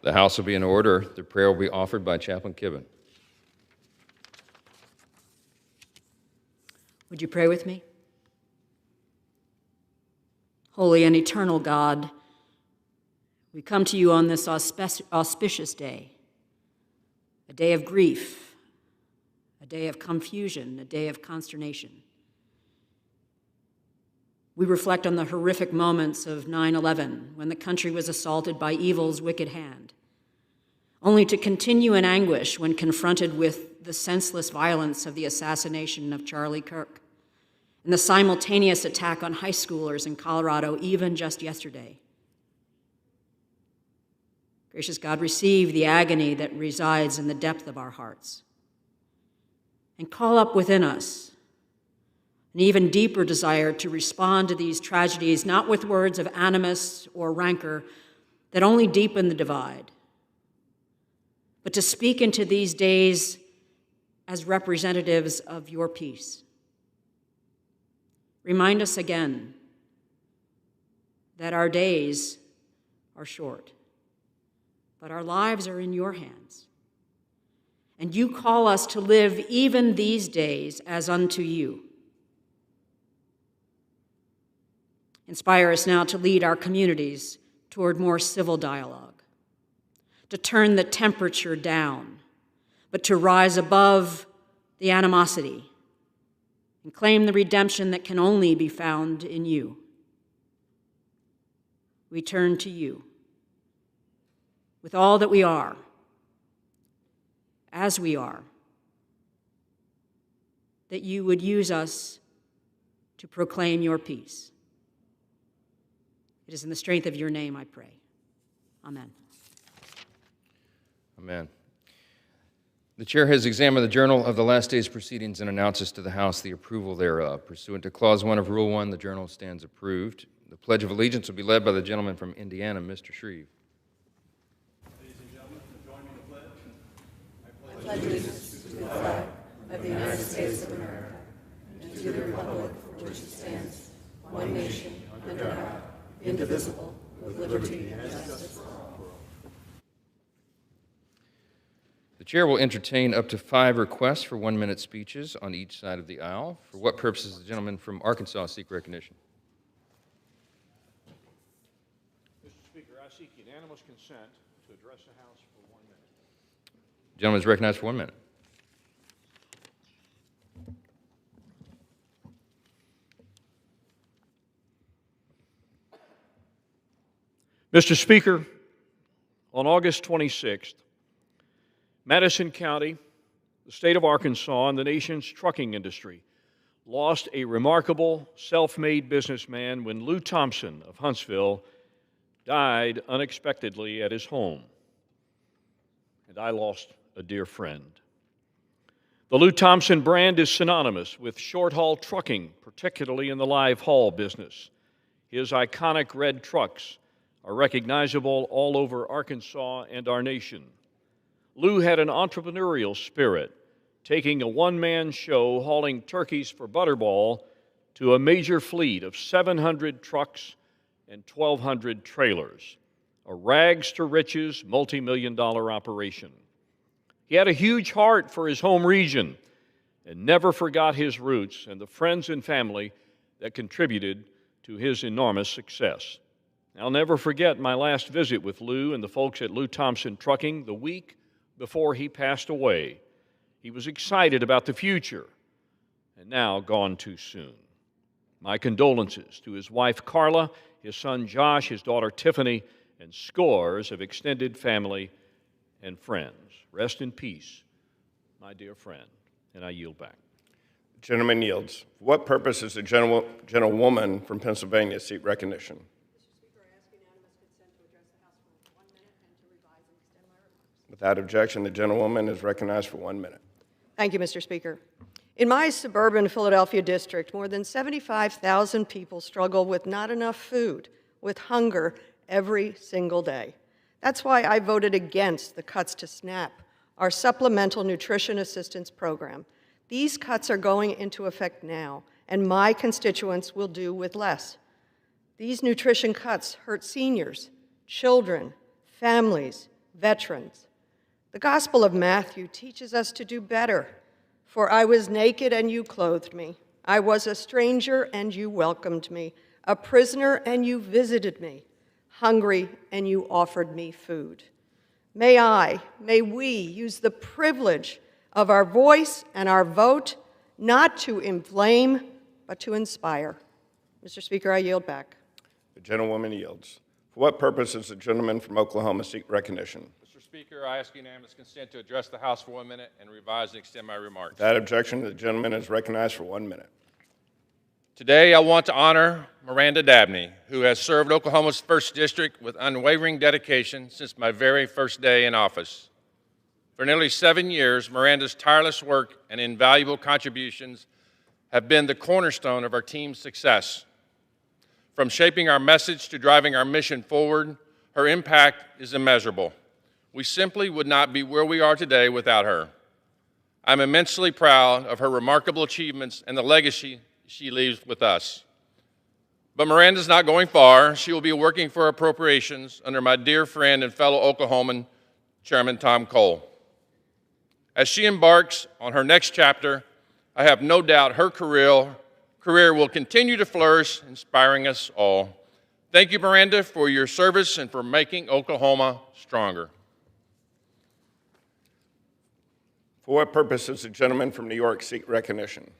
The House will be in order. The prayer will be offered by Chaplain Kibben. Would you pray with me? Holy and eternal God, we come to you on this auspicious day, a day of grief, a day of confusion, a day of consternation. We reflect on the horrific moments of 9/11 when the country was assaulted by evil's wicked hand, only to continue in anguish when confronted with the senseless violence of the assassination of Charlie Kirk and the simultaneous attack on high schoolers in Colorado even just yesterday. Gracious God, receive the agony that resides in the depth of our hearts and call up within us an even deeper desire to respond to these tragedies, not with words of animus or rancor that only deepen the divide, but to speak into these days as representatives of your peace. Remind us again that our days are short, but our lives are in your hands. And you call us to live even these days as unto you. Inspire us now to lead our communities toward more civil dialogue, to turn the temperature down, but to rise above the animosity and claim the redemption that can only be found in you. We turn to you with all that we are, as we are, that you would use us to proclaim your peace. It is in the strength of your name I pray. Amen. Amen. The chair has examined the journal of the last day's proceedings and announces to the House the approval thereof. Pursuant to Clause 1 of Rule 1, the journal stands approved. The Pledge of Allegiance will be led by the gentleman from Indiana, Mr. Shreve. Ladies and gentlemen, join me in the pledge. I pledge allegiance to the flag of the United States of America and to the republic for which it stands, one nation, under God, indivisible, with liberty and justice for all. The chair will entertain up to 5 requests for 1-minute speeches on each side of the aisle. For what purpose does the gentleman from Arkansas seek recognition? Mr. Speaker, I seek unanimous consent to address the House for 1 minute. The gentleman is recognized for 1 minute. Mr. Speaker, on August 26th, Madison County, the state of Arkansas, and the nation's trucking industry lost a remarkable self-made businessman when Lou Thompson of Huntsville died unexpectedly at his home. And I lost a dear friend. The Lou Thompson brand is synonymous with short-haul trucking, particularly in the live haul business. His iconic red trucks are recognizable all over Arkansas and our nation. Lou had an entrepreneurial spirit, taking a one-man show hauling turkeys for Butterball to a major fleet of 700 trucks and 1,200 trailers, a rags-to-riches multi-million-dollar operation. He had a huge heart for his home region and never forgot his roots and the friends and family that contributed to his enormous success. I'll never forget my last visit with Lou and the folks at Lou Thompson Trucking the week before he passed away. He was excited about the future, and now gone too soon. My condolences to his wife Carla, his son Josh, his daughter Tiffany, and scores of extended family and friends. Rest in peace, my dear friend, and I yield back. The gentleman yields. For what purpose does the gentlewoman from Pennsylvania seek recognition? Without objection, the gentlewoman is recognized for 1 minute. Thank you, Mr. Speaker. In my suburban Philadelphia district, more than 75,000 people struggle with not enough food, with hunger every single day. That's why I voted against the cuts to SNAP, our Supplemental Nutrition Assistance Program. These cuts are going into effect now, and my constituents will do with less. These nutrition cuts hurt seniors, children, families, veterans. The Gospel of Matthew teaches us to do better. For I was naked and you clothed me. I was a stranger and you welcomed me, a prisoner and you visited me, hungry and you offered me food. May we use the privilege of our voice and our vote not to inflame, but to inspire. Mr. Speaker, I yield back. The gentlewoman yields. For what purpose does the gentleman from Oklahoma seek recognition? Mr. Speaker, I ask unanimous consent to address the House for 1 minute and revise and extend my remarks. Without objection, the gentleman is recognized for 1 minute. Today, I want to honor Miranda Dabney, who has served Oklahoma's 1st District with unwavering dedication since my very first day in office. For nearly 7 years, Miranda's tireless work and invaluable contributions have been the cornerstone of our team's success. From shaping our message to driving our mission forward, her impact is immeasurable. We simply would not be where we are today without her. I'm immensely proud of her remarkable achievements and the legacy she leaves with us. But Miranda's not going far. She will be working for appropriations under my dear friend and fellow Oklahoman, Chairman Tom Cole. As she embarks on her next chapter, I have no doubt her career will continue to flourish, inspiring us all. Thank you, Miranda, for your service and for making Oklahoma stronger. For what purpose does the gentleman from New York seek recognition?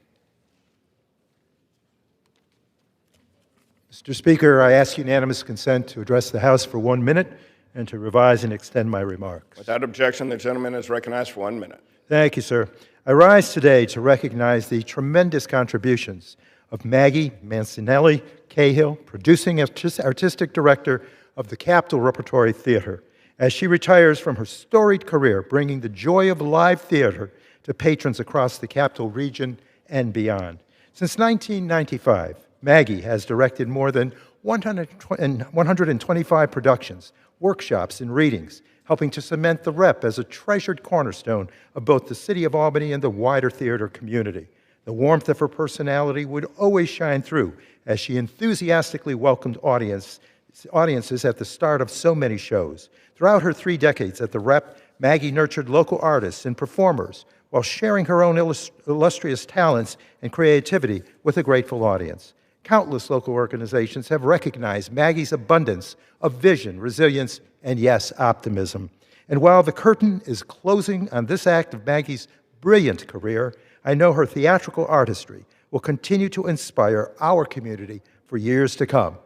Mr. Speaker, I ask unanimous consent to address the House for 1 minute and to revise and extend my remarks. Without objection, the gentleman is recognized for 1 minute. Thank you, sir. I rise today to recognize the tremendous contributions of Maggie Mancinelli Cahill, producing artistic director of the Capitol Repertory Theater, as she retires from her storied career, bringing the joy of live theater to patrons across the Capital region and beyond. Since 1995, Maggie has directed more than 125 productions, workshops, and readings, helping to cement the Rep as a treasured cornerstone of both the city of Albany and the wider theater community. The warmth of her personality would always shine through as she enthusiastically welcomed audiences at the start of so many shows. Throughout her 3 decades at the Rep, Maggie nurtured local artists and performers while sharing her own illustrious talents and creativity with a grateful audience. Countless local organizations have recognized Maggie's abundance of vision, resilience, and yes, optimism. And while the curtain is closing on this act of Maggie's brilliant career, I know her theatrical artistry will continue to inspire our community for years to come.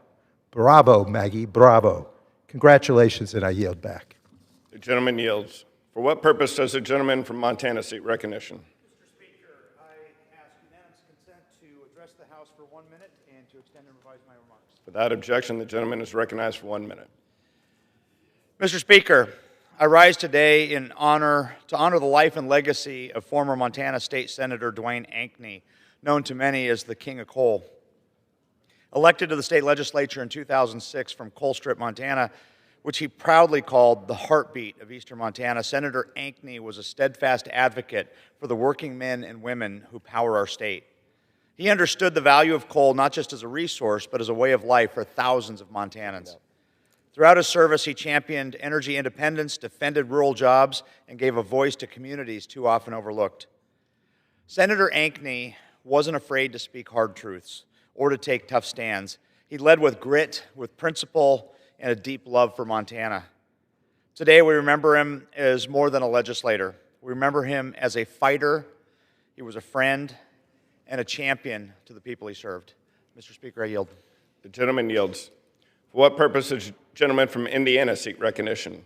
Bravo, Maggie, bravo. Congratulations, and I yield back. The gentleman yields. For what purpose does the gentleman from Montana seek recognition? Mr. Speaker, I ask unanimous consent to address the House for 1 minute and to extend and revise my remarks. Without objection, the gentleman is recognized for 1 minute. Mr. Speaker, I rise today to honor the life and legacy of former Montana State Senator Dwayne Ankney, known to many as the King of Coal. Elected to the state legislature in 2006 from Colstrip, Montana, which he proudly called the heartbeat of eastern Montana, Senator Ankney was a steadfast advocate for the working men and women who power our state. He understood the value of coal not just as a resource, but as a way of life for thousands of Montanans. Throughout his service, he championed energy independence, defended rural jobs, and gave a voice to communities too often overlooked. Senator Ankney wasn't afraid to speak hard truths or to take tough stands. He led with grit, with principle, and a deep love for Montana. Today, we remember him as more than a legislator. We remember him as a fighter. He was a friend and a champion to the people he served. Mr. Speaker, I yield. The gentleman yields. For what purpose does the gentleman from Indiana seek recognition?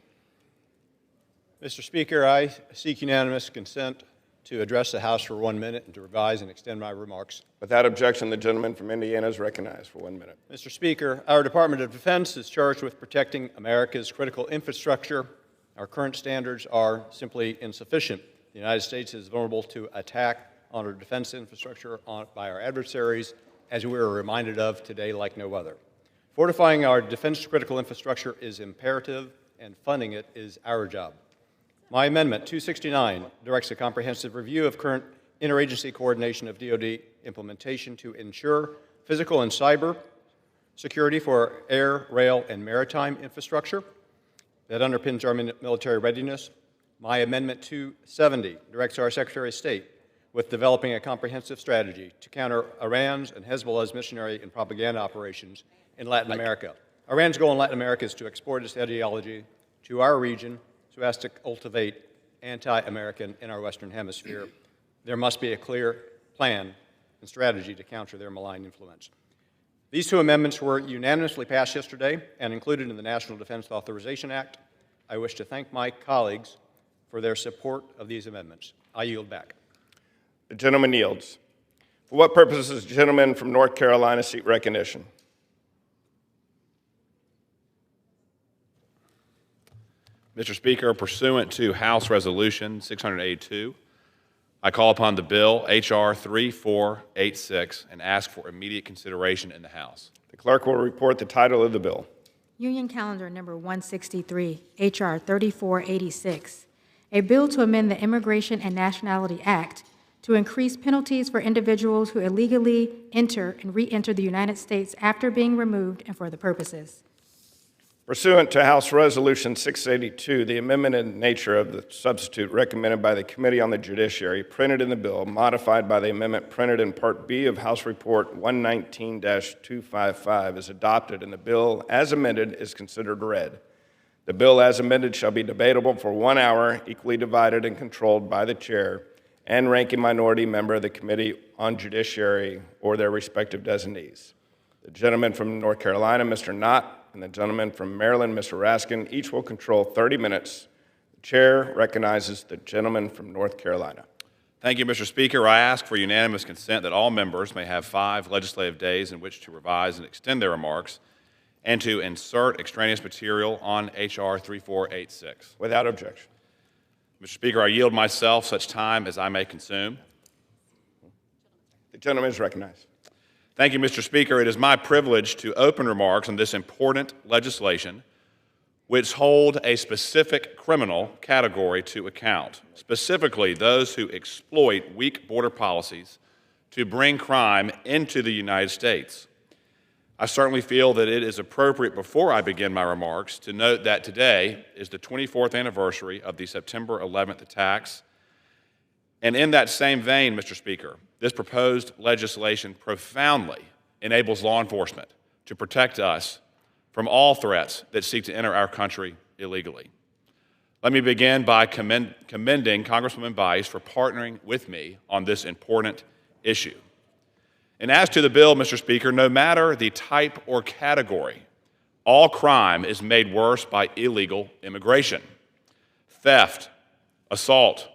Mr. Speaker, I seek unanimous consent to address the House for 1 minute and to revise and extend my remarks. Without objection, the gentleman from Indiana is recognized for 1 minute. Mr. Speaker, our Department of Defense is charged with protecting America's critical infrastructure. Our current standards are simply insufficient. The United States is vulnerable to attack on our defense infrastructure by our adversaries, as we are reminded of today like no other. Fortifying our defense critical infrastructure is imperative, and funding it is our job. My amendment, 269, directs a comprehensive review of current interagency coordination of DoD implementation to ensure physical and cyber security for air, rail, and maritime infrastructure. that underpins our military readiness. My Amendment 270 directs our Secretary of State with developing a comprehensive strategy to counter Iran's and Hezbollah's missionary and propaganda operations in Latin America. Iran's goal in Latin America is to export its ideology to our region so as to cultivate anti-American in our Western Hemisphere. There must be a clear plan and strategy to counter their malign influence. These two amendments were unanimously passed yesterday and included in the National Defense Authorization Act. I wish to thank my colleagues for their support of these amendments. I yield back. The gentleman yields. For what purpose does the gentleman from North Carolina seek recognition? Mr. Speaker, pursuant to House Resolution 682, I call upon the bill, H.R. 3486, and ask for immediate consideration in the House. The clerk will report the title of the bill. Union Calendar Number 163, H.R. 3486, a bill to amend the Immigration and Nationality Act to increase penalties for individuals who illegally enter and re-enter the United States after being removed and for the purposes. Pursuant to House Resolution 682, the amendment in nature of the substitute recommended by the Committee on the Judiciary, printed in the bill, modified by the amendment printed in Part B of House Report 119-255, is adopted, and the bill, as amended, is considered read. The bill, as amended, shall be debatable for 1 hour, equally divided and controlled by the chair and ranking minority member of the Committee on Judiciary or their respective designees. The gentleman from North Carolina, Mr. Knott, and the gentleman from Maryland, Mr. Raskin, each will control 30 minutes. The chair recognizes the gentleman from North Carolina. Thank you, Mr. Speaker. I ask for unanimous consent that all members may have 5 legislative days in which to revise and extend their remarks and to insert extraneous material on H.R. 3486. Without objection. Mr. Speaker, I yield myself such time as I may consume. The gentleman is recognized. Thank you, Mr. Speaker. It is my privilege to open remarks on this important legislation which hold a specific criminal category to account, specifically those who exploit weak border policies to bring crime into the United States. I certainly feel that it is appropriate before I begin my remarks to note that today is the 24th anniversary of the September 11th attacks. And in that same vein, Mr. Speaker, this proposed legislation profoundly enables law enforcement to protect us from all threats that seek to enter our country illegally. Let me begin by commending Congresswoman Bice for partnering with me on this important issue. And as to the bill, Mr. Speaker, no matter the type or category, all crime is made worse by illegal immigration. Theft, assault,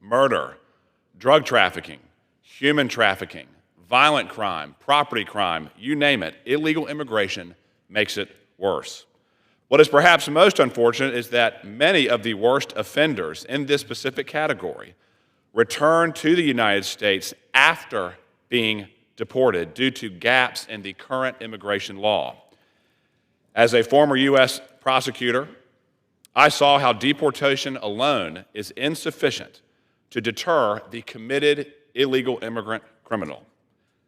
murder, drug trafficking, human trafficking, violent crime, property crime, you name it, illegal immigration makes it worse. What is perhaps most unfortunate is that many of the worst offenders in this specific category return to the United States after being deported due to gaps in the current immigration law. As a former U.S. prosecutor, I saw how deportation alone is insufficient to deter the committed illegal immigrant criminal.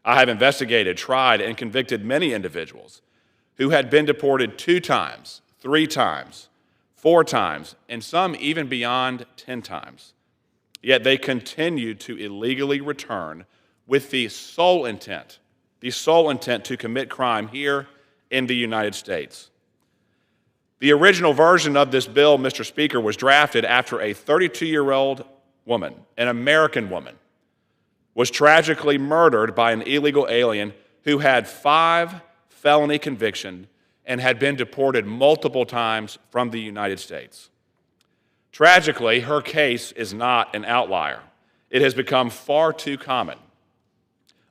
I have investigated, tried, and convicted many individuals who had been deported 2 times, 3 times, 4 times, and some even beyond 10 times. Yet they continued to illegally return with the sole intent to commit crime here in the United States. The original version of this bill, Mr. Speaker, was drafted after a 32-year-old woman, an American woman, was tragically murdered by an illegal alien who had 5 felony convictions and had been deported multiple times from the United States. Tragically, her case is not an outlier. It has become far too common.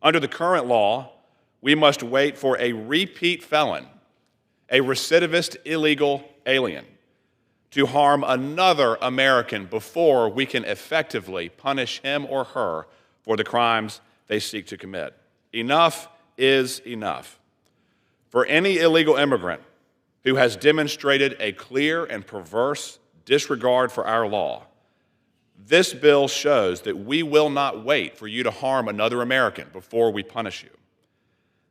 Under the current law, we must wait for a repeat felon, a recidivist illegal alien, to harm another American before we can effectively punish him or her for the crimes they seek to commit. Enough is enough. For any illegal immigrant who has demonstrated a clear and perverse disregard for our law, this bill shows that we will not wait for you to harm another American before we punish you.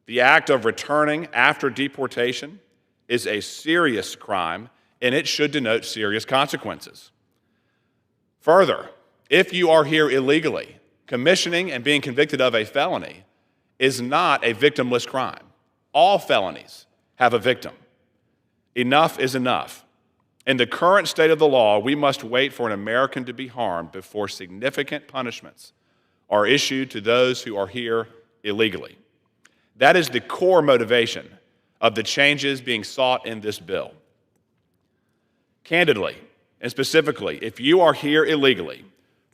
The act of returning after deportation is a serious crime and it should denote serious consequences. Further, if you are here illegally, commissioning and being convicted of a felony is not a victimless crime. All felonies have a victim. Enough is enough. In the current state of the law, we must wait for an American to be harmed before significant punishments are issued to those who are here illegally. That is the core motivation of the changes being sought in this bill. Candidly and specifically, if you are here illegally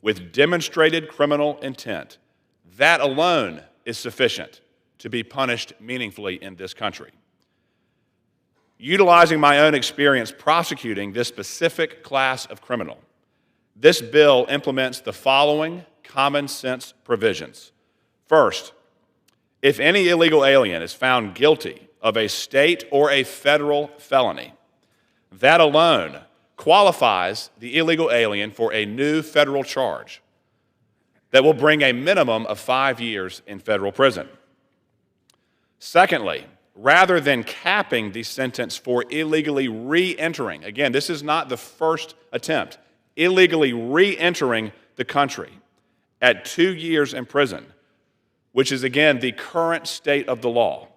with demonstrated criminal intent, that alone is sufficient to be punished meaningfully in this country. Utilizing my own experience prosecuting this specific class of criminal, this bill implements the following common sense provisions. First, if any illegal alien is found guilty of a state or a federal felony, that alone qualifies the illegal alien for a new federal charge that will bring a minimum of 5 years in federal prison. Secondly, rather than capping the sentence for illegally re-entering, again, this is not the first attempt, illegally re-entering the country at 2 years in prison, which is, again, the current state of the law,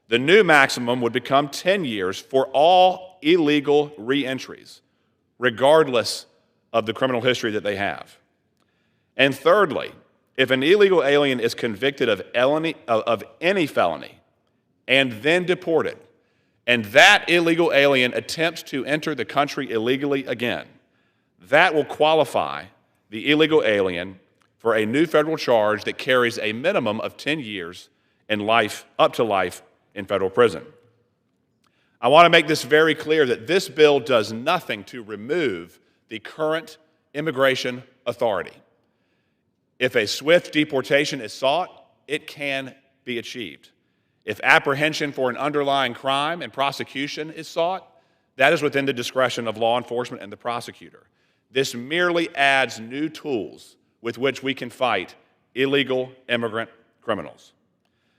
the new maximum would become 10 years for all illegal re-entries, regardless of the criminal history that they have. And thirdly, if an illegal alien is convicted of any felony and then deported, and that illegal alien attempts to enter the country illegally again, that will qualify the illegal alien for a new federal charge that carries a minimum of 10 years and life, up to life in federal prison. I want to make this very clear that this bill does nothing to remove the current immigration authority. If a swift deportation is sought, it can be achieved. If apprehension for an underlying crime and prosecution is sought, that is within the discretion of law enforcement and the prosecutor. This merely adds new tools with which we can fight illegal immigrant criminals.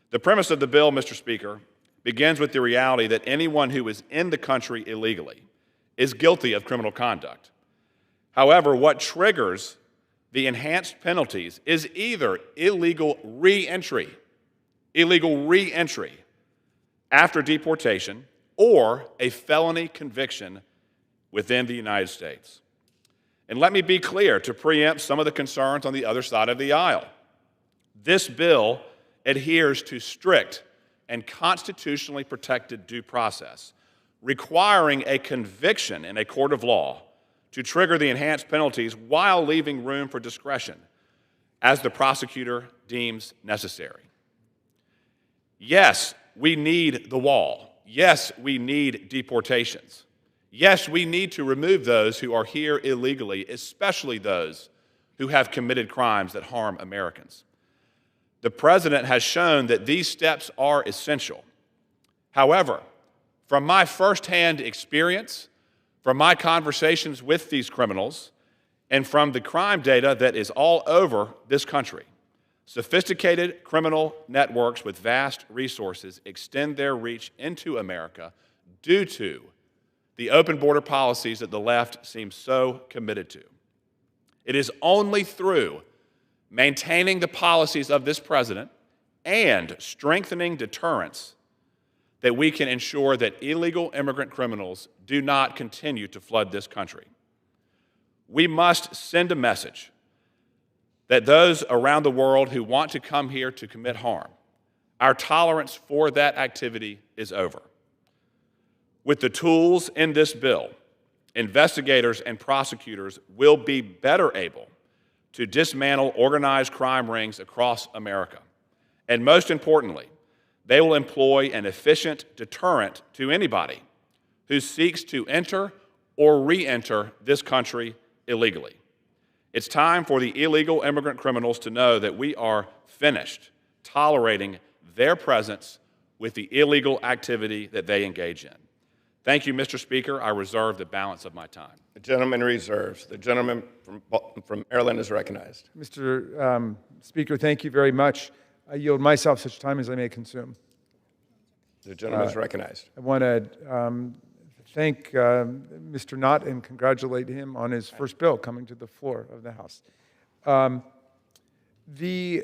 The premise of the bill, Mr. Speaker, begins with the reality that anyone who is in the country illegally is guilty of criminal conduct. However, what triggers the enhanced penalties is either illegal re-entry after deportation, or a felony conviction within the United States. And let me be clear to preempt some of the concerns on the other side of the aisle. This bill adheres to strict and constitutionally protected due process, requiring a conviction in a court of law to trigger the enhanced penalties while leaving room for discretion as the prosecutor deems necessary. Yes, we need the wall. Yes, we need deportations. Yes, we need to remove those who are here illegally, especially those who have committed crimes that harm Americans. The President has shown that these steps are essential. However, from my firsthand experience, from my conversations with these criminals, and from the crime data that is all over this country, sophisticated criminal networks with vast resources extend their reach into America due to the open border policies that the left seems so committed to. It is only through maintaining the policies of this president and strengthening deterrence that we can ensure that illegal immigrant criminals do not continue to flood this country. We must send a message that those around the world who want to come here to commit harm, our tolerance for that activity is over. With the tools in this bill, investigators and prosecutors will be better able to dismantle organized crime rings across America. And most importantly, they will employ an efficient deterrent to anybody who seeks to enter or re-enter this country illegally. It's time for the illegal immigrant criminals to know that we are finished tolerating their presence with the illegal activity that they engage in. Thank you, Mr. Speaker. I reserve the balance of my time. The gentleman reserves. The gentleman from Maryland is recognized. Mr. Speaker, thank you very much. I yield myself such time as I may consume. The gentleman is recognized. I want to thank Mr. Knott and congratulate him on his first bill coming to the floor of the House. The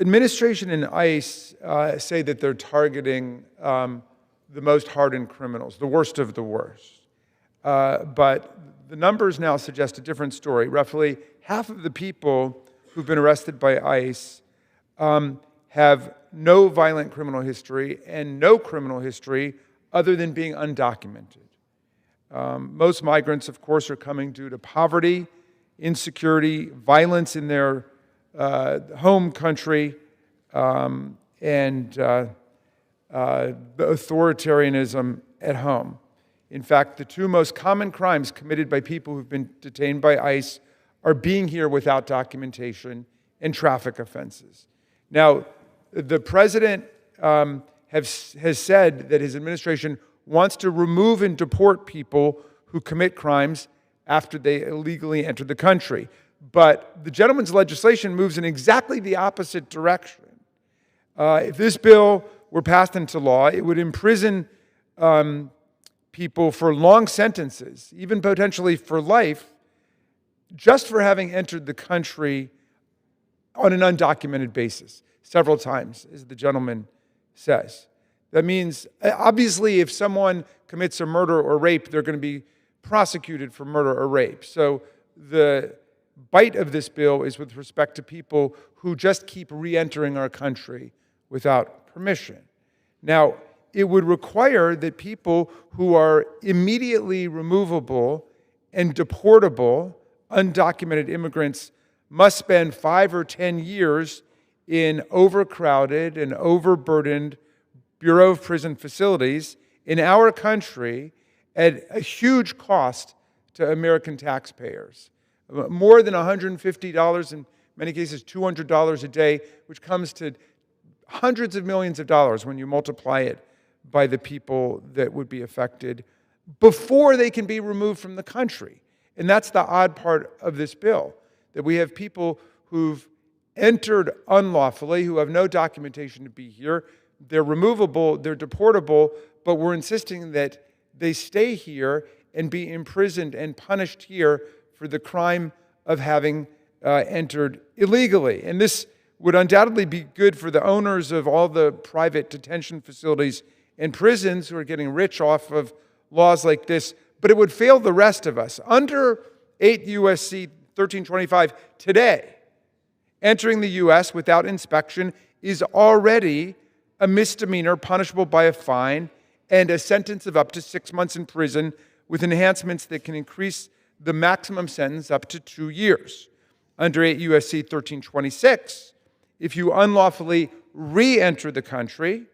administration and ICE say that they're targeting the most hardened criminals, the worst of the worst. But the numbers now suggest a different story. Roughly half of the people who've been arrested by ICE have no violent criminal history and no criminal history other than being undocumented. Most migrants, of course, are coming due to poverty, insecurity, violence in their home country, and the authoritarianism at home. In fact, the two most common crimes committed by people who've been detained by ICE are being here without documentation and traffic offenses. Now, the president has said that his administration wants to remove and deport people who commit crimes after they illegally enter the country. But the gentleman's legislation moves in exactly the opposite direction. If this bill were passed into law, it would imprison people for long sentences, even potentially for life, just for having entered the country on an undocumented basis several times, as the gentleman says. That means, obviously, if someone commits a murder or rape, they're going to be prosecuted for murder or rape. So the bite of this bill is with respect to people who just keep re-entering our country without permission. Now, it would require that people who are immediately removable and deportable, undocumented immigrants, must spend 5 or 10 years in overcrowded and overburdened Bureau of Prison facilities in our country at a huge cost to American taxpayers. More than $150, in many cases $200 a day, which comes to hundreds of millions of dollars when you multiply it by the people that would be affected before they can be removed from the country. And that's the odd part of this bill, that we have people who've entered unlawfully, who have no documentation to be here. They're removable, they're deportable, but we're insisting that they stay here and be imprisoned and punished here for the crime of having entered illegally. And this would undoubtedly be good for the owners of all the private detention facilities and prisons who are getting rich off of laws like this, but it would fail the rest of us. Under 8 U.S.C. 1325 today, entering the U.S. without inspection is already a misdemeanor punishable by a fine and a sentence of up to 6 months in prison with enhancements that can increase the maximum sentence up to 2 years. Under 8 U.S.C. 1326, if you unlawfully re-enter the country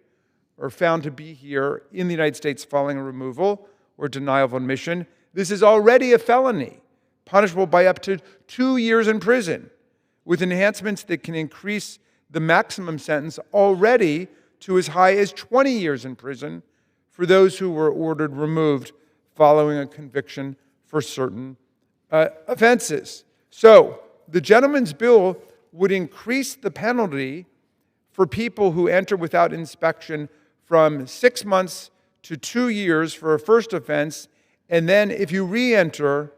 or found to be here in the United States following a removal or denial of admission, this is already a felony, punishable by up to 2 years in prison, with enhancements that can increase the maximum sentence already to as high as 20 years in prison for those who were ordered removed following a conviction for certain offenses. So, the gentleman's bill would increase the penalty for people who enter without inspection from 6 months to 2 years for a first offense, and then if you re-enter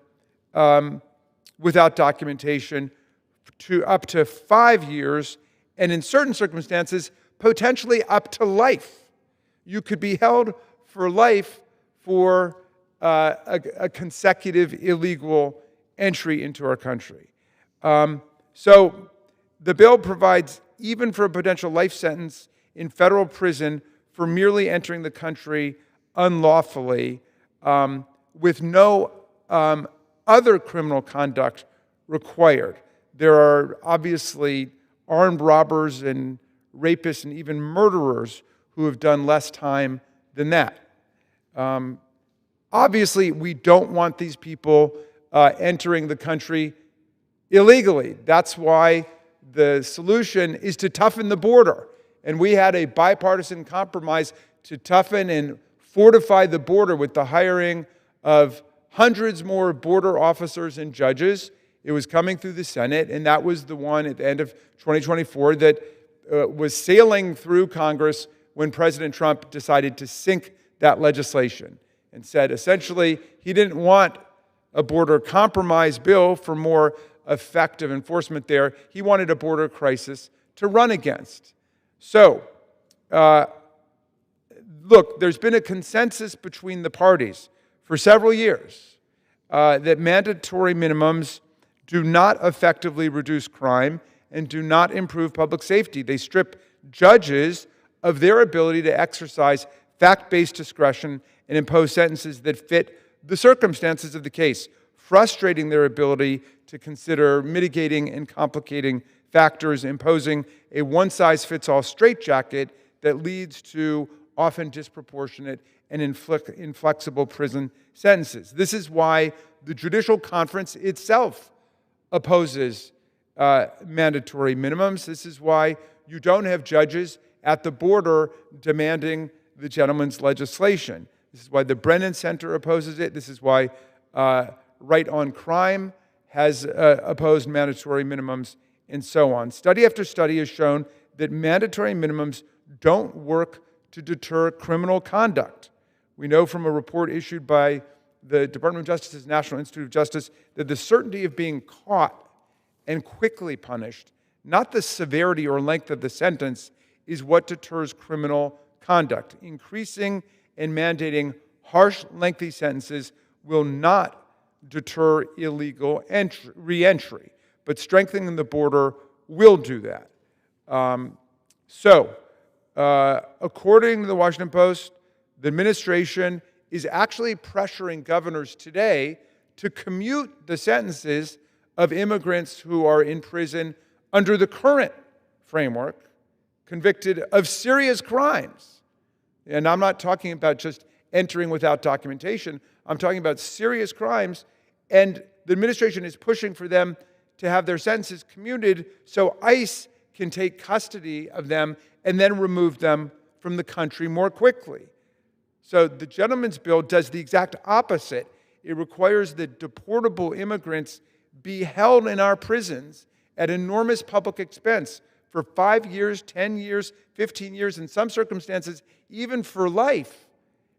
without documentation, to up to 5 years, and in certain circumstances, potentially up to life. You could be held for life for a consecutive illegal entry into our country. So the bill provides, even for a potential life sentence in federal prison for merely entering the country unlawfully, with no other criminal conduct required. There are obviously armed robbers and rapists and even murderers who have done less time than that. Obviously, we don't want these people entering the country illegally. That's why the solution is to toughen the border. And we had a bipartisan compromise to toughen and fortify the border with the hiring of hundreds more border officers and judges. It was coming through the Senate, and that was the one at the end of 2024 that was sailing through Congress when President Trump decided to sink that legislation. and said essentially he didn't want a border compromise bill for more effective enforcement there. He wanted a border crisis to run against. So, look, there's been a consensus between the parties for several years that mandatory minimums do not effectively reduce crime and do not improve public safety. They strip judges of their ability to exercise fact-based discretion and impose sentences that fit the circumstances of the case, frustrating their ability to consider mitigating and complicating factors, imposing a one-size-fits-all straitjacket that leads to often disproportionate and inflexible prison sentences. This is why the Judicial Conference itself opposes mandatory minimums. This is why you don't have judges at the border demanding the gentleman's legislation. This is why the Brennan Center opposes it. This is why Right on Crime has opposed mandatory minimums, and so on. Study after study has shown that mandatory minimums don't work to deter criminal conduct. We know from a report issued by the Department of Justice's National Institute of Justice that the certainty of being caught and quickly punished, not the severity or length of the sentence, is what deters criminal conduct. Increasing and mandating harsh, lengthy sentences will not deter illegal re-entry, but strengthening the border will do that. According to the Washington Post, the administration is actually pressuring governors today to commute the sentences of immigrants who are in prison under the current framework, convicted of serious crimes. And I'm not talking about just entering without documentation. I'm talking about serious crimes, and the administration is pushing for them to have their sentences commuted so ICE can take custody of them and then remove them from the country more quickly. So the gentleman's bill does the exact opposite. It requires that deportable immigrants be held in our prisons at enormous public expense for 5 years, 10 years, 15 years, in some circumstances, even for life,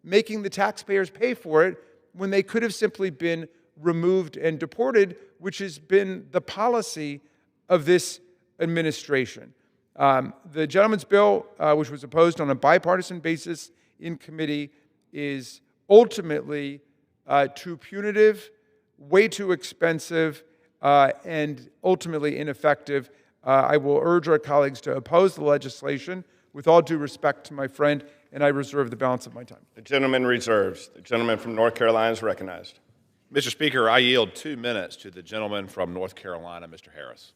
making the taxpayers pay for it when they could have simply been removed and deported, which has been the policy of this administration. The gentleman's bill, which was opposed on a bipartisan basis in committee, is ultimately too punitive, way too expensive, and ultimately ineffective. I will urge our colleagues to oppose the legislation with all due respect to my friend, and I reserve the balance of my time. The gentleman reserves. The gentleman from North Carolina is recognized. Mr. Speaker, I yield 2 minutes to the gentleman from North Carolina, Mr. Harris.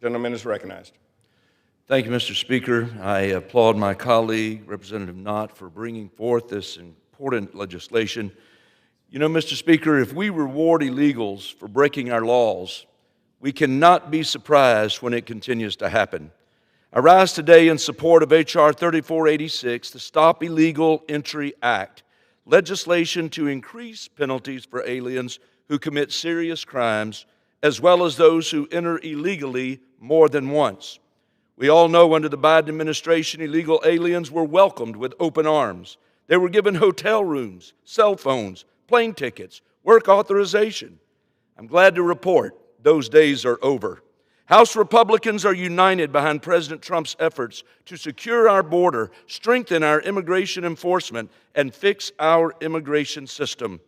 Gentleman is recognized. Thank you, Mr. Speaker. I applaud my colleague, Representative Knott, for bringing forth this important legislation. You know, Mr. Speaker, if we reward illegals for breaking our laws, we cannot be surprised when it continues to happen. I rise today in support of H.R. 3486, the Stop Illegal Entry Act, legislation to increase penalties for aliens who commit serious crimes, as well as those who enter illegally more than once. We all know under the Biden administration, illegal aliens were welcomed with open arms. They were given hotel rooms, cell phones, plane tickets, work authorization. I'm glad to report those days are over. House Republicans are united behind President Trump's efforts to secure our border, strengthen our immigration enforcement, and fix our immigration system.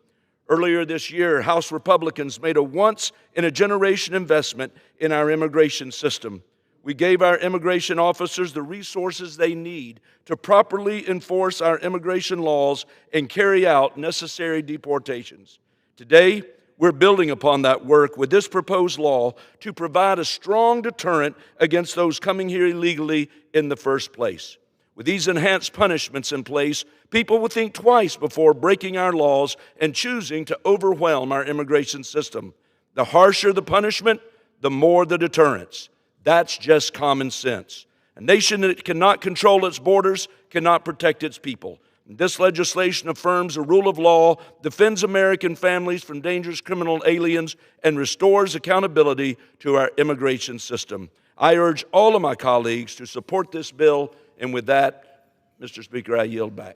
Earlier this year, House Republicans made a once-in-a-generation investment in our immigration system. We gave our immigration officers the resources they need to properly enforce our immigration laws and carry out necessary deportations. Today, we're building upon that work with this proposed law to provide a strong deterrent against those coming here illegally in the first place. With these enhanced punishments in place, people will think twice before breaking our laws and choosing to overwhelm our immigration system. The harsher the punishment, the more the deterrence. That's just common sense. A nation that cannot control its borders cannot protect its people. This legislation affirms the rule of law, defends American families from dangerous criminal aliens, and restores accountability to our immigration system. I urge all of my colleagues to support this bill, and with that, Mr. Speaker, I yield back.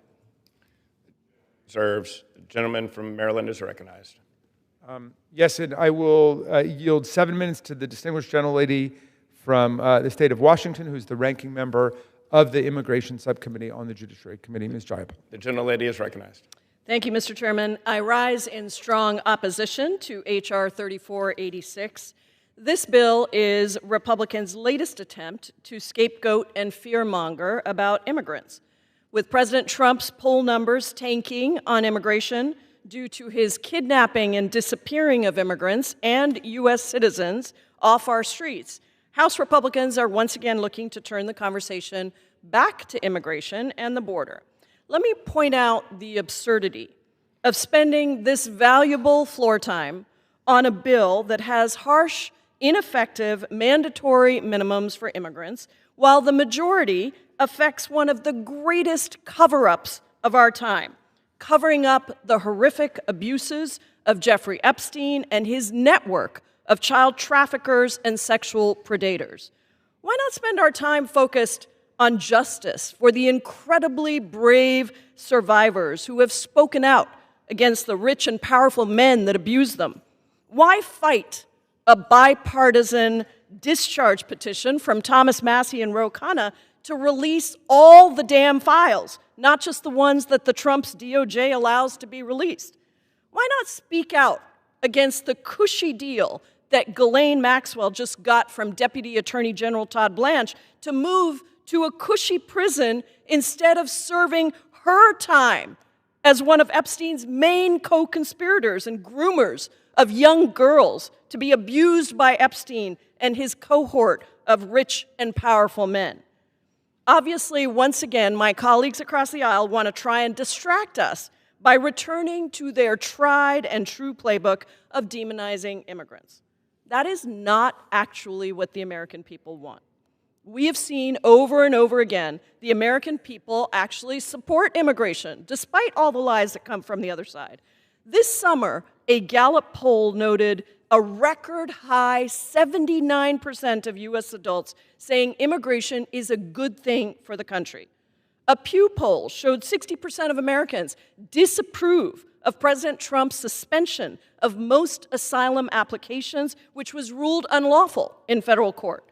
Reserves. The gentleman from Maryland is recognized. Yes, and I will yield 7 minutes to the distinguished gentlelady from the state of Washington, who's the ranking member of the Immigration Subcommittee on the Judiciary Committee, Ms. Jayapal. The gentlelady is recognized. Thank you, Mr. Chairman. I rise in strong opposition to H.R. 3486. This bill is Republicans' latest attempt to scapegoat and fearmonger about immigrants. With President Trump's poll numbers tanking on immigration due to his kidnapping and disappearing of immigrants and U.S. citizens off our streets, House Republicans are once again looking to turn the conversation back to immigration and the border. Let me point out the absurdity of spending this valuable floor time on a bill that has harsh, ineffective, mandatory minimums for immigrants, while the majority affects one of the greatest cover-ups of our time, covering up the horrific abuses of Jeffrey Epstein and his network of child traffickers and sexual predators. Why not spend our time focused on justice for the incredibly brave survivors who have spoken out against the rich and powerful men that abuse them? Why fight a bipartisan discharge petition from Thomas Massie and Ro Khanna to release all the damn files, not just the ones that the Trump's DOJ allows to be released? Why not speak out against the cushy deal that Ghislaine Maxwell just got from Deputy Attorney General Todd Blanche to move to a cushy prison instead of serving her time as one of Epstein's main co-conspirators and groomers of young girls to be abused by Epstein and his cohort of rich and powerful men? Obviously, once again, my colleagues across the aisle want to try and distract us by returning to their tried and true playbook of demonizing immigrants. That is not actually what the American people want. We have seen over and over again the American people actually support immigration, despite all the lies that come from the other side. This summer, a Gallup poll noted a record high 79% of U.S. adults saying immigration is a good thing for the country. A Pew poll showed 60% of Americans disapprove of President Trump's suspension of most asylum applications, which was ruled unlawful in federal court.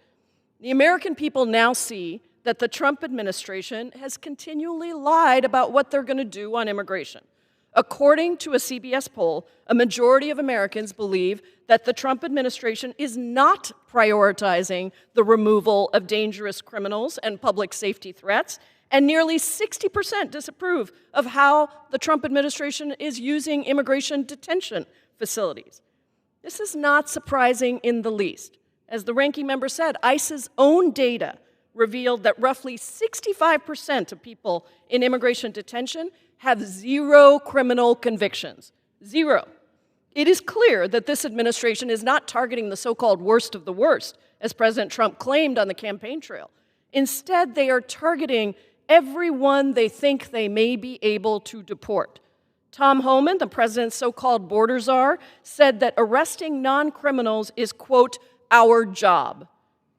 The American people now see that the Trump administration has continually lied about what they're going to do on immigration. According to a CBS poll, a majority of Americans believe that the Trump administration is not prioritizing the removal of dangerous criminals and public safety threats, and nearly 60% disapprove of how the Trump administration is using immigration detention facilities. This is not surprising in the least. As the ranking member said, ICE's own data revealed that roughly 65% of people in immigration detention have zero criminal convictions. Zero. It is clear that this administration is not targeting the so-called worst of the worst, as President Trump claimed on the campaign trail. Instead, they are targeting everyone they think they may be able to deport. Tom Homan, the president's so-called border czar, said that arresting non-criminals is, quote, our job.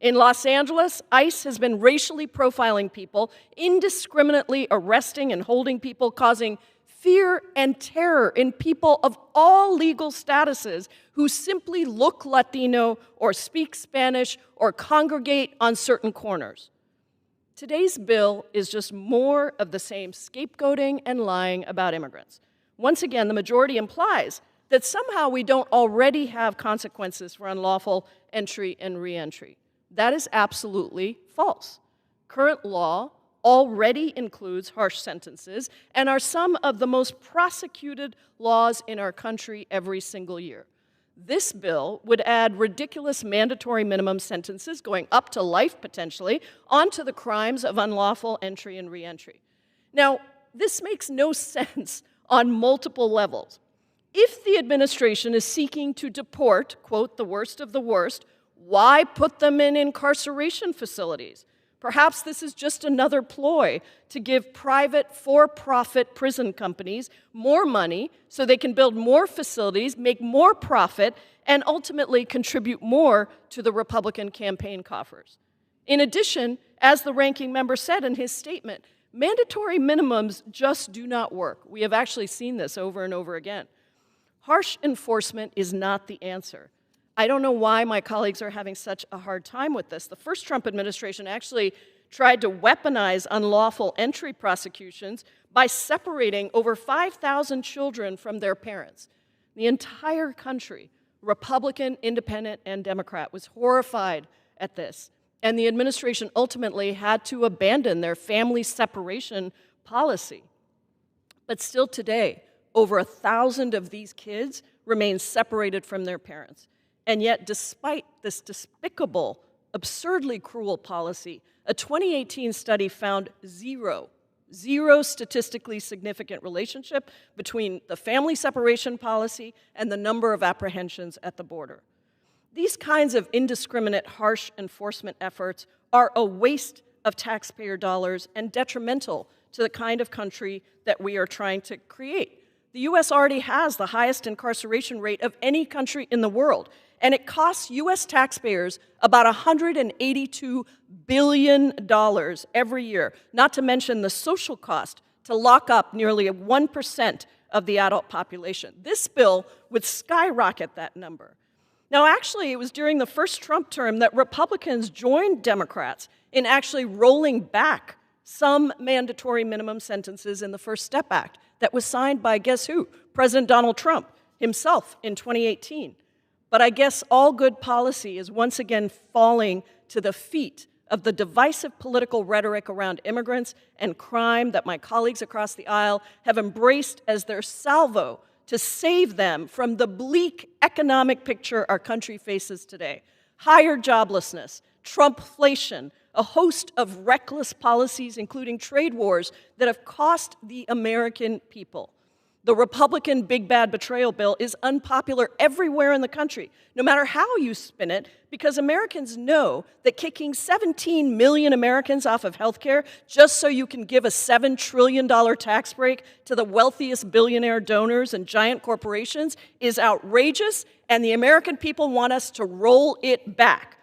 In Los Angeles, ICE has been racially profiling people, indiscriminately arresting and holding people, causing fear and terror in people of all legal statuses who simply look Latino or speak Spanish or congregate on certain corners. Today's bill is just more of the same scapegoating and lying about immigrants. Once again, the majority implies that somehow we don't already have consequences for unlawful entry and re-entry. That is absolutely false. Current law already includes harsh sentences and are some of the most prosecuted laws in our country every single year. This bill would add ridiculous mandatory minimum sentences, going up to life potentially, onto the crimes of unlawful entry and re-entry. Now, this makes no sense on multiple levels. If the administration is seeking to deport, quote, the worst of the worst, why put them in incarceration facilities? Perhaps this is just another ploy to give private for-profit prison companies more money so they can build more facilities, make more profit, and ultimately contribute more to the Republican campaign coffers. In addition, as the ranking member said in his statement, Mandatory minimums just do not work. We have actually seen this over and over again. Harsh enforcement is not the answer. I don't know why my colleagues are having such a hard time with this. The first Trump administration actually tried to weaponize unlawful entry prosecutions by separating over 5,000 children from their parents. The entire country, Republican, Independent, and Democrat, was horrified at this. And the administration ultimately had to abandon their family separation policy. But still today, over 1,000 of these kids remain separated from their parents. And yet, despite this despicable, absurdly cruel policy, a 2018 study found zero statistically significant relationship between the family separation policy and the number of apprehensions at the border. These kinds of indiscriminate, harsh enforcement efforts are a waste of taxpayer dollars and detrimental to the kind of country that we are trying to create. The U.S. already has the highest incarceration rate of any country in the world, and it costs U.S. taxpayers about $182 billion every year, not to mention the social cost to lock up nearly 1% of the adult population. This bill would skyrocket that number. Now, actually, it was during the first Trump term that Republicans joined Democrats in actually rolling back some mandatory minimum sentences in the First Step Act that was signed by, guess who? President Donald Trump himself in 2018. But I guess all good policy is once again falling to the feet of the divisive political rhetoric around immigrants and crime that my colleagues across the aisle have embraced as their salvo to save them from the bleak economic picture our country faces today. Higher joblessness, Trumpflation, a host of reckless policies, including trade wars, that have cost the American people. The Republican big bad betrayal bill is unpopular everywhere in the country, no matter how you spin it, because Americans know that kicking 17 million Americans off of health care just so you can give a $7 trillion tax break to the wealthiest billionaire donors and giant corporations is outrageous, and the American people want us to roll it back.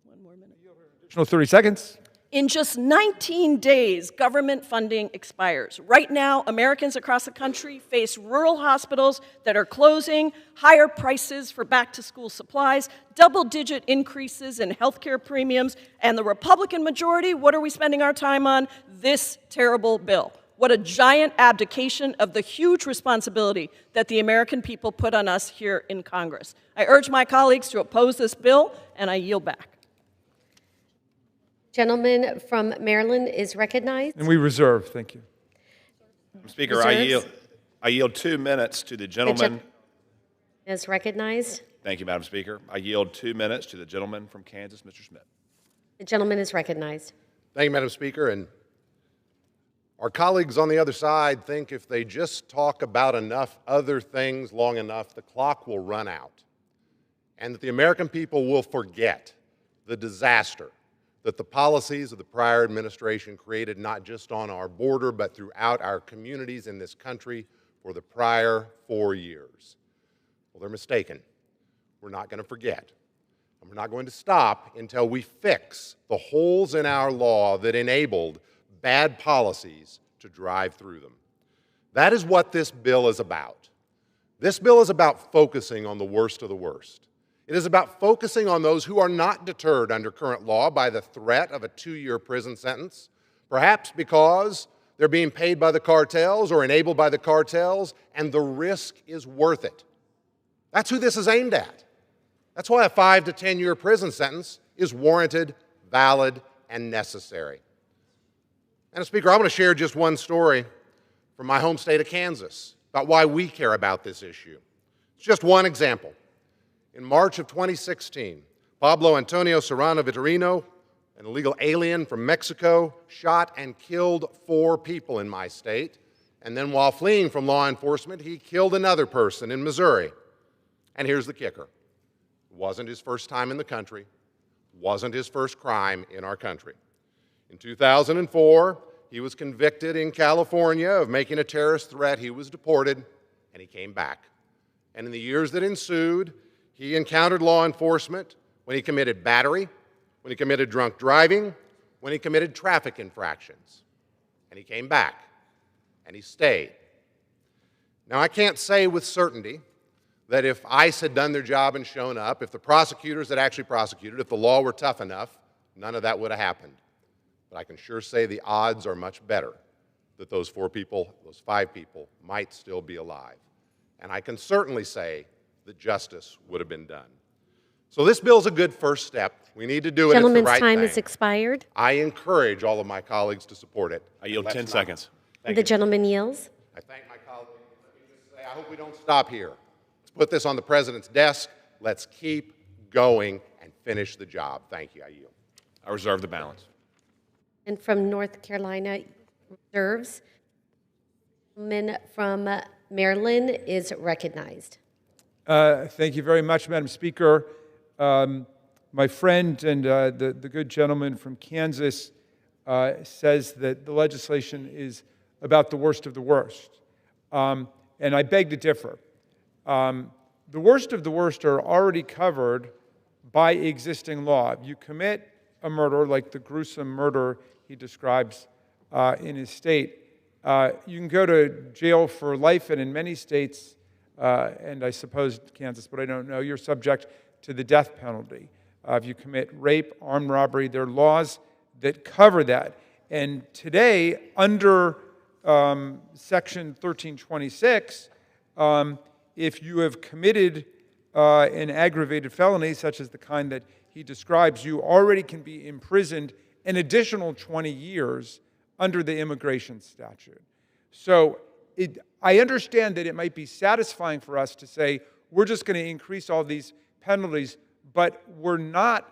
One more minute. Additional 30 seconds. In just 19 days, government funding expires. Right now, Americans across the country face rural hospitals that are closing, higher prices for back-to-school supplies, double-digit increases in healthcare premiums, and the Republican majority, what are we spending our time on? This terrible bill. What a giant abdication of the huge responsibility that the American people put on us here in Congress. I urge my colleagues to oppose this bill, and I yield back. Gentleman from Maryland is recognized. And we reserve. Thank you. Madam Speaker, I yield 2 minutes to the gentleman. Is recognized. Thank you, Madam Speaker. I yield 2 minutes to the gentleman from Kansas, Mr. Smith. The gentleman is recognized. Thank you, Madam Speaker. And our colleagues on the other side think if they just talk about enough other things long enough, the clock will run out, and that the American people will forget the disaster that the policies of the prior administration created not just on our border, but throughout our communities in this country for the prior 4 years. Well, they're mistaken. We're not going to forget. And we're not going to stop until we fix the holes in our law that enabled bad policies to drive through them. That is what this bill is about. This bill is about focusing on the worst of the worst. It is about focusing on those who are not deterred under current law by the threat of a 2-year prison sentence, perhaps because they're being paid by the cartels or enabled by the cartels, and the risk is worth it. That's who this is aimed at. That's why a 5 to 10-year prison sentence is warranted, valid, and necessary. Madam Speaker, I want to share just one story from my home state of Kansas about why we care about this issue. It's just one example. In March of 2016, Pablo Antonio Serrano Vitorino, an illegal alien from Mexico, shot and killed 4 people in my state. And then while fleeing from law enforcement, he killed another person in Missouri. And here's the kicker. It wasn't his first time in the country. It wasn't his first crime in our country. In 2004, he was convicted in California of making a terrorist threat. He was deported, and he came back. And in the years that ensued, he encountered law enforcement when he committed battery, when he committed drunk driving, when he committed traffic infractions. And he came back, and he stayed. Now, I can't say with certainty that if ICE had done their job and shown up, if the prosecutors had actually prosecuted, if the law were tough enough, none of that would have happened. But I can sure say the odds are much better that those 4 people, those 5 people, might still be alive. And I can certainly say that justice would have been done. So this bill's a good first step. We need to do it. It's the Gentleman's right time thing. has expired. I encourage all of my colleagues to support it. I yield 10 seconds. The gentleman yields. I thank my colleagues. Let me just say, I hope we don't stop here. Let's put this on the president's desk. Let's keep going and finish the job. Thank you. I yield. I reserve the balance. And from North Carolina reserves. The gentleman from Maryland is recognized. Thank you very much, Madam Speaker. My friend and the good gentleman from Kansas says that the legislation is about the worst of the worst. And I beg to differ. The worst of the worst are already covered by existing law. If you commit a murder, like the gruesome murder he describes in his state, you can go to jail for life, and in many states, and I suppose Kansas, but I don't know, you're subject to the death penalty. If you commit rape, armed robbery, there are laws that cover that. And today, under Section 1326, if you have committed an aggravated felony, such as the kind that he describes, you already can be imprisoned an additional 20 years under the immigration statute. So I understand that it might be satisfying for us to say, we're just going to increase all these penalties, but we're not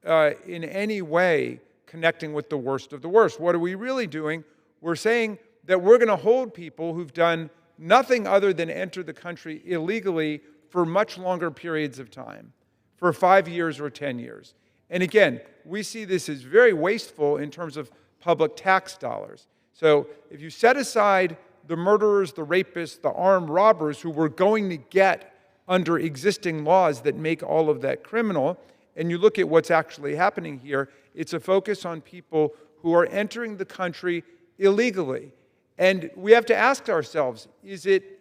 in any way connecting with the worst of the worst. What are we really doing? We're saying that we're going to hold people who've done nothing other than enter the country illegally for much longer periods of time, for 5 years or 10 years. And again, we see this as very wasteful in terms of public tax dollars. So if you set aside the murderers, the rapists, the armed robbers who we're going to get under existing laws that make all of that criminal, and you look at what's actually happening here, it's a focus on people who are entering the country illegally. And we have to ask ourselves, is it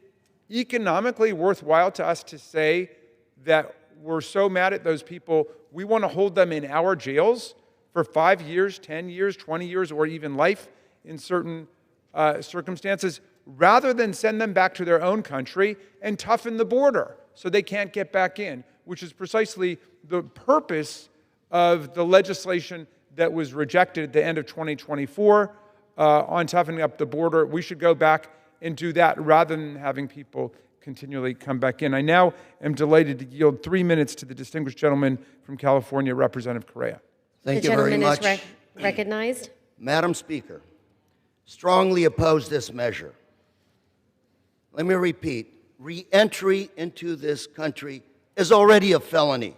economically worthwhile to us to say that we're so mad at those people, we want to hold them in our jails for 5 years, 10 years, 20 years, or even life in certain circumstances, rather than send them back to their own country and toughen the border so they can't get back in, which is precisely the purpose of the legislation that was rejected at the end of 2024 on toughening up the border. We should go back and do that rather than having people continually come back in. I now am delighted to yield 3 minutes to the distinguished gentleman from California, Representative Correa. Thank you very much. The gentleman is recognized. Madam Speaker, strongly oppose this measure. Let me repeat, re-entry into this country is already a felony.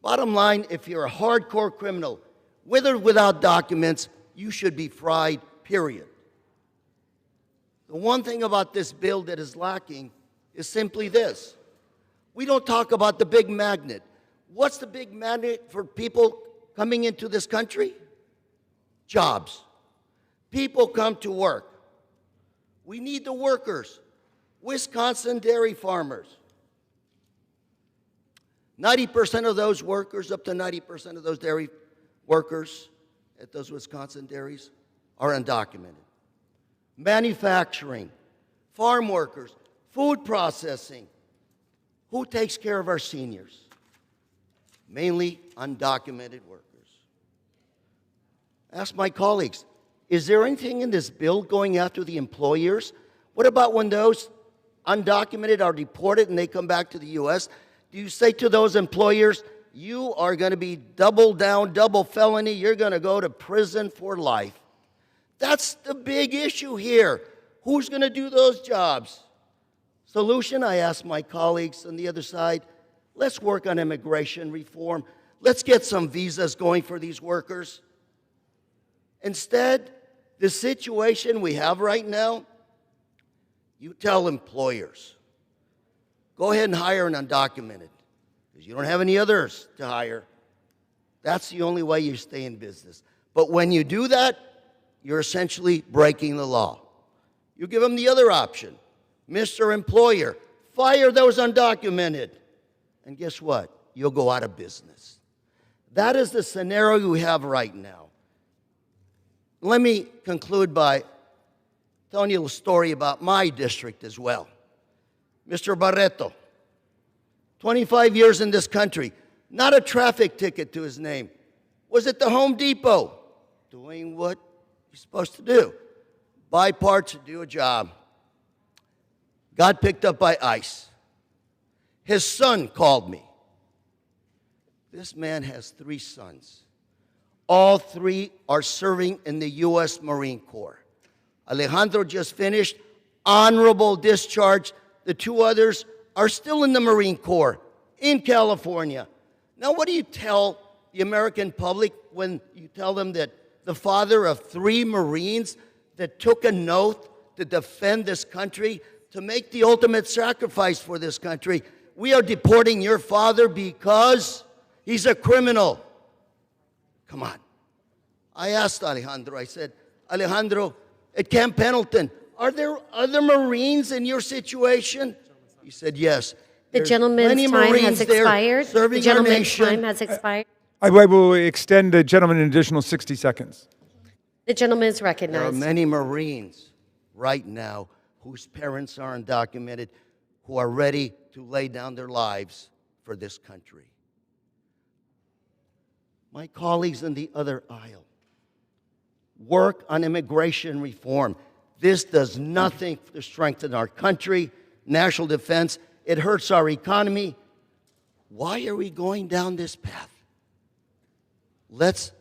Bottom line, if you're a hardcore criminal, with or without documents, you should be fried, period. The one thing about this bill that is lacking is simply this. We don't talk about the big magnet. What's the big magnet for people coming into this country? Jobs. People come to work. We need the workers. Wisconsin dairy farmers. 90% of those workers, up to 90% of those dairy workers at those Wisconsin dairies are undocumented. Manufacturing, farm workers, food processing. Who takes care of our seniors? Mainly undocumented workers. Ask my colleagues, is there anything in this bill going after the employers? What about when those undocumented are deported and they come back to the U.S.? Do you say to those employers, you are going to be double down, double felony, you're going to go to prison for life? That's the big issue here. Who's going to do those jobs? Solution, I ask my colleagues on the other side, let's work on immigration reform. Let's get some visas going for these workers. Instead, the situation we have right now, you tell employers, go ahead and hire an undocumented, because you don't have any others to hire. That's the only way you stay in business. But when you do that, you're essentially breaking the law. You give them the other option. Mr. Employer, fire those undocumented. And guess what? You'll go out of business. That is the scenario we have right now. Let me conclude by telling you a story about my district as well. Mr. Barreto, 25 years in this country, not a traffic ticket to his name. Was at the Home Depot, doing what he's supposed to do. Buy parts and do a job. Got picked up by ICE. His son called me. This man has 3 sons. All 3 are serving in the U.S. Marine Corps. Alejandro just finished, honorable discharge. The 2 others are still in the Marine Corps in California. Now, what do you tell the American public when you tell them that the father of 3 Marines that took an oath to defend this country, to make the ultimate sacrifice for this country, we are deporting your father because he's a criminal? Come on. I asked Alejandro, I said, Alejandro, at Camp Pendleton, are there other Marines in your situation? He said, yes. The gentleman's time has expired. The gentleman's time has expired. I will extend the gentleman an additional 60 seconds. The gentleman is There are recognized. many Marines right now whose parents are undocumented, who are ready to lay down their lives for this country. My colleagues in the other aisle, work on immigration reform. This does nothing to strengthen our country, national defense. It hurts our economy. Why are we going down this path? Let's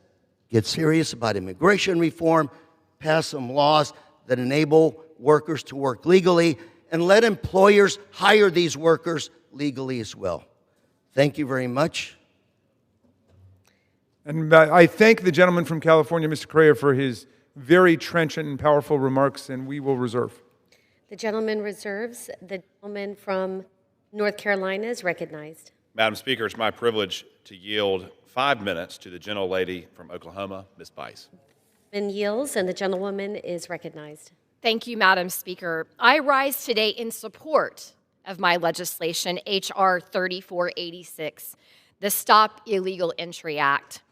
get serious about immigration reform, pass some laws that enable workers to work legally, and let employers hire these workers legally as well. Thank you very much. And I thank the gentleman from California, Mr. Correa, for his very trenchant and powerful remarks, and we will reserve. The gentleman reserves. The gentleman from North Carolina is recognized. Madam Speaker, it's my privilege to yield 5 minutes to the gentlelady from Oklahoma, Ms. Bice. And yields, and the gentlewoman is recognized. Thank you, Madam Speaker. I rise today in support of my legislation, H.R. 3486, the Stop Illegal Entry Act.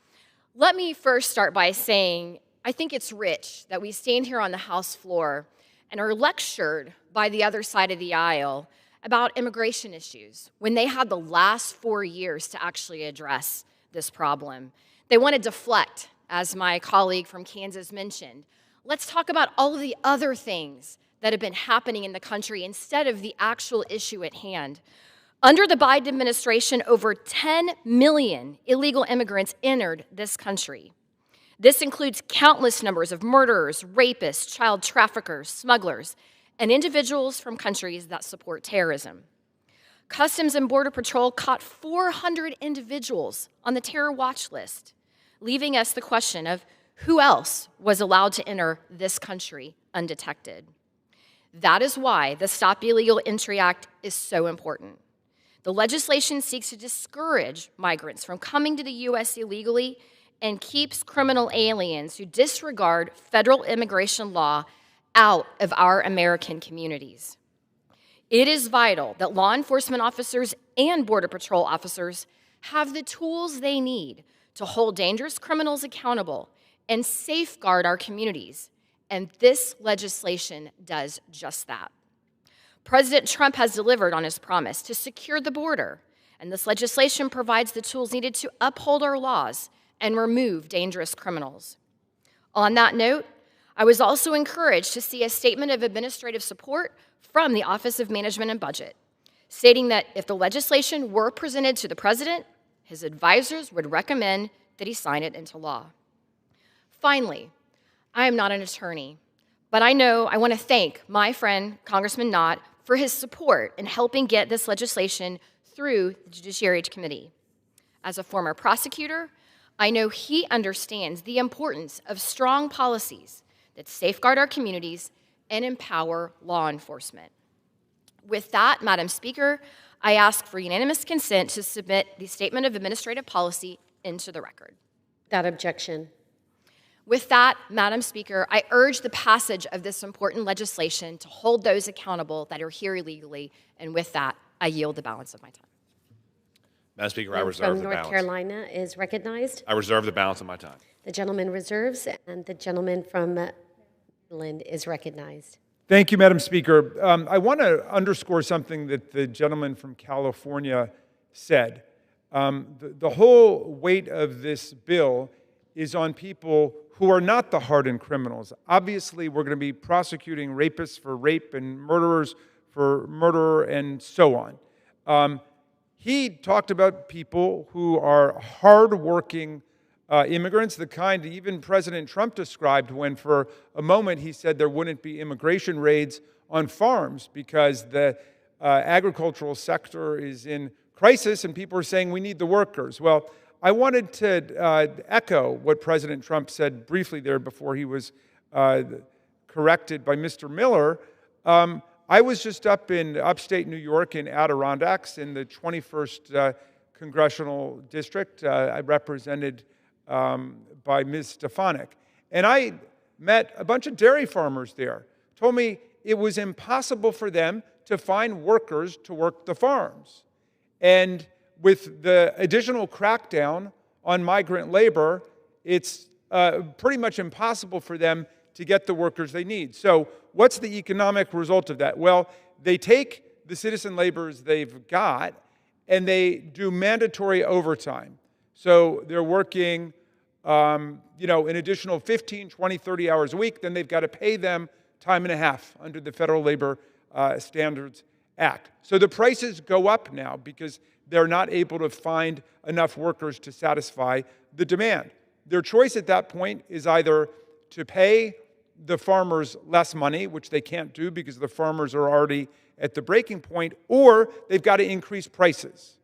Let me first start by saying I think it's rich that we stand here on the House floor and are lectured by the other side of the aisle about immigration issues when they had the last 4 years to actually address this problem. They want to deflect, as my colleague from Kansas mentioned. Let's talk about all of the other things that have been happening in the country instead of the actual issue at hand. Under the Biden administration, over 10 million illegal immigrants entered this country. This includes countless numbers of murderers, rapists, child traffickers, smugglers, and individuals from countries that support terrorism. Customs and Border Patrol caught 400 individuals on the terror watch list, leaving us the question of who else was allowed to enter this country undetected. That is why the Stop Illegal Entry Act is so important. The legislation seeks to discourage migrants from coming to the U.S. illegally and keeps criminal aliens who disregard federal immigration law out of our American communities. It is vital that law enforcement officers and Border Patrol officers have the tools they need to hold dangerous criminals accountable and safeguard our communities, and this legislation does just that. President Trump has delivered on his promise to secure the border, and this legislation provides the tools needed to uphold our laws and remove dangerous criminals. On that note, I was also encouraged to see a statement of administrative support from the Office of Management and Budget, stating that if the legislation were presented to the president, his advisors would recommend that he sign it into law. Finally, I am not an attorney, but I want to thank my friend, Congressman Knott, for his support in helping get this legislation through the Judiciary Committee. As a former prosecutor, I know he understands the importance of strong policies that safeguard our communities and empower law enforcement. With that, Madam Speaker, I ask for unanimous consent to submit the Statement of Administrative Policy into the record. Without objection. With that, Madam Speaker, I urge the passage of this important legislation to hold those accountable that are here illegally, and with that, I yield the balance of my time. Madam Speaker, I From reserve the North balance. Carolina is recognized. I reserve the balance of my time. The gentleman reserves, and the gentleman from Maryland is recognized. Thank you, Madam Speaker. I want to underscore something that the gentleman from California said. The whole weight of this bill is on people who are not the hardened criminals. Obviously, we're going to be prosecuting rapists for rape and murderers for murder and so on. He talked about people who are hardworking immigrants, the kind even President Trump described when for a moment he said there wouldn't be immigration raids on farms because the agricultural sector is in crisis and people are saying we need the workers. Well, I wanted to echo what President Trump said briefly there before he was corrected by Mr. Miller. I was just up in upstate New York in Adirondacks in the 21st Congressional District. I represented by Ms. Stefanik. And I met a bunch of dairy farmers there. Told me it was impossible for them to find workers to work the farms. And with the additional crackdown on migrant labor, it's pretty much impossible for them to get the workers they need. So what's the economic result of that? Well, they take the citizen laborers they've got and they do mandatory overtime. So they're working an additional 15, 20, 30 hours a week, then they've got to pay them time and a half under the Federal Labor Standards Act. So the prices go up now because they're not able to find enough workers to satisfy the demand. Their choice at that point is either to pay the farmers less money, which they can't do because the farmers are already at the breaking point, or they've got to increase prices.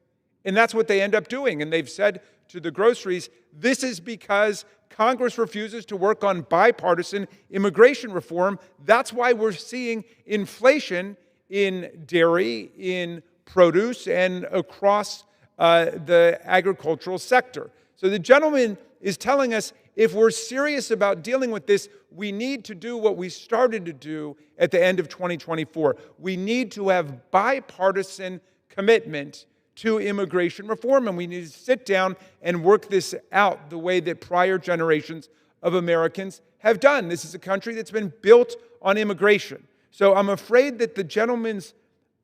And that's what they end up doing. And they've said to the groceries, this is because Congress refuses to work on bipartisan immigration reform. That's why we're seeing inflation in dairy, in produce, and across the agricultural sector. So the gentleman is telling us if we're serious about dealing with this, we need to do what we started to do at the end of 2024. We need to have bipartisan commitment to immigration reform, and we need to sit down and work this out the way that prior generations of Americans have done. This is a country that's been built on immigration. So I'm afraid that the gentleman's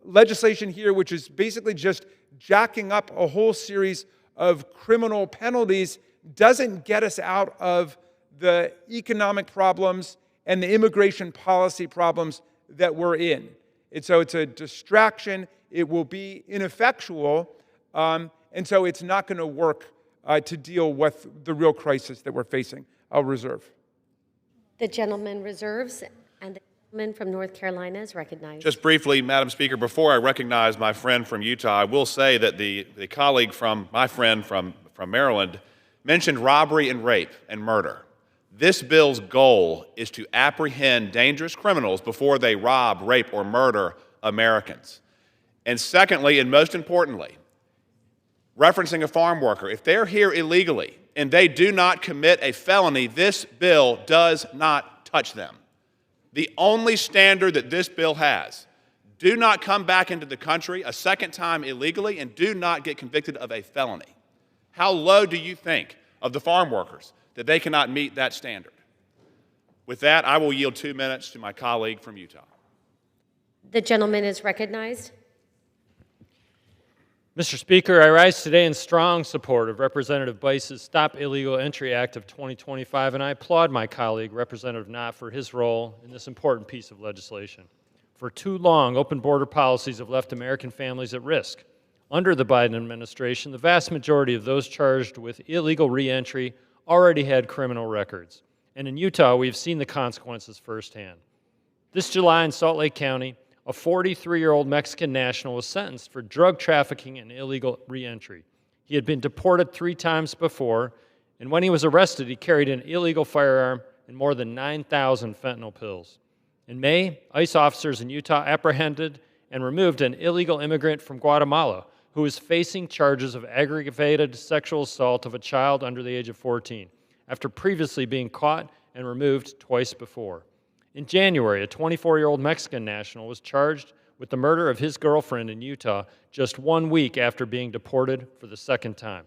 legislation here, which is basically just jacking up a whole series of criminal penalties, doesn't get us out of the economic problems and the immigration policy problems that we're in. And so it's a distraction. It will be ineffectual. And so it's not going to work to deal with the real crisis that we're facing. I'll reserve. The gentleman reserves, and the gentleman from North Carolina is recognized. Just briefly, Madam Speaker, before I recognize my friend from Utah, I will say that the colleague from my friend from Maryland mentioned robbery and rape and murder. This bill's goal is to apprehend dangerous criminals before they rob, rape, or murder Americans. And secondly, and most importantly, referencing a farm worker, if they're here illegally and they do not commit a felony, this bill does not touch them. The only standard that this bill has, do not come back into the country a second time illegally and do not get convicted of a felony. How low do you think of the farm workers that they cannot meet that standard? With that, I will yield 2 minutes to my colleague from Utah. The gentleman is recognized. Mr. Speaker, I rise today in strong support of Representative Bice's Stop Illegal Entry Act of 2025, and I applaud my colleague, Representative Knott, for his role in this important piece of legislation. For too long, open border policies have left American families at risk. Under the Biden administration, the vast majority of those charged with illegal reentry already had criminal records. And in Utah, we've seen the consequences firsthand. This July in Salt Lake County, a 43-year-old Mexican national was sentenced for drug trafficking and illegal reentry. He had been deported 3 times before, and when he was arrested, he carried an illegal firearm and more than 9,000 fentanyl pills. In May, ICE officers in Utah apprehended and removed an illegal immigrant from Guatemala who was facing charges of aggravated sexual assault of a child under the age of 14. after previously being caught and removed twice before. In January, a 24-year-old Mexican national was charged with the murder of his girlfriend in Utah just 1 week after being deported for the second time.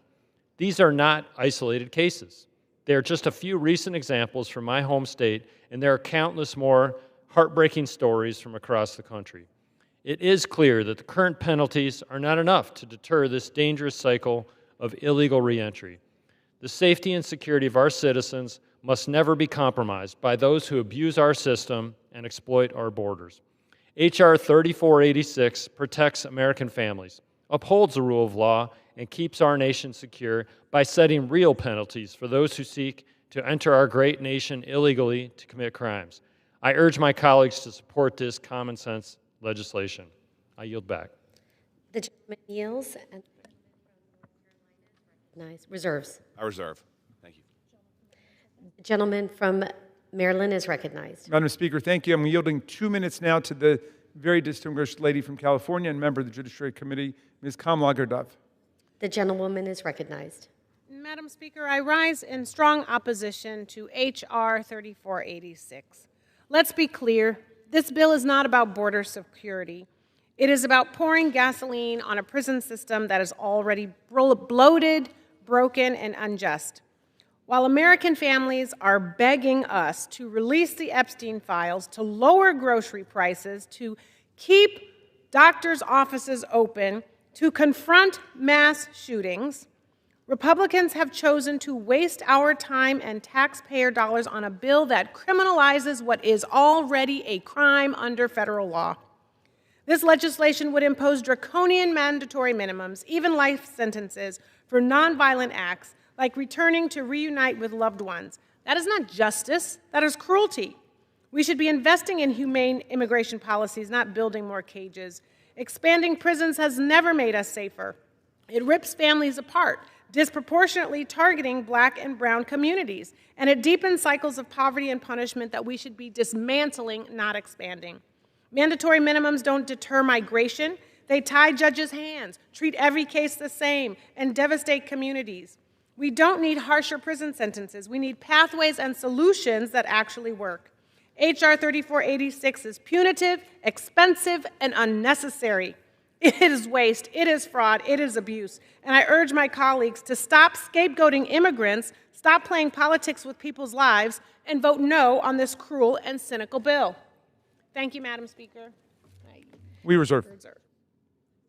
These are not isolated cases. They are just a few recent examples from my home state, and there are countless more heartbreaking stories from across the country. It is clear that the current penalties are not enough to deter this dangerous cycle of illegal reentry. The safety and security of our citizens must never be compromised by those who abuse our system and exploit our borders. H.R. 3486 protects American families, upholds the rule of law, and keeps our nation secure by setting real penalties for those who seek to enter our great nation illegally to commit crimes. I urge my colleagues to support this common sense legislation. I yield back. The gentleman yields and reserves. I reserve. Thank you. The gentleman from Maryland is recognized. Madam Speaker, thank you. I'm yielding 2 minutes now to the very distinguished lady from California and member of the Judiciary Committee, Ms. Kamala Gurdov. The gentlewoman is recognized. Madam Speaker, I rise in strong opposition to H.R. 3486. Let's be clear, this bill is not about border security. It is about pouring gasoline on a prison system that is already bloated, broken, and unjust. While American families are begging us to release the Epstein files, to lower grocery prices, to keep doctors' offices open, to confront mass shootings, Republicans have chosen to waste our time and taxpayer dollars on a bill that criminalizes what is already a crime under federal law. This legislation would impose draconian mandatory minimums, even life sentences, for nonviolent acts like returning to reunite with loved ones. That is not justice, that is cruelty. We should be investing in humane immigration policies, not building more cages. Expanding prisons has never made us safer. It rips families apart, disproportionately targeting Black and brown communities, and it deepens cycles of poverty and punishment that we should be dismantling, not expanding. Mandatory minimums don't deter migration. They tie judges' hands, treat every case the same, and devastate communities. We don't need harsher prison sentences. We need pathways and solutions that actually work. H.R. 3486 is punitive, expensive, and unnecessary. It is waste, it is fraud, it is abuse. And I urge my colleagues to stop scapegoating immigrants, stop playing politics with people's lives, and vote no on this cruel and cynical bill. Thank you, Madam Speaker. We reserve.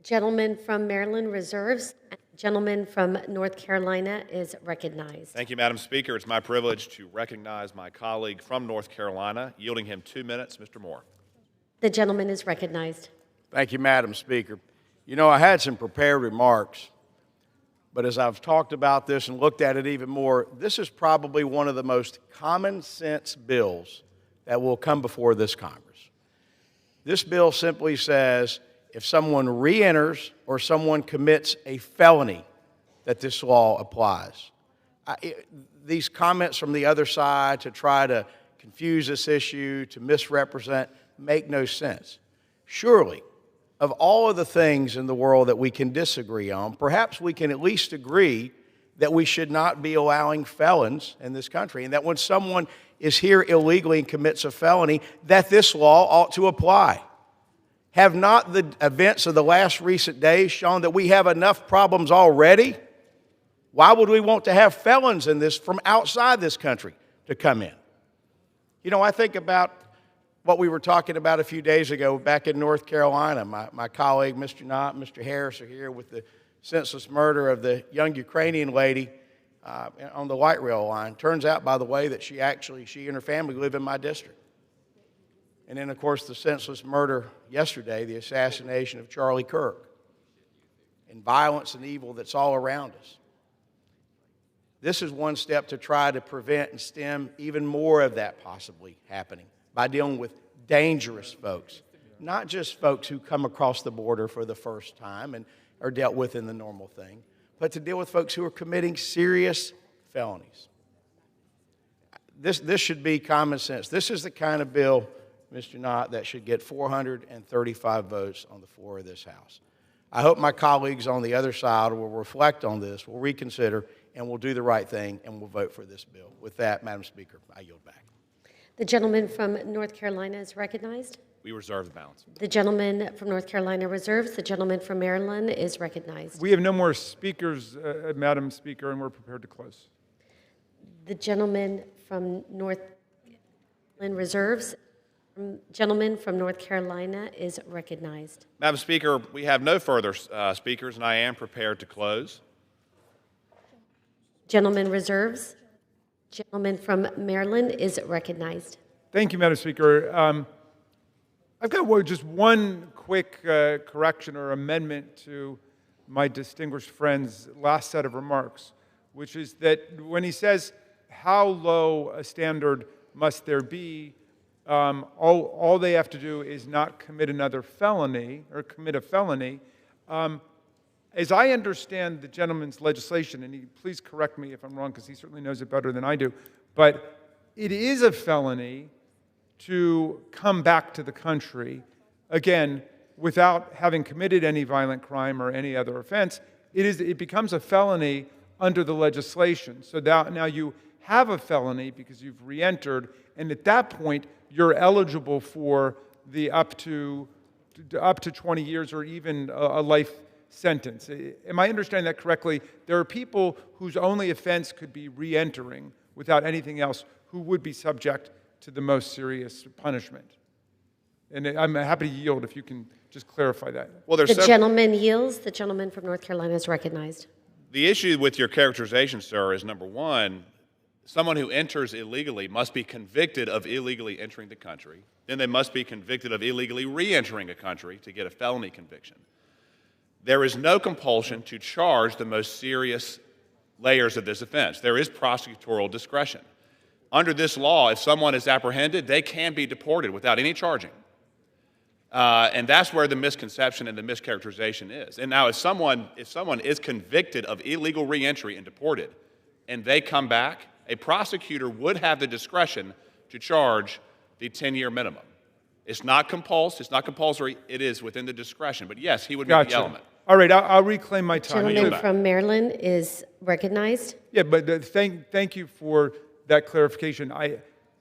Gentleman from Maryland reserves. Gentleman from North Carolina is recognized. Thank you, Madam Speaker. It's my privilege to recognize my colleague from North Carolina, yielding him 2 minutes, Mr. Moore. The gentleman is recognized. Thank you, Madam Speaker. You know, I had some prepared remarks, but as I've talked about this and looked at it even more, this is probably one of the most common sense bills that will come before this Congress. This bill simply says if someone reenters or someone commits a felony, that this law applies. These comments from the other side to try to confuse this issue, to misrepresent, make no sense. Surely, of all of the things in the world that we can disagree on, perhaps we can at least agree that we should not be allowing felons in this country, and that when someone is here illegally and commits a felony, that this law ought to apply. Have not the events of the last recent days shown that we have enough problems already? Why would we want to have felons in this from outside this country to come in? You know, I think about what we were talking about a few days ago back in North Carolina. My colleague, Mr. Knott, Mr. Harris are here with the senseless murder of the young Ukrainian lady on the light rail line. Turns out, by the way, that she and her family live in my district. And then, of course, the senseless murder yesterday, the assassination of Charlie Kirk, and violence and evil that's all around us. This is one step to try to prevent and stem even more of that possibly happening by dealing with dangerous folks, not just folks who come across the border for the first time and are dealt with in the normal thing, but to deal with folks who are committing serious felonies. This should be common sense. This is the kind of bill, Mr. Knott, that should get 435 votes on the floor of this House. I hope my colleagues on the other side will reflect on this, will reconsider, and will do the right thing, and will vote for this bill. With that, Madam Speaker, I yield back. The gentleman from North Carolina is recognized. We reserve the balance. The gentleman from North Carolina reserves. The gentleman from Maryland is recognized. We have no more speakers, Madam Speaker, and we're prepared to close. The gentleman from North Carolina reserves. Gentleman from North Carolina is recognized. Madam Speaker, we have no further speakers, and I am prepared to close. Gentleman reserves. Gentleman from Maryland is recognized. Thank you, Madam Speaker. I've got just one quick correction or amendment to my distinguished friend's last set of remarks, which is that when he says, how low a standard must there be, all they have to do is not commit another felony or commit a felony. As I understand the gentleman's legislation, and please correct me if I'm wrong because he certainly knows it better than I do, but it is a felony to come back to the country, again, without having committed any violent crime or any other offense. It becomes a felony under the legislation. So now you have a felony because you've re-entered, and at that point, you're eligible for the up to 20 years or even a life sentence. Am I understanding that correctly? There are people whose only offense could be re-entering without anything else who would be subject to the most serious punishment. And I'm happy to yield if you can just clarify that. Well, the gentleman yields. The gentleman from North Carolina is recognized. The issue with your characterization, sir, is number one, someone who enters illegally must be convicted of illegally entering the country. Then they must be convicted of illegally re-entering a country to get a felony conviction. There is no compulsion to charge the most serious layers of this offense. There is prosecutorial discretion. Under this law, if someone is apprehended, they can be deported without any charging. And that's where the misconception and the mischaracterization is. And now if someone is convicted of illegal re-entry and deported, and they come back, a prosecutor would have the discretion to charge the 10-year minimum. It's not compulsory, it is within the discretion. But yes, he would meet the element. All right, I'll reclaim my time. Gentleman from Maryland is recognized. Yeah, but thank you for that clarification.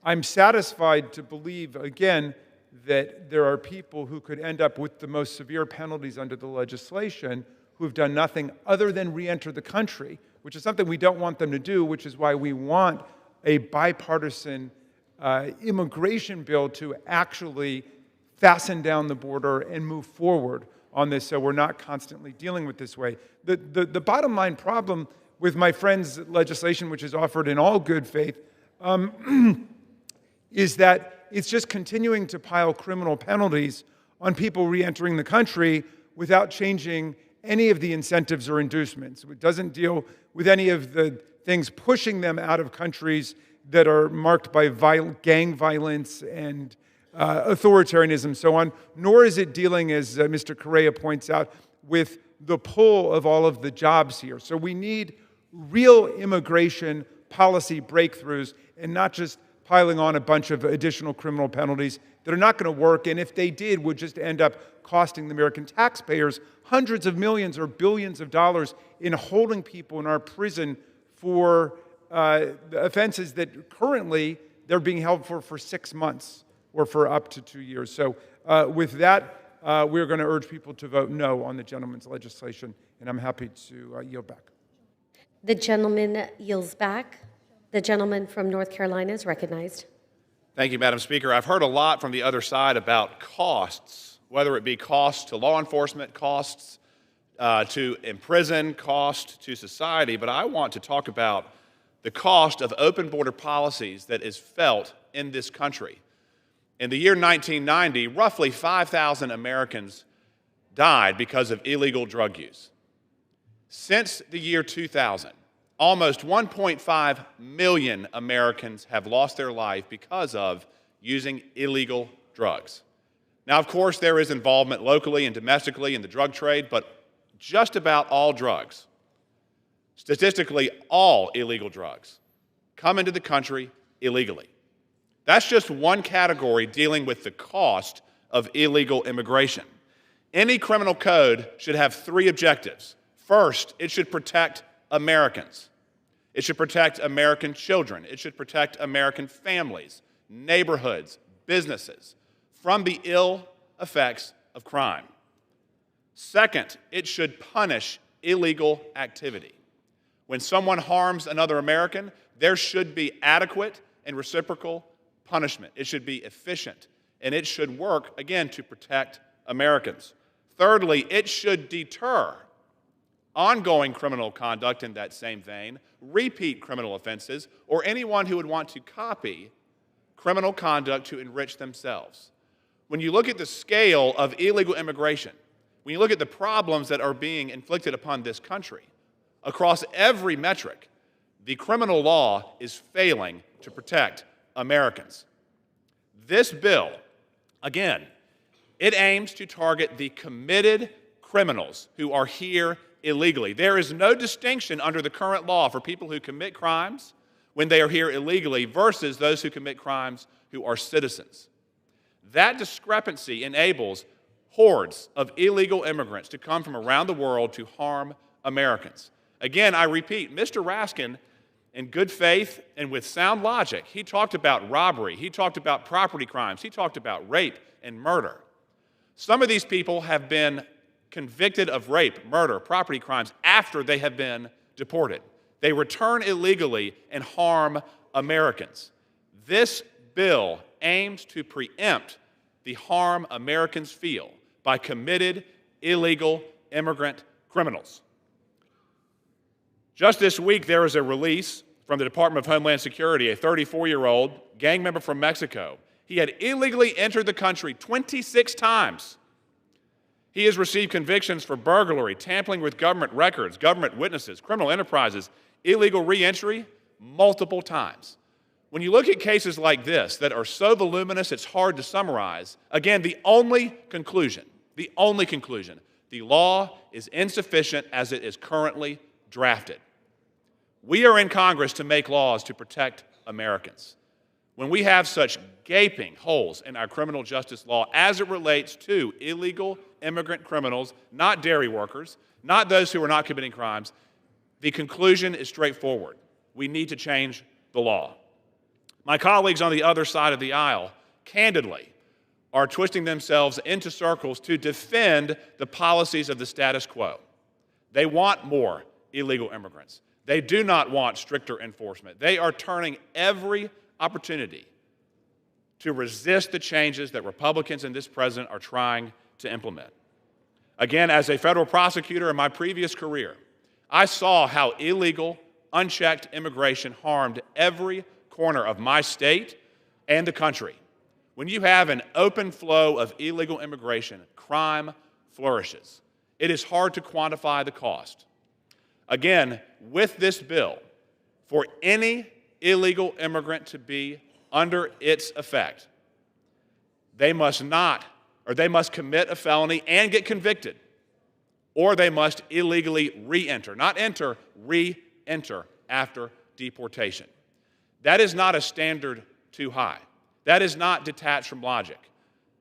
I'm satisfied to believe, again, that there are people who could end up with the most severe penalties under the legislation who have done nothing other than re-enter the country, which is something we don't want them to do, which is why we want a bipartisan immigration bill to actually fasten down the border and move forward on this so we're not constantly dealing with this way. The bottom line problem with my friend's legislation, which is offered in all good faith, is that it's just continuing to pile criminal penalties on people re-entering the country without changing any of the incentives or inducements. It doesn't deal with any of the things pushing them out of countries that are marked by gang violence and authoritarianism and so on, nor is it dealing, as Mr. Correa points out, with the pull of all of the jobs here. So we need real immigration policy breakthroughs and not just piling on a bunch of additional criminal penalties that are not going to work, and if they did, would just end up costing the American taxpayers hundreds of millions or billions of dollars in holding people in our prison for the offenses that currently they're being held for 6 months or for up to 2 years. So with that, we're going to urge people to vote no on the gentleman's legislation, and I'm happy to yield back. The gentleman yields back. The gentleman from North Carolina is recognized. Thank you, Madam Speaker. I've heard a lot from the other side about costs, whether it be costs to law enforcement, costs to imprison, cost to society, but I want to talk about the cost of open border policies that is felt in this country. In the year 1990, roughly 5,000 Americans died because of illegal drug use. Since the year 2000, almost 1.5 million Americans have lost their life because of using illegal drugs. Now, of course, there is involvement locally and domestically in the drug trade, but just about all drugs, statistically all illegal drugs, come into the country illegally. That's just one category dealing with the cost of illegal immigration. Any criminal code should have three objectives. First, it should protect Americans. It should protect American children. It should protect American families, neighborhoods, businesses from the ill effects of crime. Second, it should punish illegal activity. When someone harms another American, there should be adequate and reciprocal punishment. It should be efficient, and it should work, again, to protect Americans. Thirdly, it should deter ongoing criminal conduct in that same vein, repeat criminal offenses, or anyone who would want to copy criminal conduct to enrich themselves. When you look at the scale of illegal immigration, when you look at the problems that are being inflicted upon this country, across every metric, the criminal law is failing to protect Americans. This bill, again, it aims to target the committed criminals who are here illegally. There is no distinction under the current law for people who commit crimes when they are here illegally versus those who commit crimes who are citizens. That discrepancy enables hordes of illegal immigrants to come from around the world to harm Americans. Again, I repeat, Mr. Raskin, in good faith and with sound logic, he talked about robbery, he talked about property crimes, he talked about rape and murder. Some of these people have been convicted of rape, murder, property crimes after they have been deported. They return illegally and harm Americans. This bill aims to preempt the harm Americans feel by committed illegal immigrant criminals. Just this week, there was a release from the Department of Homeland Security, a 34-year-old gang member from Mexico. He had illegally entered the country 26 times. He has received convictions for burglary, tampering with government records, government witnesses, criminal enterprises, illegal re-entry, multiple times. When you look at cases like this that are so voluminous it's hard to summarize, again, the only conclusion, the law is insufficient as it is currently drafted. We are in Congress to make laws to protect Americans. When we have such gaping holes in our criminal justice law as it relates to illegal immigrant criminals, not dairy workers, not those who are not committing crimes, the conclusion is straightforward. We need to change the law. My colleagues on the other side of the aisle, candidly, are twisting themselves into circles to defend the policies of the status quo. They want more illegal immigrants. They do not want stricter enforcement. They are turning every opportunity to resist the changes that Republicans and this president are trying to implement. Again, as a federal prosecutor in my previous career, I saw how illegal, unchecked immigration harmed every corner of my state and the country. When you have an open flow of illegal immigration, crime flourishes. It is hard to quantify the cost. Again, with this bill, for any illegal immigrant to be under its effect, they must commit a felony and get convicted, or they must illegally re-enter, not enter, re-enter after deportation. That is not a standard too high. That is not detached from logic.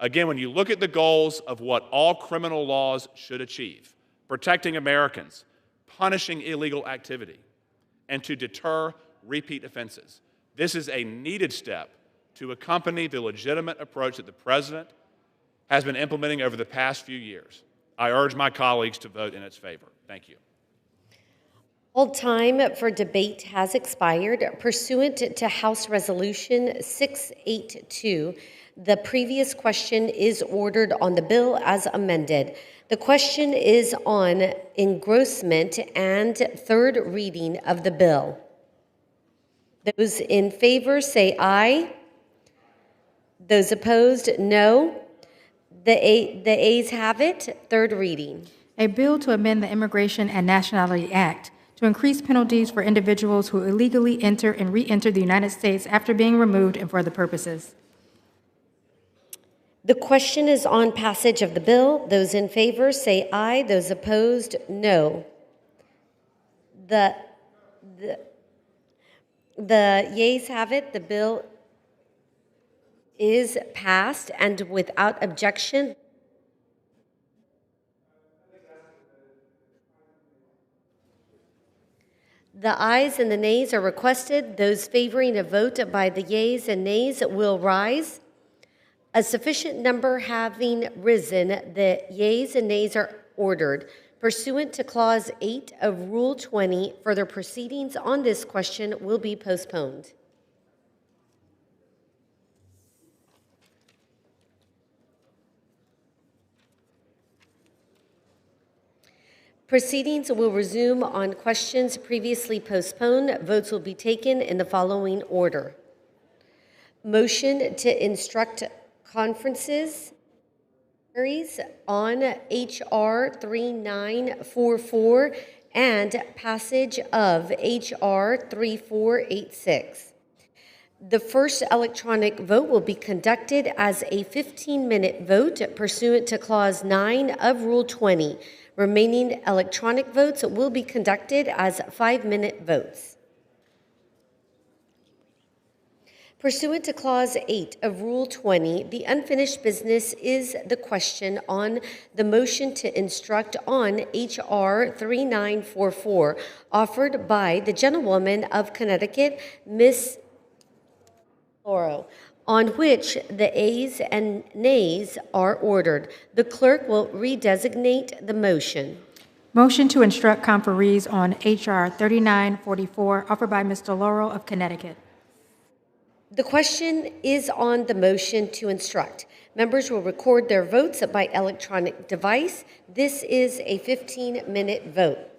Again, when you look at the goals of what all criminal laws should achieve, protecting Americans, punishing illegal activity, and to deter repeat offenses, this is a needed step to accompany the legitimate approach that the president has been implementing over the past few years. I urge my colleagues to vote in its favor. Thank you. All time for debate has expired. Pursuant to House Resolution 682, the previous question is ordered on the bill as amended. The question is on engrossment and third reading of the bill. Those in favor say aye. Those opposed, no. The ayes have it. Third reading. A bill to amend the Immigration and Nationality Act to increase penalties for individuals who illegally enter and re-enter the United States after being removed and for other purposes. The question is on passage of the bill. Those in favor say aye. Those opposed, no. The yeas have it. The bill is passed, and without objection, The ayes and the nays are requested. Those favoring a vote by the yeas and nays will rise. A sufficient number having risen, the yeas and nays are ordered. Pursuant to Clause 8 of Rule 20, further proceedings on this question will be postponed. Proceedings will resume on questions previously postponed. Votes will be taken in the following order. Motion to instruct conferences on H.R. 3944 and passage of H.R. 3486. The first electronic vote will be conducted as a 15-minute vote pursuant to Clause 9 of Rule 20. Remaining electronic votes will be conducted as 5-minute votes. Pursuant to Clause 8 of Rule 20, the unfinished business is the question on the motion to instruct on H.R. 3944, offered by the gentlewoman of Connecticut, Miss Lauro, on which the ayes and nays are ordered. The clerk will redesignate the motion. Motion to instruct conferees on H.R. 3944, offered by Mr. Laurel of Connecticut. The question is on the motion to instruct. Members will record their votes by electronic device. This is a 15-minute vote.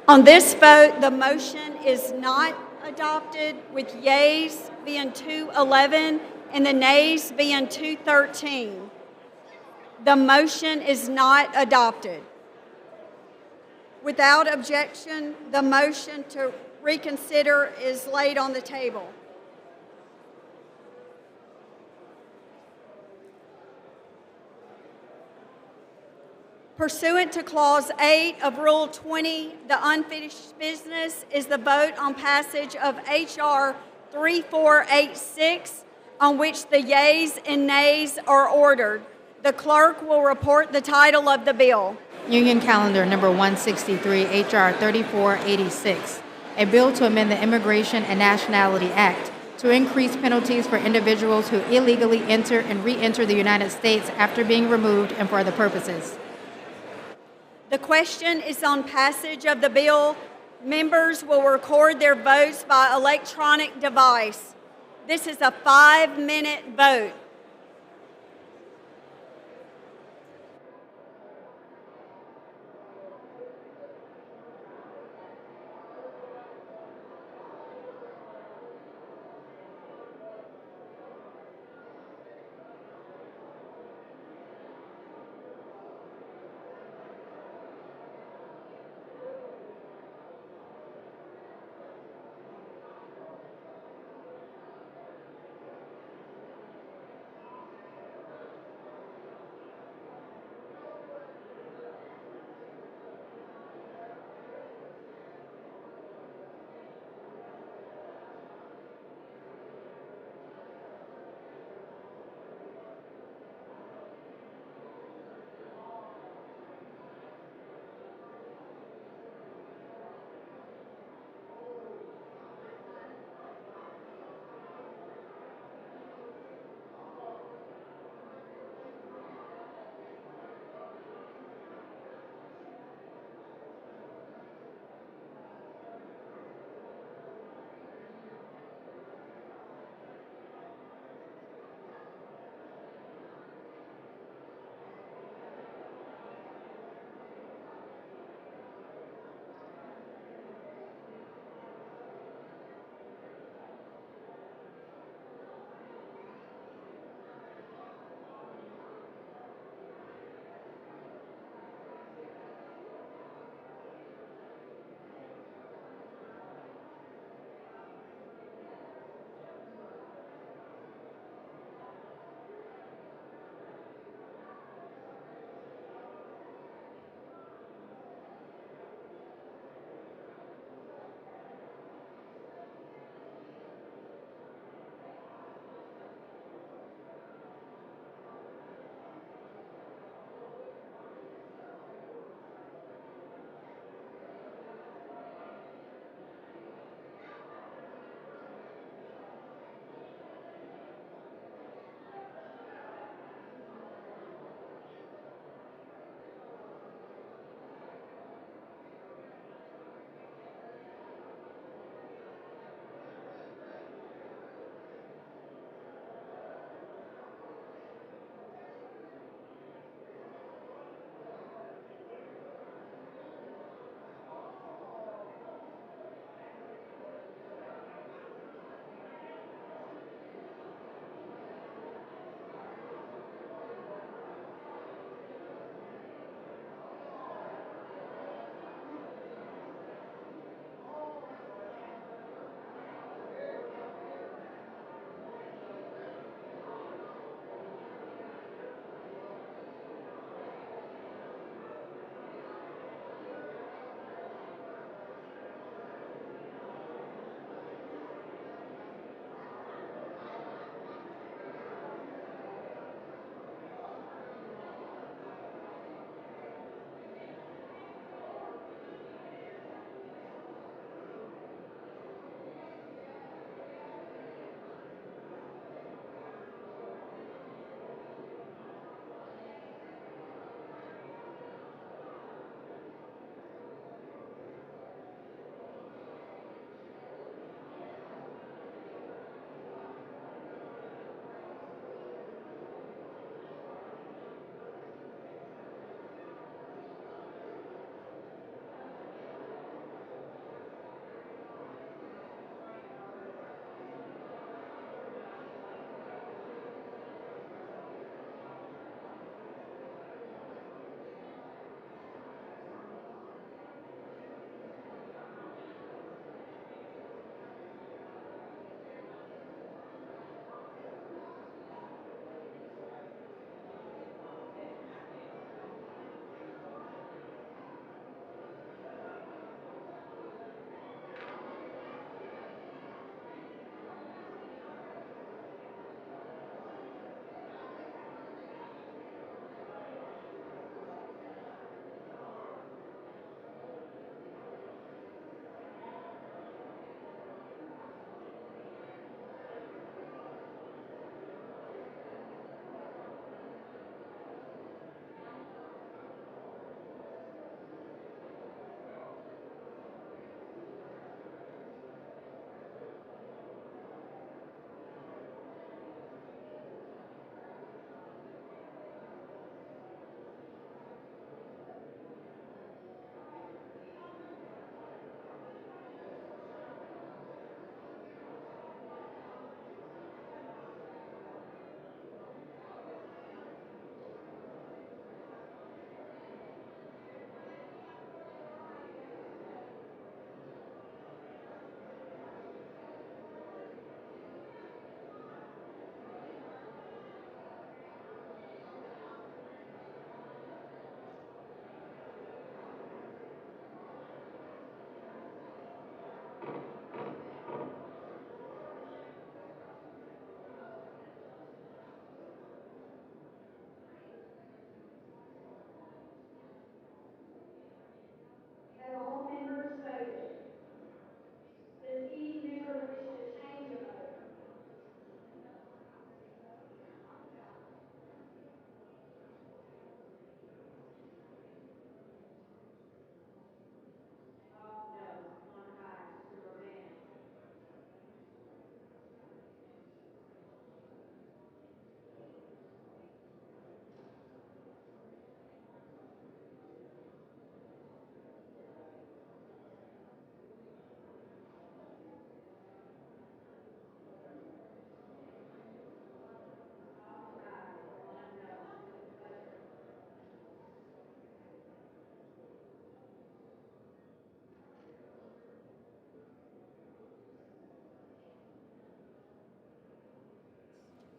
On this vote, the motion is not adopted, with yeas being 211 and the nays being 213. The motion is not adopted. Without objection, the motion to reconsider is laid on the table. Pursuant to Clause 8 of Rule 20, the unfinished business is the vote on passage of H.R. 3486, on which the yeas and nays are ordered. The clerk will report the title of the bill. Union Calendar number 163, H.R. 3486, a bill to amend the Immigration and Nationality Act to increase penalties for individuals who illegally enter and re-enter the United States after being removed and for other purposes. The question is on passage of the bill. Members will record their votes by electronic device. This is a 5-minute vote.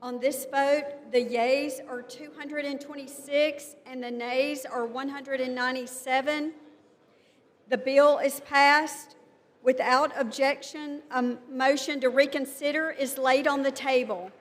On this vote, the yeas are 226 and the nays are 197. The bill is passed. Without objection, a motion to reconsider is laid on the table.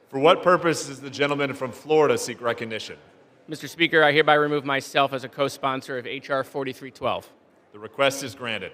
For what purpose does the gentleman from Florida seek recognition? Mr. Speaker, I hereby remove myself as a co-sponsor of H.R. 4312. The request is granted.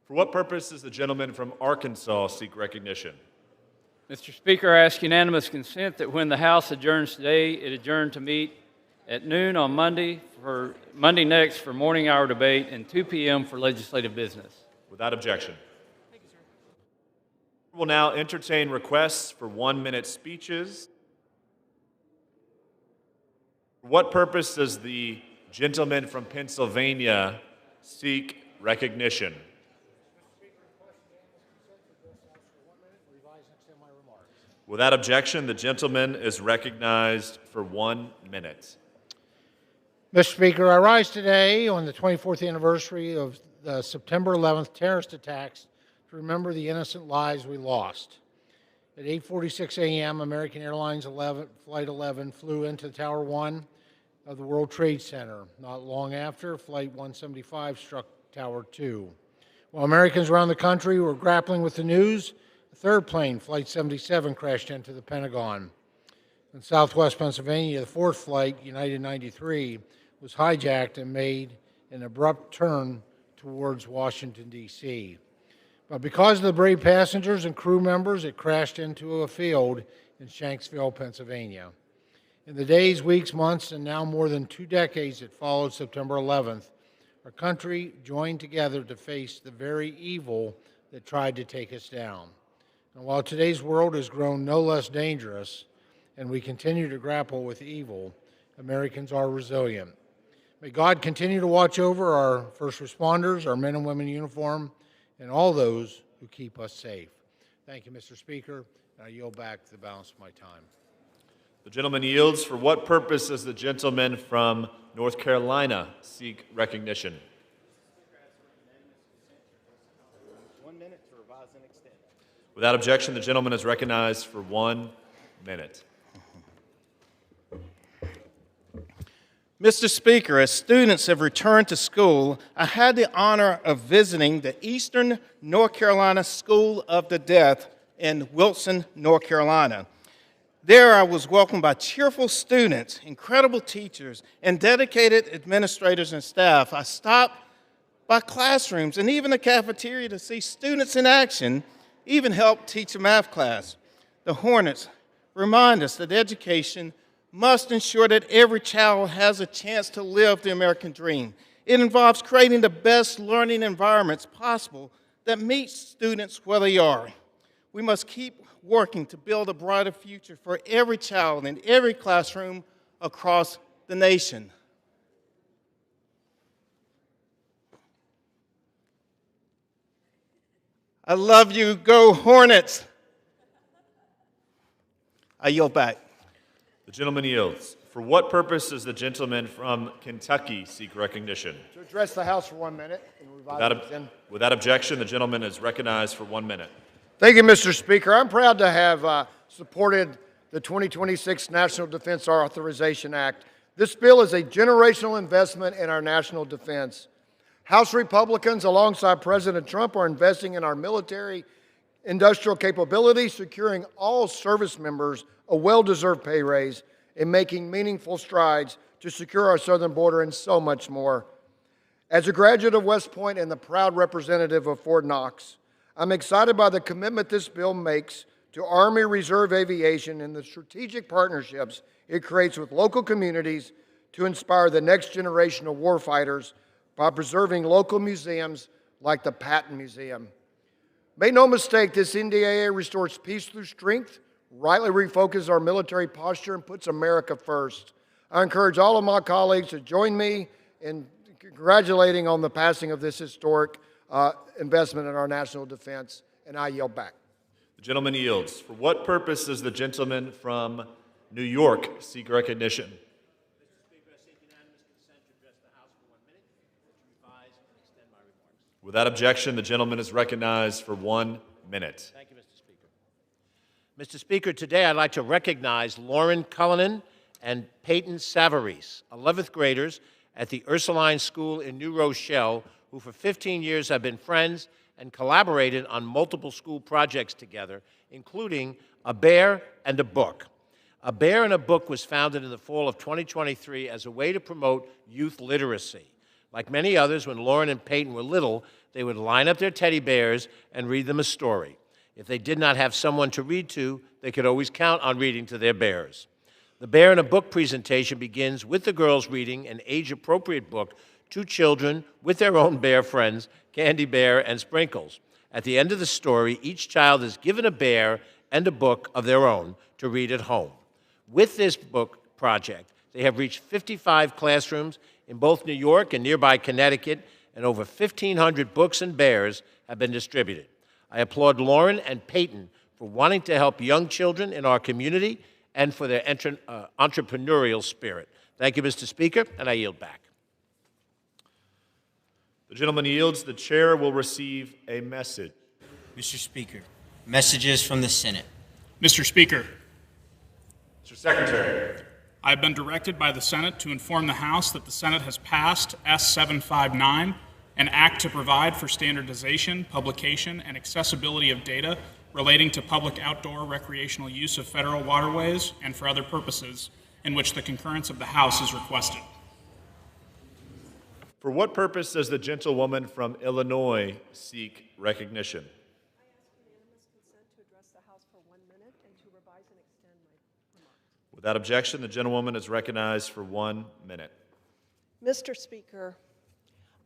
For what purpose does the gentleman from Arkansas seek recognition? Mr. Speaker, I ask unanimous consent that when the House adjourns today, it adjourn to meet at noon on Monday next for morning hour debate and 2 p.m. for legislative business. Without objection. We will now entertain requests for 1-minute speeches. For what purpose does the gentleman from Pennsylvania seek recognition? Without objection, the gentleman is recognized for 1 minute. Mr. Speaker, I rise today on the 24th anniversary of the September 11th terrorist attacks to remember the innocent lives we lost. At 8:46 a.m., American Airlines Flight 11 flew into Tower 1 of the World Trade Center. Not long after, Flight 175 struck Tower 2. While Americans around the country were grappling with the news, a third plane, Flight 77, crashed into the Pentagon. In southwest Pennsylvania, the fourth flight, United 93, was hijacked and made an abrupt turn towards Washington, D.C. But because of the brave passengers and crew members, it crashed into a field in Shanksville, Pennsylvania. In the days, weeks, months, and now more than 2 decades that followed September 11th, our country joined together to face the very evil that tried to take us down. And while today's world has grown no less dangerous and we continue to grapple with evil, Americans are resilient. May God continue to watch over our first responders, our men and women in uniform, and all those who keep us safe. Thank you, Mr. Speaker. I yield back the balance of my time. The gentleman yields. For what purpose does the gentleman from North Carolina seek recognition? 1 minute to revise and extend. Without objection, the gentleman is recognized for 1 minute. Mr. Speaker, as students have returned to school, I had the honor of visiting the Eastern North Carolina School of the Deaf in Wilson, North Carolina. There I was welcomed by cheerful students, incredible teachers, and dedicated administrators and staff. I stopped by classrooms and even the cafeteria to see students in action, even helped teach a math class. The Hornets remind us that education must ensure that every child has a chance to live the American dream. It involves creating the best learning environments possible that meet students where they are. We must keep working to build a brighter future for every child in every classroom across the nation. I love you. Go Hornets. I yield back. The gentleman yields. For what purpose does the gentleman from Kentucky seek recognition? To address the House for 1 minute and revise Without objection, the gentleman is recognized for 1 minute. Thank you, Mr. Speaker. I'm proud to have supported the 2026 National Defense Authorization Act. This bill is a generational investment in our national defense. House Republicans, alongside President Trump, are investing in our military industrial capability, securing all service members a well-deserved pay raise, and making meaningful strides to secure our southern border and so much more. As a graduate of West Point and the proud representative of Fort Knox, I'm excited by the commitment this bill makes to Army Reserve Aviation and the strategic partnerships it creates with local communities to inspire the next generation of warfighters by preserving local museums like the Patton Museum. Make no mistake, this NDAA restores peace through strength, rightly refocuses our military posture, and puts America first. I encourage all of my colleagues to join me in congratulating on the passing of this historic investment in our national defense, and I yield back. The gentleman yields. For what purpose does the gentleman from New York seek recognition? Without objection, the gentleman is recognized for 1 minute. Thank you, Mr. Speaker. Mr. Speaker, today I'd like to recognize Lauren Cullinan and Peyton Savarese, 11th graders at the Ursuline School in New Rochelle, who for 15 years have been friends and collaborated on multiple school projects together, including A Bear and a Book. A Bear and a Book was founded in the fall of 2023 as a way to promote youth literacy. Like many others, when Lauren and Peyton were little, they would line up their teddy bears and read them a story. If they did not have someone to read to, they could always count on reading to their bears. The Bear and a Book presentation begins with the girls reading an age-appropriate book to children with their own bear friends, Candy Bear and Sprinkles. At the end of the story, each child is given a bear and a book of their own to read at home. With this book project, they have reached 55 classrooms in both New York and nearby Connecticut, and over 1,500 books and bears have been distributed. I applaud Lauren and Peyton for wanting to help young children in our community and for their entrepreneurial spirit. Thank you, Mr. Speaker, and I yield back. The gentleman yields. The chair will receive a message. Mr. Speaker, messages from the Senate. Mr. Speaker. Mr. Secretary. I have been directed by the Senate to inform the House that the Senate has passed S-759, an act to provide for standardization, publication, and accessibility of data relating to public outdoor recreational use of federal waterways and for other purposes, in which the concurrence of the House is requested. For what purpose does the gentlewoman from Illinois seek recognition? Without objection, the gentlewoman is recognized for 1 minute. Mr. Speaker,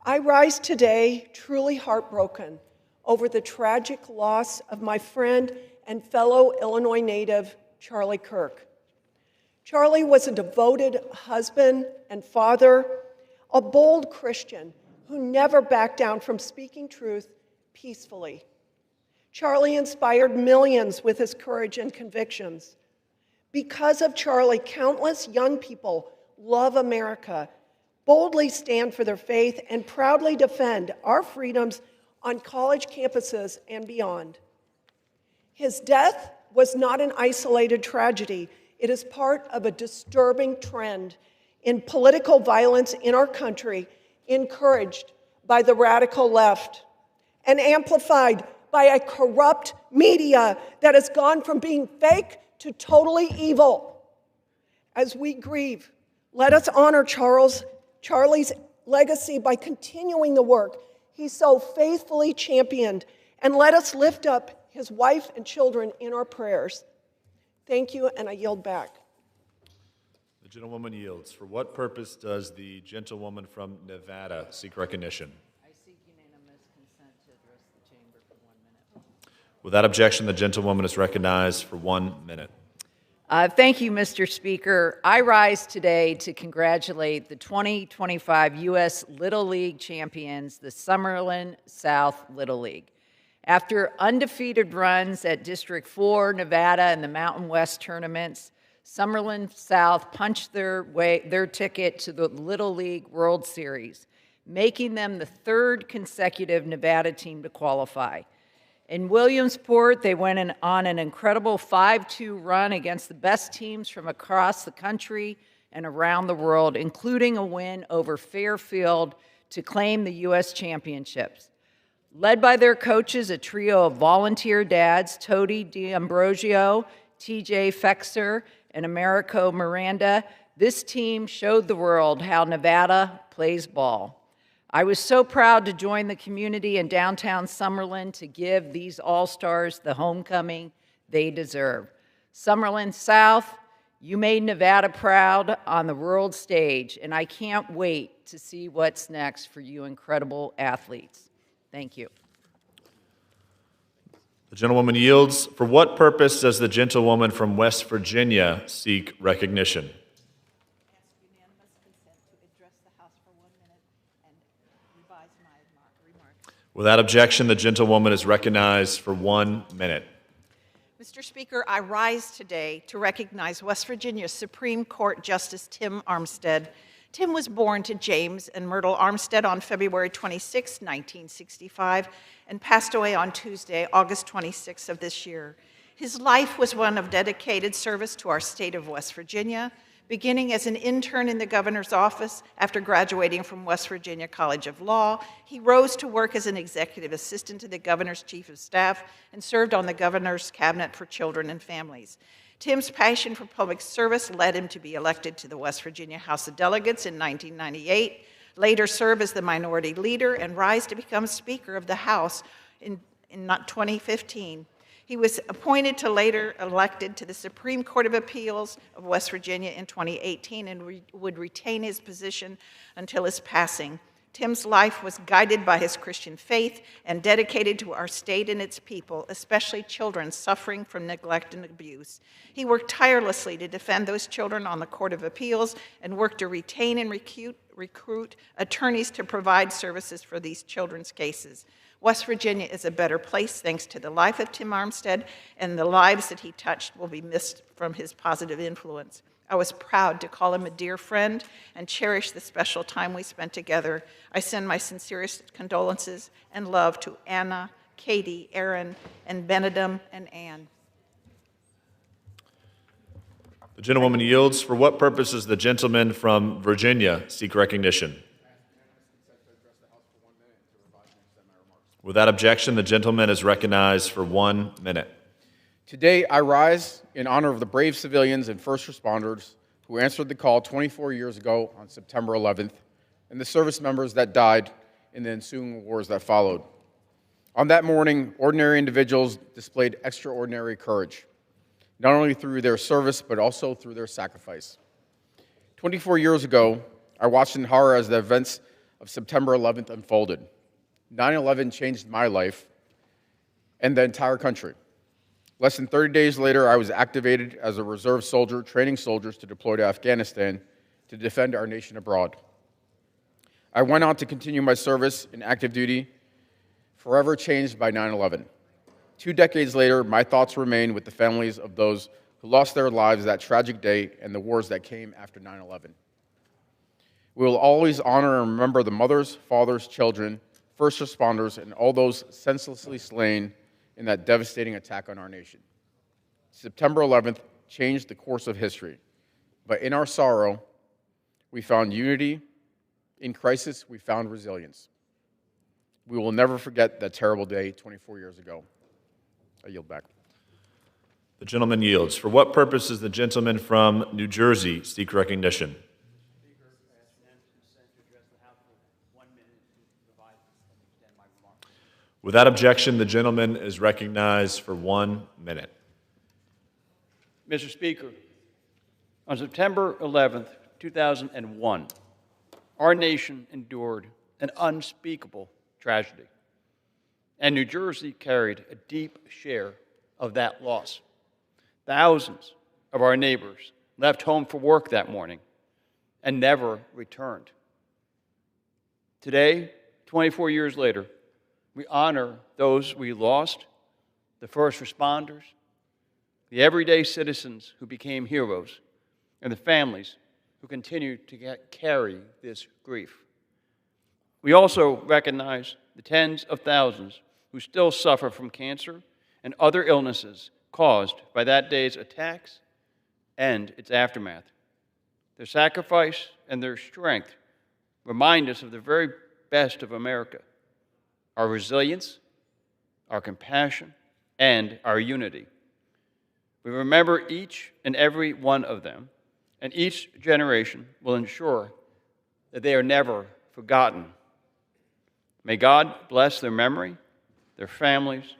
I rise today truly heartbroken over the tragic loss of my friend and fellow Illinois native Charlie Kirk. Charlie was a devoted husband and father, a bold Christian who never backed down from speaking truth peacefully. Charlie inspired millions with his courage and convictions. Because of Charlie, countless young people love America, boldly stand for their faith, and proudly defend our freedoms on college campuses and beyond. His death was not an isolated tragedy. It is part of a disturbing trend in political violence in our country, encouraged by the radical left and amplified by a corrupt media that has gone from being fake to totally evil. As we grieve, let us honor Charlie's legacy by continuing the work he so faithfully championed, and let us lift up his wife and children in our prayers. Thank you, and I yield back. The gentlewoman yields. For what purpose does the gentlewoman from Nevada seek recognition? I seek unanimous consent to address the chamber for 1 minute. Without objection, the gentlewoman is recognized for 1 minute. Thank you, Mr. Speaker. I rise today to congratulate the 2025 U.S. Little League champions, the Summerlin South Little League. After undefeated runs at District 4, Nevada, and the Mountain West tournaments, Summerlin South punched their ticket to the Little League World Series, making them the third consecutive Nevada team to qualify. In Williamsport, they went on an incredible 5-2 run against the best teams from across the country and around the world, including a win over Fairfield to claim the U.S. championships. Led by their coaches, a trio of volunteer dads, Tody D'Ambrosio, TJ Fexer, and Americo Miranda, this team showed the world how Nevada plays ball. I was so proud to join the community in downtown Summerlin to give these All-Stars the homecoming they deserve. Summerlin South, you made Nevada proud on the world stage, and I can't wait to see what's next for you incredible athletes. Thank you. The gentlewoman yields. For what purpose does the gentlewoman from West Virginia seek recognition? Without objection, the gentlewoman is recognized for 1 minute. Mr. Speaker, I rise today to recognize West Virginia Supreme Court Justice Tim Armstead. Tim was born to James and Myrtle Armstead on February 26, 1965, and passed away on Tuesday, August 26 of this year. His life was one of dedicated service to our state of West Virginia, beginning as an intern in the governor's office after graduating from West Virginia College of Law. He rose to work as an executive assistant to the governor's chief of staff and served on the governor's cabinet for children and families. Tim's passion for public service led him to be elected to the West Virginia House of Delegates in 1998, later serve as the minority leader, and rise to become Speaker of the House in 2015. He was appointed to later elected to the Supreme Court of Appeals of West Virginia in 2018 and would retain his position until his passing. Tim's life was guided by his Christian faith and dedicated to our state and its people, especially children suffering from neglect and abuse. He worked tirelessly to defend those children on the Court of Appeals and worked to retain and recruit attorneys to provide services for these children's cases. West Virginia is a better place thanks to the life of Tim Armstead, and the lives that he touched will be missed from his positive influence. I was proud to call him a dear friend and cherish the special time we spent together. I send my sincerest condolences and love to Anna, Katie, Aaron, and Benedum and Ann. The gentlewoman yields. For what purpose does the gentleman from Virginia seek recognition? Without objection, the gentleman is recognized for 1 minute. Today, I rise in honor of the brave civilians and first responders who answered the call 24 years ago on September 11th, and the service members that died in the ensuing wars that followed. On that morning, ordinary individuals displayed extraordinary courage, not only through their service, but also through their sacrifice. 24 years ago, I watched in horror as the events of September 11th unfolded. 9/11 changed my life and the entire country. Less than 30 days later, I was activated as a reserve soldier, training soldiers to deploy to Afghanistan to defend our nation abroad. I went on to continue my service in active duty, forever changed by 9/11. 2 decades later, my thoughts remain with the families of those who lost their lives that tragic day and the wars that came after 9/11. We will always honor and remember the mothers, fathers, children, first responders, and all those senselessly slain in that devastating attack on our nation. September 11th changed the course of history, but in our sorrow, we found unity. In crisis, we found resilience. We will never forget that terrible day 24 years ago. I yield back. The gentleman yields. For what purpose does the gentleman from New Jersey seek recognition? Without objection, the gentleman is recognized for 1 minute. Mr. Speaker, on September 11th, 2001, our nation endured an unspeakable tragedy, and New Jersey carried a deep share of that loss. Thousands of our neighbors left home for work that morning and never returned. Today, 24 years later, we honor those we lost, the first responders, the everyday citizens who became heroes, and the families who continue to carry this grief. We also recognize the tens of thousands who still suffer from cancer and other illnesses caused by that day's attacks and its aftermath. Their sacrifice and their strength remind us of the very best of America, our resilience, our compassion, and our unity. We remember each and every one of them, and each generation will ensure that they are never forgotten. May God bless their memory, their families,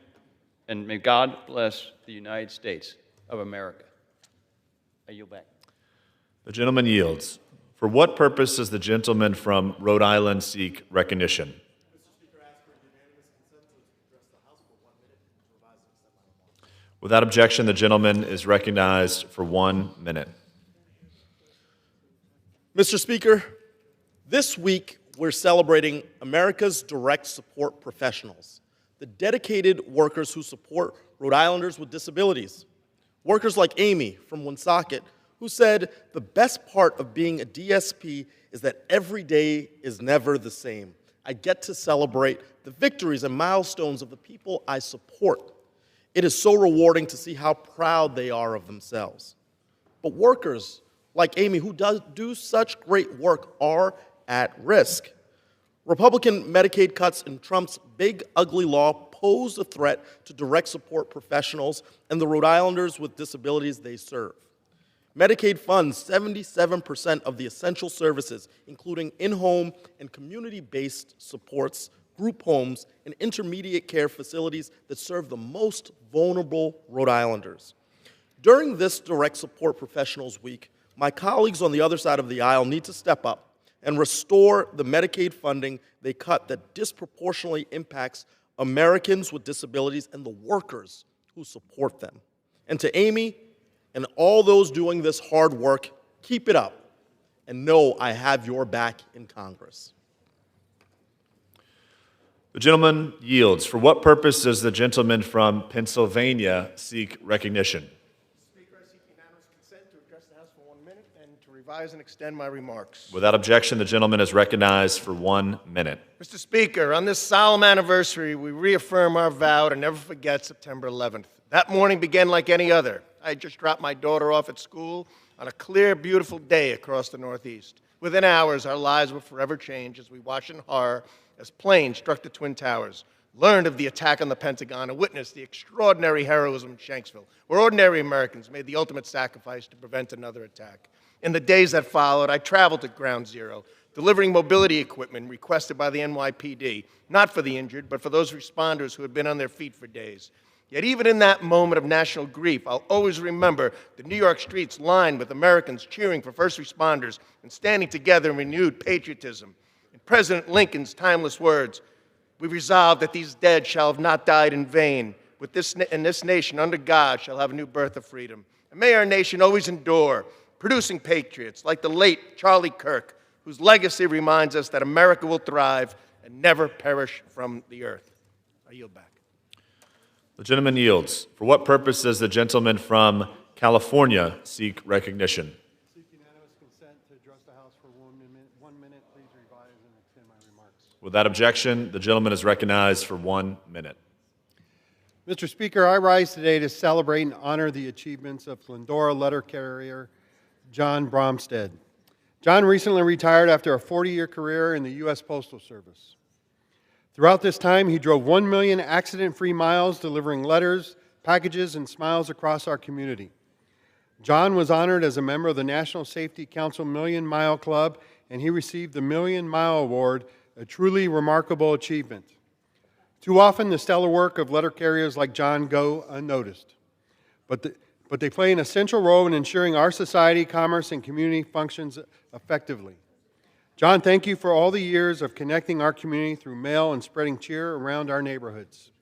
and may God bless the United States of America. I yield back. The gentleman yields. For what purpose does the gentleman from Rhode Island seek recognition? Without objection, the gentleman is recognized for 1 minute. Mr. Speaker, this week we're celebrating America's direct support professionals, the dedicated workers who support Rhode Islanders with disabilities. Workers like Amy from Woonsocket, who said, "The best part of being a DSP is that every day is never the same. I get to celebrate the victories and milestones of the people I support. It is so rewarding to see how proud they are of themselves." But workers like Amy, who do such great work, are at risk. Republican Medicaid cuts and Trump's big, ugly law pose a threat to direct support professionals and the Rhode Islanders with disabilities they serve. Medicaid funds 77% of the essential services, including in-home and community-based supports, group homes, and intermediate care facilities that serve the most vulnerable Rhode Islanders. During this Direct Support Professionals Week, my colleagues on the other side of the aisle need to step up and restore the Medicaid funding they cut that disproportionately impacts Americans with disabilities and the workers who support them. And to Amy and all those doing this hard work, keep it up, and know I have your back in Congress. The gentleman yields. For what purpose does the gentleman from Pennsylvania seek recognition? Speaker, I seek unanimous consent to address the House for 1 minute and to revise and extend my remarks. Without objection, the gentleman is recognized for 1 minute. Mr. Speaker, on this solemn anniversary, we reaffirm our vow to never forget September 11th. That morning began like any other. I had just dropped my daughter off at school on a clear, beautiful day across the Northeast. Within hours, our lives were forever changed as we watched in horror as planes struck the Twin Towers, learned of the attack on the Pentagon, and witnessed the extraordinary heroism in Shanksville, where ordinary Americans made the ultimate sacrifice to prevent another attack. In the days that followed, I traveled to Ground Zero, delivering mobility equipment requested by the NYPD, not for the injured, but for those responders who had been on their feet for days. Yet even in that moment of national grief, I'll always remember the New York streets lined with Americans cheering for first responders and standing together in renewed patriotism. In President Lincoln's timeless words, "We resolve that these dead shall have not died in vain. and this nation under God shall have a new birth of freedom. And may our nation always endure, producing patriots like the late Charlie Kirk, whose legacy reminds us that America will thrive and never perish from the earth. I yield back. The gentleman yields. For what purpose does the gentleman from California seek recognition? Seek unanimous consent to address the House for 1 minute. 1 minute, please revise and extend my remarks. Without objection, the gentleman is recognized for 1 minute. Mr. Speaker, I rise today to celebrate and honor the achievements of Glendora letter carrier John Bromstead. John recently retired after a 40-year career in the U.S. Postal Service. Throughout this time, he drove 1 million accident-free miles, delivering letters, packages, and smiles across our community. John was honored as a member of the National Safety Council Million Mile Club, and he received the Million Mile Award, a truly remarkable achievement. Too often, the stellar work of letter carriers like John go unnoticed, but they play an essential role in ensuring our society, commerce, and community functions effectively. John, thank you for all the years of connecting our community through mail and spreading cheer around our neighborhoods.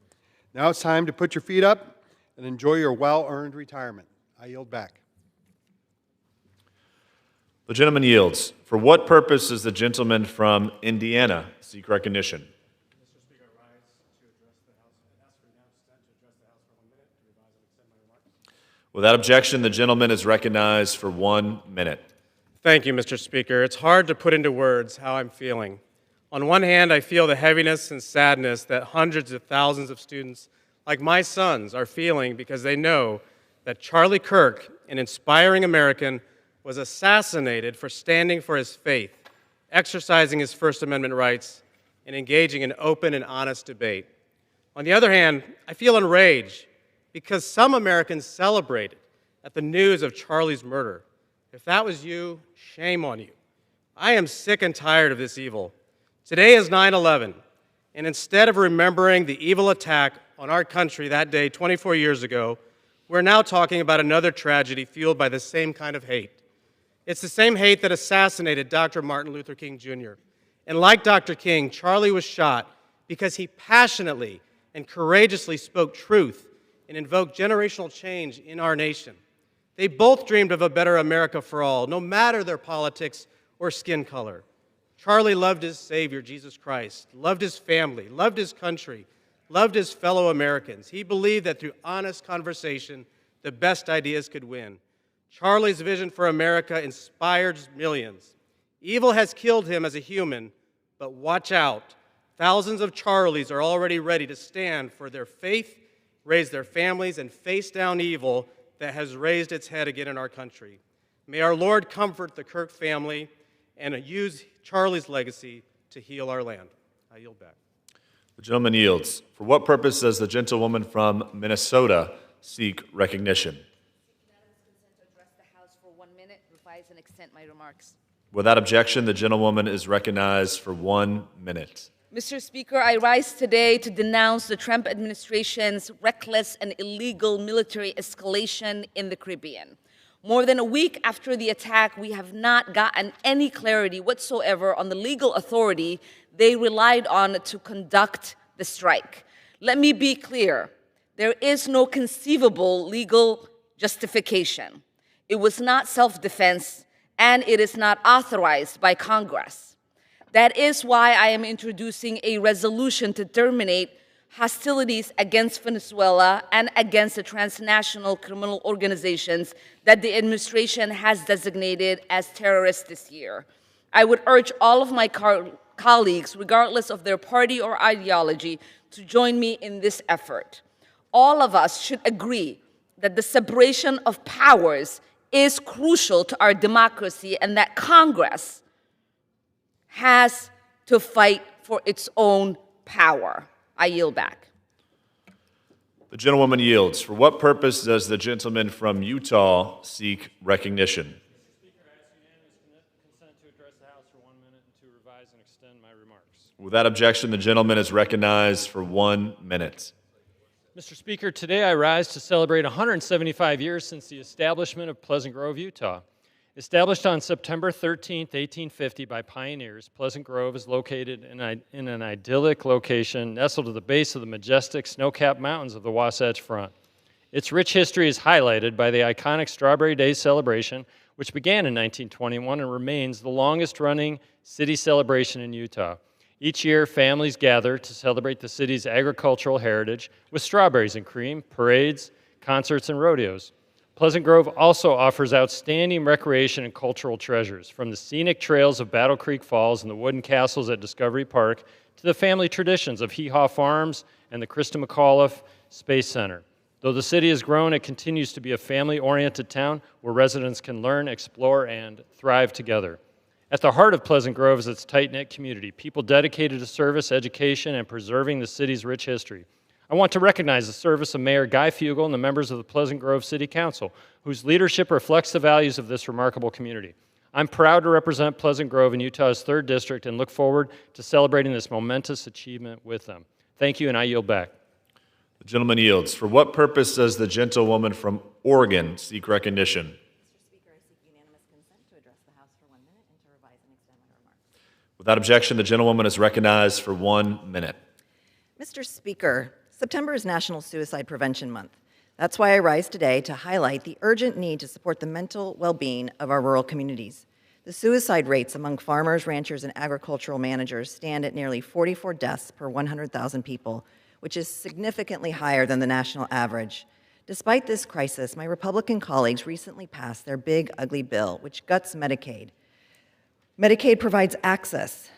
Now it's time to put your feet up and enjoy your well-earned retirement. I yield back. The gentleman yields. For what purpose does the gentleman from Indiana seek recognition? Mr. Speaker, I rise to address the House and ask for unanimous consent to address the House for 1 minute to revise and extend my remarks. Without objection, the gentleman is recognized for 1 minute. Thank you, Mr. Speaker. It's hard to put into words how I'm feeling. On one hand, I feel the heaviness and sadness that hundreds of thousands of students like my sons are feeling because they know that Charlie Kirk, an inspiring American, was assassinated for standing for his faith, exercising his First Amendment rights, and engaging in open and honest debate. On the other hand, I feel enraged because some Americans celebrated at the news of Charlie's murder. If that was you, shame on you. I am sick and tired of this evil. Today is 9/11, and instead of remembering the evil attack on our country that day 24 years ago, we're now talking about another tragedy fueled by the same kind of hate. It's the same hate that assassinated Dr. Martin Luther King Jr. And like Dr. King, Charlie was shot because he passionately and courageously spoke truth and invoked generational change in our nation. They both dreamed of a better America for all, no matter their politics or skin color. Charlie loved his Savior, Jesus Christ, loved his family, loved his country, loved his fellow Americans. He believed that through honest conversation, the best ideas could win. Charlie's vision for America inspired millions. Evil has killed him as a human, but watch out. Thousands of Charlies are already ready to stand for their faith, raise their families, and face down evil that has raised its head again in our country. May our Lord comfort the Kirk family and use Charlie's legacy to heal our land. I yield back. The gentleman yields. For what purpose does the gentlewoman from Minnesota seek recognition? And extend my remarks. Without objection, the gentlewoman is recognized for 1 minute. Mr. Speaker, I rise today to denounce the Trump administration's reckless and illegal military escalation in the Caribbean. More than a week after the attack, we have not gotten any clarity whatsoever on the legal authority they relied on to conduct the strike. Let me be clear. There is no conceivable legal justification. It was not self-defense, and it is not authorized by Congress. That is why I am introducing a resolution to terminate hostilities against Venezuela and against the transnational criminal organizations that the administration has designated as terrorists this year. I would urge all of my colleagues, regardless of their party or ideology, to join me in this effort. All of us should agree that the separation of powers is crucial to our democracy and that Congress has to fight for its own power. I yield back. The gentlewoman yields. For what purpose does the gentleman from Utah seek recognition? Mr. Speaker, I ask unanimous consent to address the House for 1 minute and to revise and extend my remarks. Without objection, the gentleman is recognized for 1 minute. Mr. Speaker, today I rise to celebrate 175 years since the establishment of Pleasant Grove, Utah. Established on September 13, 1850 by pioneers, Pleasant Grove is located in an idyllic location nestled at the base of the majestic snow-capped mountains of the Wasatch Front. Its rich history is highlighted by the iconic Strawberry Days celebration, which began in 1921 and remains the longest-running city celebration in Utah. Each year, families gather to celebrate the city's agricultural heritage with strawberries and cream, parades, concerts, and rodeos. Pleasant Grove also offers outstanding recreation and cultural treasures, from the scenic trails of Battle Creek Falls and the wooden castles at Discovery Park to the family traditions of Hee Haw Farms and the Krista McAuliffe Space Center. Though the city has grown, it continues to be a family-oriented town where residents can learn, explore, and thrive together. At the heart of Pleasant Grove is its tight-knit community, people dedicated to service, education, and preserving the city's rich history. I want to recognize the service of Mayor Guy Fugel and the members of the Pleasant Grove City Council, whose leadership reflects the values of this remarkable community. I'm proud to represent Pleasant Grove in Utah's 3rd District and look forward to celebrating this momentous achievement with them. Thank you, and I yield back. The gentleman yields. For what purpose does the gentlewoman from Oregon seek recognition? Without objection, the gentlewoman is recognized for 1 minute. Mr. Speaker, September is National Suicide Prevention Month. That's why I rise today to highlight the urgent need to support the mental well-being of our rural communities. The suicide rates among farmers, ranchers, and agricultural managers stand at nearly 44 deaths per 100,000 people, which is significantly higher than the national average. Despite this crisis, my Republican colleagues recently passed their big, ugly bill, which guts Medicaid. Medicaid provides access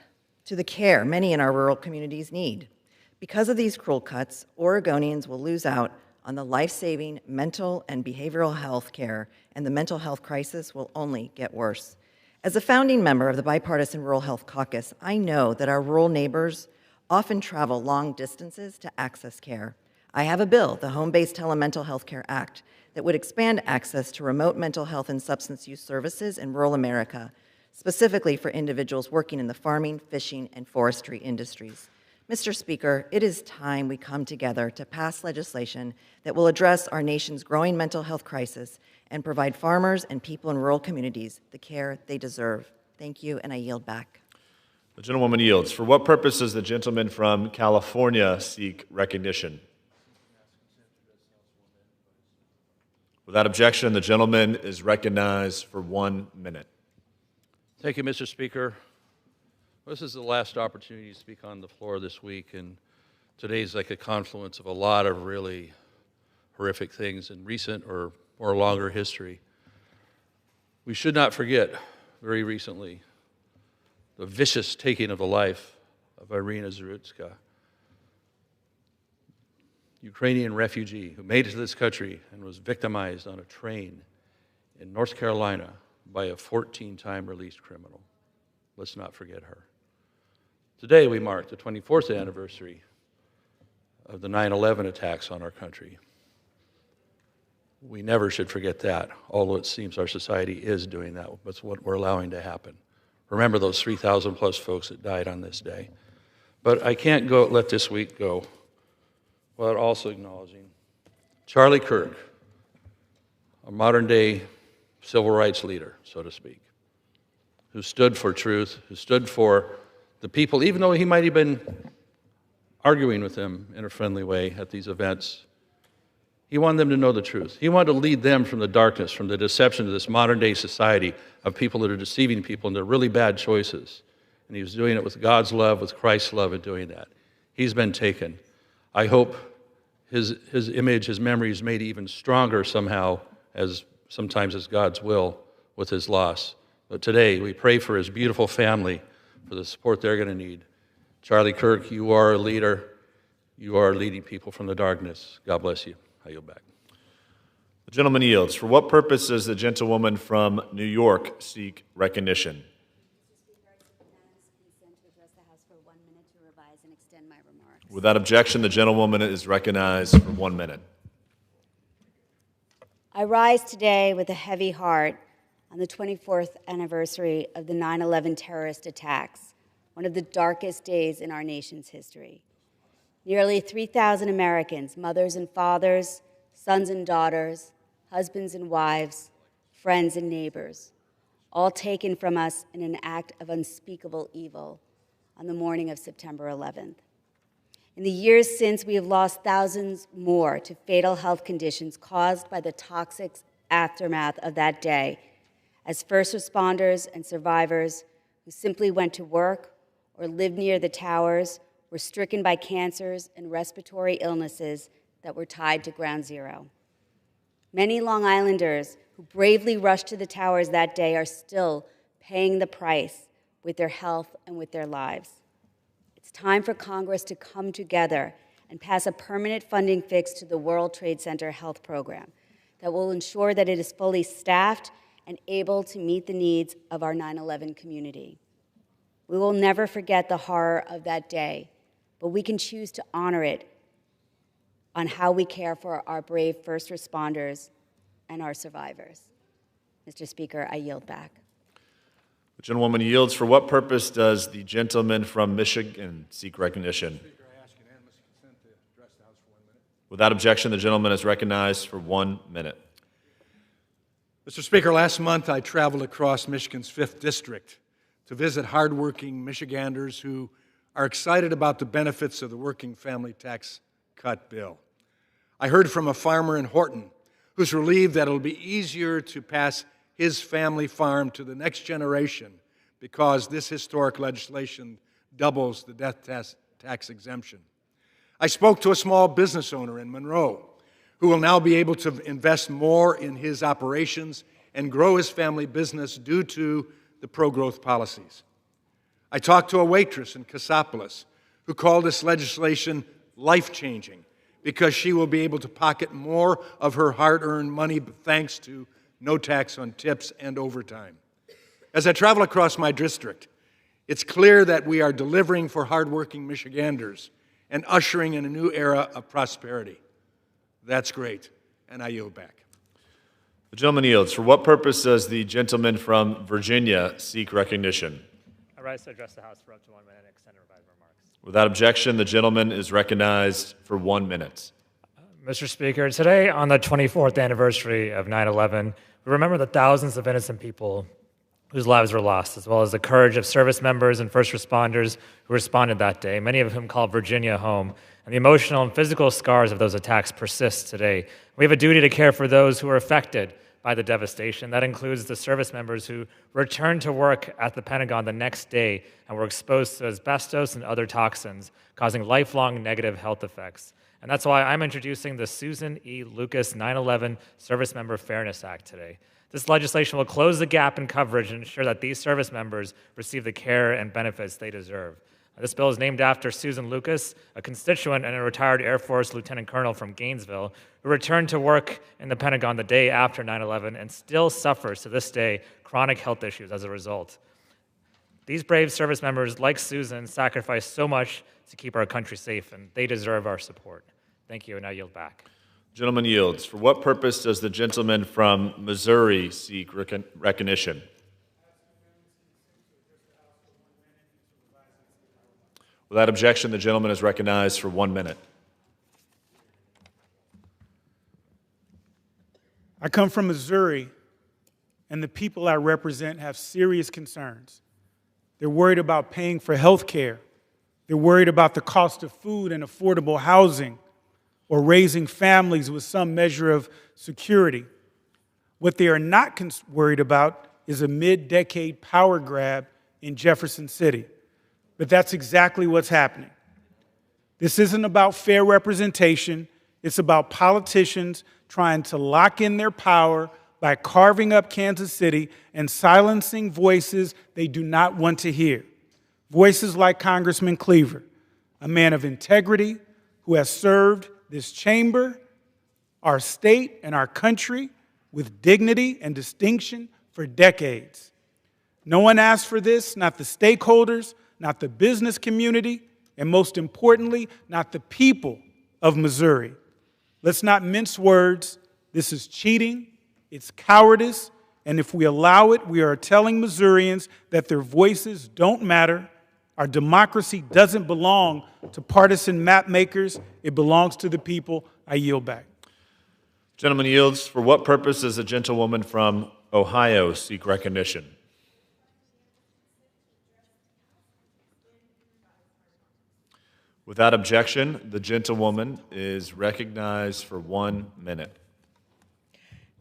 to the care many in our rural communities need. Because of these cruel cuts, Oregonians will lose out on the life-saving mental and behavioral health care, and the mental health crisis will only get worse. As a founding member of the Bipartisan Rural Health Caucus, I know that our rural neighbors often travel long distances to access care. I have a bill, the Home-Based Telemental Health Care Act, that would expand access to remote mental health and substance use services in rural America, specifically for individuals working in the farming, fishing, and forestry industries. Mr. Speaker, it is time we come together to pass legislation that will address our nation's growing mental health crisis and provide farmers and people in rural communities the care they deserve. Thank you, and I yield back. The gentlewoman yields. For what purpose does the gentleman from California seek recognition? Without objection, the gentleman is recognized for 1 minute. Thank you, Mr. Speaker. This is the last opportunity to speak on the floor this week, and today's like a confluence of a lot of really horrific things in recent or longer history. We should not forget, very recently, the vicious taking of the life of Irina Zarutska, Ukrainian refugee who made it to this country and was victimized on a train in North Carolina by a 14-time released criminal. Let's not forget her. Today we mark the 24th anniversary of the 9/11 attacks on our country. We never should forget that, although it seems our society is doing that. That's what we're allowing to happen. Remember those 3,000 plus folks that died on this day. But I can't let this week go without also acknowledging Charlie Kirk, a modern-day civil rights leader, so to speak, who stood for truth, who stood for the people, even though he might have been arguing with them in a friendly way at these events. He wanted them to know the truth. He wanted to lead them from the darkness, from the deception of this modern-day society of people that are deceiving people into really bad choices. And he was doing it with God's love, with Christ's love in doing that. He's been taken. I hope his image, his memory is made even stronger somehow, as sometimes as God's will, with his loss. But today, we pray for his beautiful family, for the support they're going to need. Charlie Kirk, you are a leader. You are leading people from the darkness. God bless you. I yield back. The gentleman yields. For what purpose does the gentlewoman from New York seek recognition? Without objection, the gentlewoman is recognized for 1 minute. I rise today with a heavy heart on the 24th anniversary of the 9/11 terrorist attacks, one of the darkest days in our nation's history. Nearly 3,000 Americans, mothers and fathers, sons and daughters, husbands and wives, friends and neighbors, all taken from us in an act of unspeakable evil on the morning of September 11th. In the years since, we have lost thousands more to fatal health conditions caused by the toxic aftermath of that day, as first responders and survivors who simply went to work or lived near the towers were stricken by cancers and respiratory illnesses that were tied to ground zero. Many Long Islanders who bravely rushed to the towers that day are still paying the price with their health and with their lives. It's time for Congress to come together and pass a permanent funding fix to the World Trade Center Health Program that will ensure that it is fully staffed and able to meet the needs of our 9/11 community. We will never forget the horror of that day, but we can choose to honor it on how we care for our brave first responders and our survivors. Mr. Speaker, I yield back. The gentlewoman yields. For what purpose does the gentleman from Michigan seek recognition? Without objection, the gentleman is recognized for 1 minute. Mr. Speaker, last month I traveled across Michigan's 5th District to visit hardworking Michiganders who are excited about the benefits of the working family tax cut bill. I heard from a farmer in Horton who's relieved that it'll be easier to pass his family farm to the next generation because this historic legislation doubles the death tax exemption. I spoke to a small business owner in Monroe who will now be able to invest more in his operations and grow his family business due to the pro-growth policies. I talked to a waitress in Cassopolis who called this legislation life-changing because she will be able to pocket more of her hard-earned money thanks to no tax on tips and overtime. As I travel across my district, it's clear that we are delivering for hardworking Michiganders and ushering in a new era of prosperity. That's great, and I yield back. The gentleman yields. For what purpose does the gentleman from Virginia seek recognition? I rise to address the House for up to 1 minute and extend revised remarks. Without objection, the gentleman is recognized for 1 minute. Mr. Speaker, today on the 24th anniversary of 9/11, we remember the thousands of innocent people whose lives were lost, as well as the courage of service members and first responders who responded that day, many of whom called Virginia home. And the emotional and physical scars of those attacks persist today. We have a duty to care for those who are affected by the devastation. That includes the service members who returned to work at the Pentagon the next day and were exposed to asbestos and other toxins, causing lifelong negative health effects. And that's why I'm introducing the Susan E. Lucas 9/11 Service Member Fairness Act today. This legislation will close the gap in coverage and ensure that these service members receive the care and benefits they deserve. This bill is named after Susan Lucas, a constituent and a retired Air Force lieutenant colonel from Gainesville, who returned to work in the Pentagon the day after 9/11 and still suffers to this day chronic health issues as a result. These brave service members, like Susan, sacrifice so much to keep our country safe, and they deserve our support. Thank you, and I yield back. Gentleman yields. For what purpose does the gentleman from Missouri seek recognition? Without objection, the gentleman is recognized for 1 minute. I come from Missouri, and the people I represent have serious concerns. They're worried about paying for health care. They're worried about the cost of food and affordable housing, or raising families with some measure of security. What they are not worried about is a mid-decade power grab in Jefferson City. But that's exactly what's happening. This isn't about fair representation. It's about politicians trying to lock in their power by carving up Kansas City and silencing voices they do not want to hear. Voices like Congressman Cleaver, a man of integrity who has served this chamber, our state, and our country with dignity and distinction for decades. No one asked for this, not the stakeholders, not the business community, and most importantly, not the people of Missouri. Let's not mince words. This is cheating, it's cowardice, and if we allow it, we are telling Missourians that their voices don't matter. Our democracy doesn't belong to partisan map makers. It belongs to the people. I yield back. Gentleman yields. For what purpose does the gentlewoman from Ohio seek recognition? Without objection, the gentlewoman is recognized for 1 minute.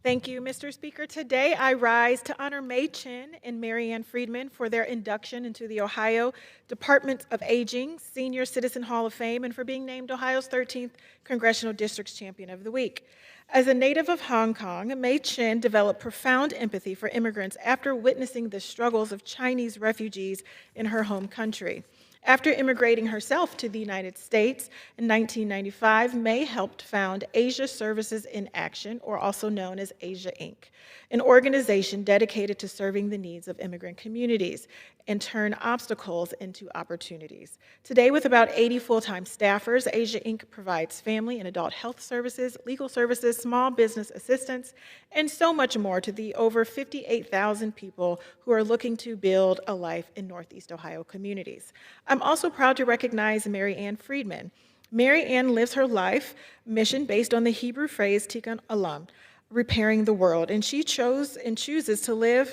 Thank you, Mr. Speaker. Today, I rise to honor May Chin and Mary Ann Friedman for their induction into the Ohio Department of Aging Senior Citizen Hall of Fame and for being named Ohio's 13th Congressional District's Champion of the Week. As a native of Hong Kong, May Chin developed profound empathy for immigrants after witnessing the struggles of Chinese refugees in her home country. After immigrating herself to the United States in 1995, May helped found Asia Services in Action, or also known as Asia Inc., an organization dedicated to serving the needs of immigrant communities and turn obstacles into opportunities. Today, with about 80 full-time staffers, Asia Inc. provides family and adult health services, legal services, small business assistance, and so much more to the over 58,000 people who are looking to build a life in Northeast Ohio communities. I'm also proud to recognize Mary Ann Friedman. Mary Ann lives her life mission based on the Hebrew phrase Tikkun Olam, repairing the world, and she chose and chooses to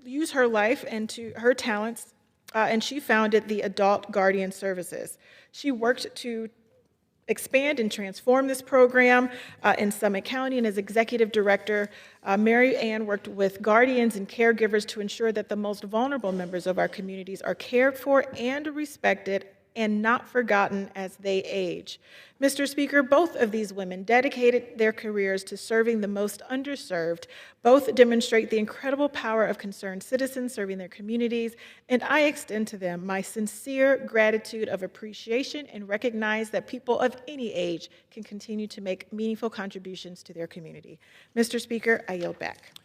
use her life and to her talents, and she founded the Adult Guardian Services. She worked to expand and transform this program in Summit County, and as executive director, Mary Ann worked with guardians and caregivers to ensure that the most vulnerable members of our communities are cared for and respected and not forgotten as they age. Mr. Speaker, both of these women dedicated their careers to serving the most underserved. Both demonstrate the incredible power of concerned citizens serving their communities, and I extend to them my sincere gratitude of appreciation and recognize that people of any age can continue to make meaningful contributions to their community. Mr. Speaker, I yield back.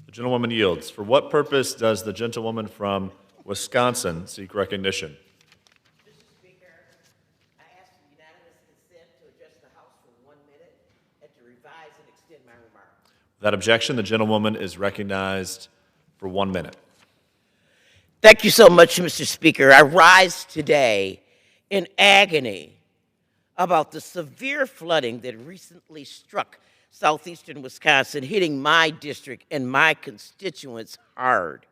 The gentlewoman yields. For what purpose does the gentlewoman from Wisconsin seek recognition? Without objection, the gentlewoman is recognized for 1 minute. Thank you so much, Mr. Speaker. I rise today in agony about the severe flooding that recently struck southeastern Wisconsin, hitting my district and my constituents hard.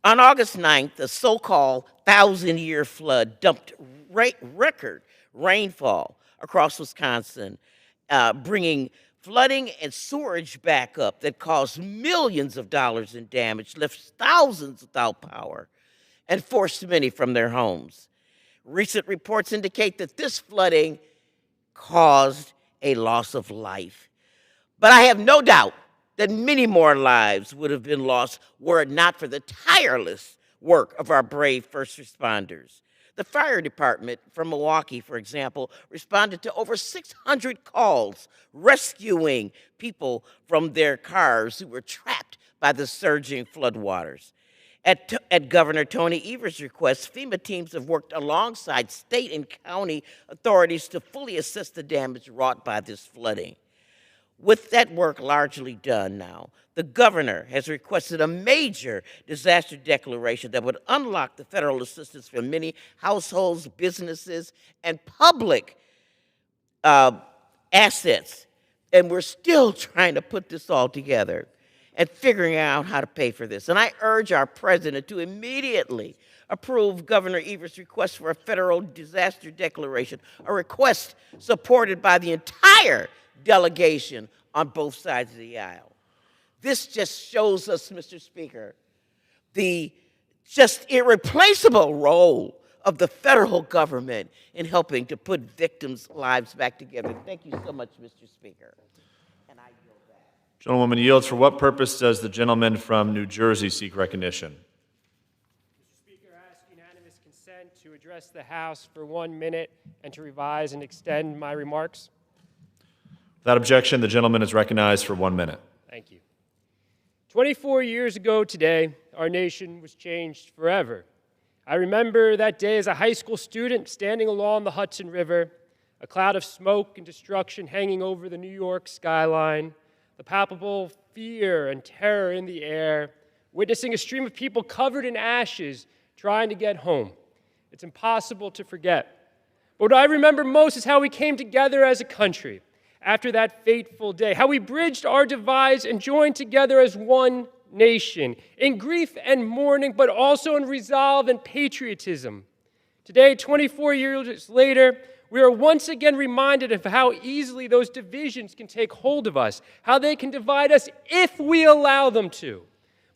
On August 9th, a so-called 1,000-year flood dumped record rainfall across Wisconsin, bringing flooding and sewerage backup that caused millions of dollars in damage, left thousands without power, and forced many from their homes. Recent reports indicate that this flooding caused a loss of life. But I have no doubt that many more lives would have been lost were it not for the tireless work of our brave first responders. The fire department from Milwaukee, for example, responded to over 600 calls rescuing people from their cars who were trapped by the surging floodwaters. At Governor Tony Evers' request, FEMA teams have worked alongside state and county authorities to fully assess the damage wrought by this flooding. With that work largely done now, the governor has requested a major disaster declaration that would unlock the federal assistance for many households, businesses, and public assets. And we're still trying to put this all together and figuring out how to pay for this. And I urge our president to immediately approve Governor Evers' request for a federal disaster declaration, a request supported by the entire delegation on both sides of the aisle. This just shows us, Mr. Speaker, the just irreplaceable role of the federal government in helping to put victims' lives back together. Thank you so much, Mr. Speaker. And I yield back. Gentlewoman yields. For what purpose does the gentleman from New Jersey seek recognition? Mr. Speaker, I ask unanimous consent to address the House for 1 minute and to revise and extend my remarks. Without objection, the gentleman is recognized for 1 minute. Thank you. 24 years ago today, our nation was changed forever. I remember that day as a high school student standing along the Hudson River, a cloud of smoke and destruction hanging over the New York skyline, the palpable fear and terror in the air, witnessing a stream of people covered in ashes trying to get home. It's impossible to forget. But what I remember most is how we came together as a country after that fateful day, how we bridged our divides and joined together as one nation, in grief and mourning, but also in resolve and patriotism, Today, 24 years later, we are once again reminded of how easily those divisions can take hold of us, how they can divide us if we allow them to.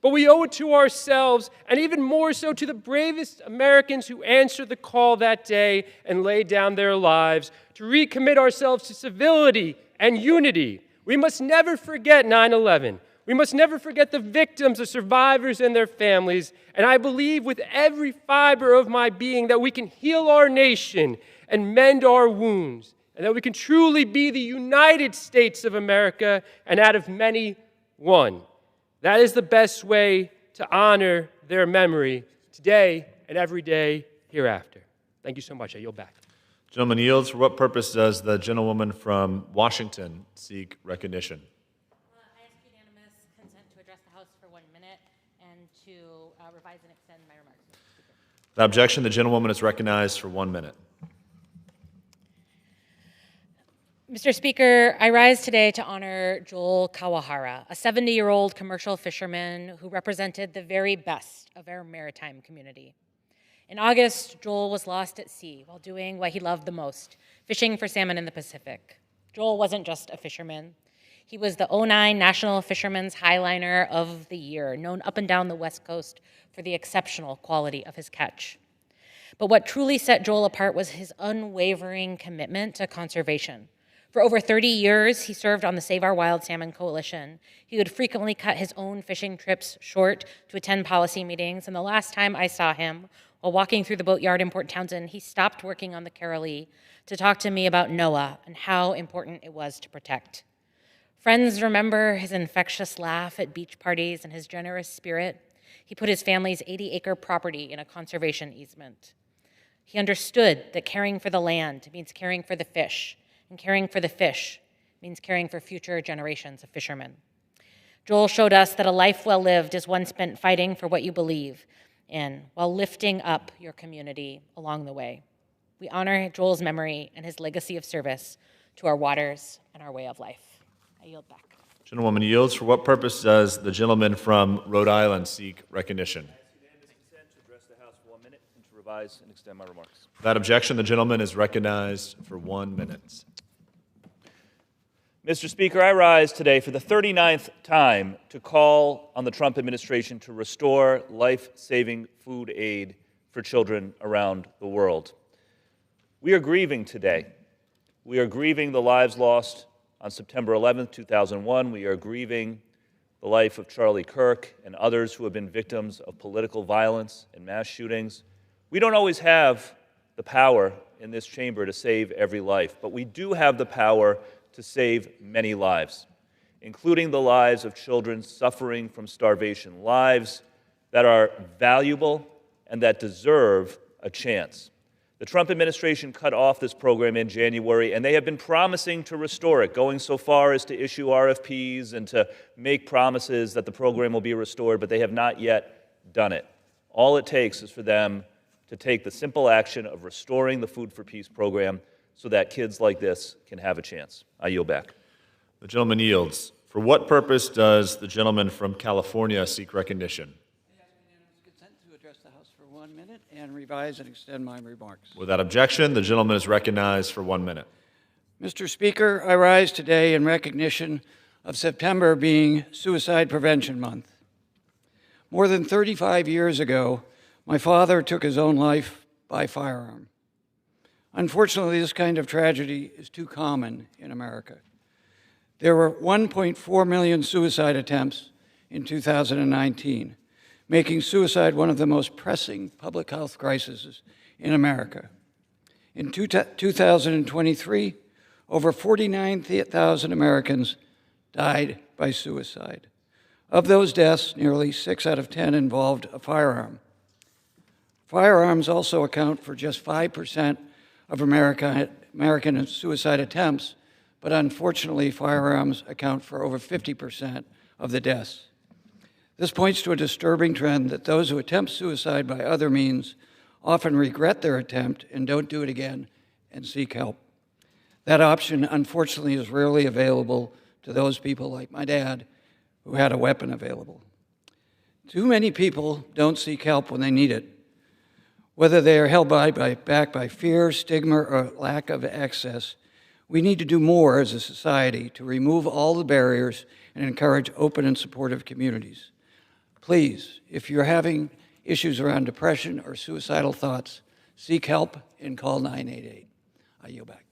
But we owe it to ourselves, and even more so to the bravest Americans who answered the call that day and laid down their lives, to recommit ourselves to civility and unity. We must never forget 9/11. We must never forget the victims, the survivors, and their families. And I believe with every fiber of my being that we can heal our nation and mend our wounds, and that we can truly be the United States of America, and out of many, one. That is the best way to honor their memory today and every day hereafter. Thank you so much. I yield back. Gentleman yields. For what purpose does the gentlewoman from Washington seek recognition? I ask unanimous consent to address the House for 1 minute and to revise and extend my remarks, Mr. Speaker. Without objection, the gentlewoman is recognized for 1 minute. Mr. Speaker, I rise today to honor Joel Kawahara, a 70-year-old commercial fisherman who represented the very best of our maritime community. In August, Joel was lost at sea while doing what he loved the most, fishing for salmon in the Pacific. Joel wasn't just a fisherman. He was the 2009 National Fisherman's Highliner of the Year, known up and down the West Coast for the exceptional quality of his catch. But what truly set Joel apart was his unwavering commitment to conservation. For over 30 years, he served on the Save Our Wild Salmon Coalition. He would frequently cut his own fishing trips short to attend policy meetings, and the last time I saw him, while walking through the boatyard in Port Townsend, he stopped working on the Carolee to talk to me about NOAA and how important it was to protect. Friends remember his infectious laugh at beach parties and his generous spirit. He put his family's 80-acre property in a conservation easement. He understood that caring for the land means caring for the fish, and caring for the fish means caring for future generations of fishermen. Joel showed us that a life well lived is one spent fighting for what you believe in, while lifting up your community along the way. We honor Joel's memory and his legacy of service to our waters and our way of life. I yield back. Gentlewoman yields. For what purpose does the gentleman from Rhode Island seek recognition? Revise and extend my remarks. Without objection, the gentleman is recognized for 1 minute. Mr. Speaker, I rise today for the 39th time to call on the Trump administration to restore life-saving food aid for children around the world. We are grieving today. We are grieving the lives lost on September 11th, 2001. We are grieving the life of Charlie Kirk and others who have been victims of political violence and mass shootings. We don't always have the power in this chamber to save every life, but we do have the power to save many lives, including the lives of children suffering from starvation, lives that are valuable and that deserve a chance. The Trump administration cut off this program in January, and they have been promising to restore it, going so far as to issue RFPs and to make promises that the program will be restored, but they have not yet done it. All it takes is for them to take the simple action of restoring the Food for Peace program so that kids like this can have a chance. I yield back. The gentleman yields. For what purpose does the gentleman from California seek recognition? I ask unanimous consent to address the House for 1 minute and revise and extend my remarks. Without objection, the gentleman is recognized for 1 minute. Mr. Speaker, I rise today in recognition of September being Suicide Prevention Month. More than 35 years ago, my father took his own life by firearm. Unfortunately, this kind of tragedy is too common in America. There were 1.4 million suicide attempts in 2019, making suicide one of the most pressing public health crises in America. In 2023, over 49,000 Americans died by suicide. Of those deaths, nearly 6 out of 10 involved a firearm. Firearms also account for just 5% of American suicide attempts, but unfortunately, firearms account for over 50% of the deaths. This points to a disturbing trend that those who attempt suicide by other means often regret their attempt and don't do it again and seek help. That option, unfortunately, is rarely available to those people like my dad who had a weapon available. Too many people don't seek help when they need it. Whether they are held back by fear, stigma, or lack of access, we need to do more as a society to remove all the barriers and encourage open and supportive communities. Please, if you're having issues around depression or suicidal thoughts, seek help and call 988. I yield back.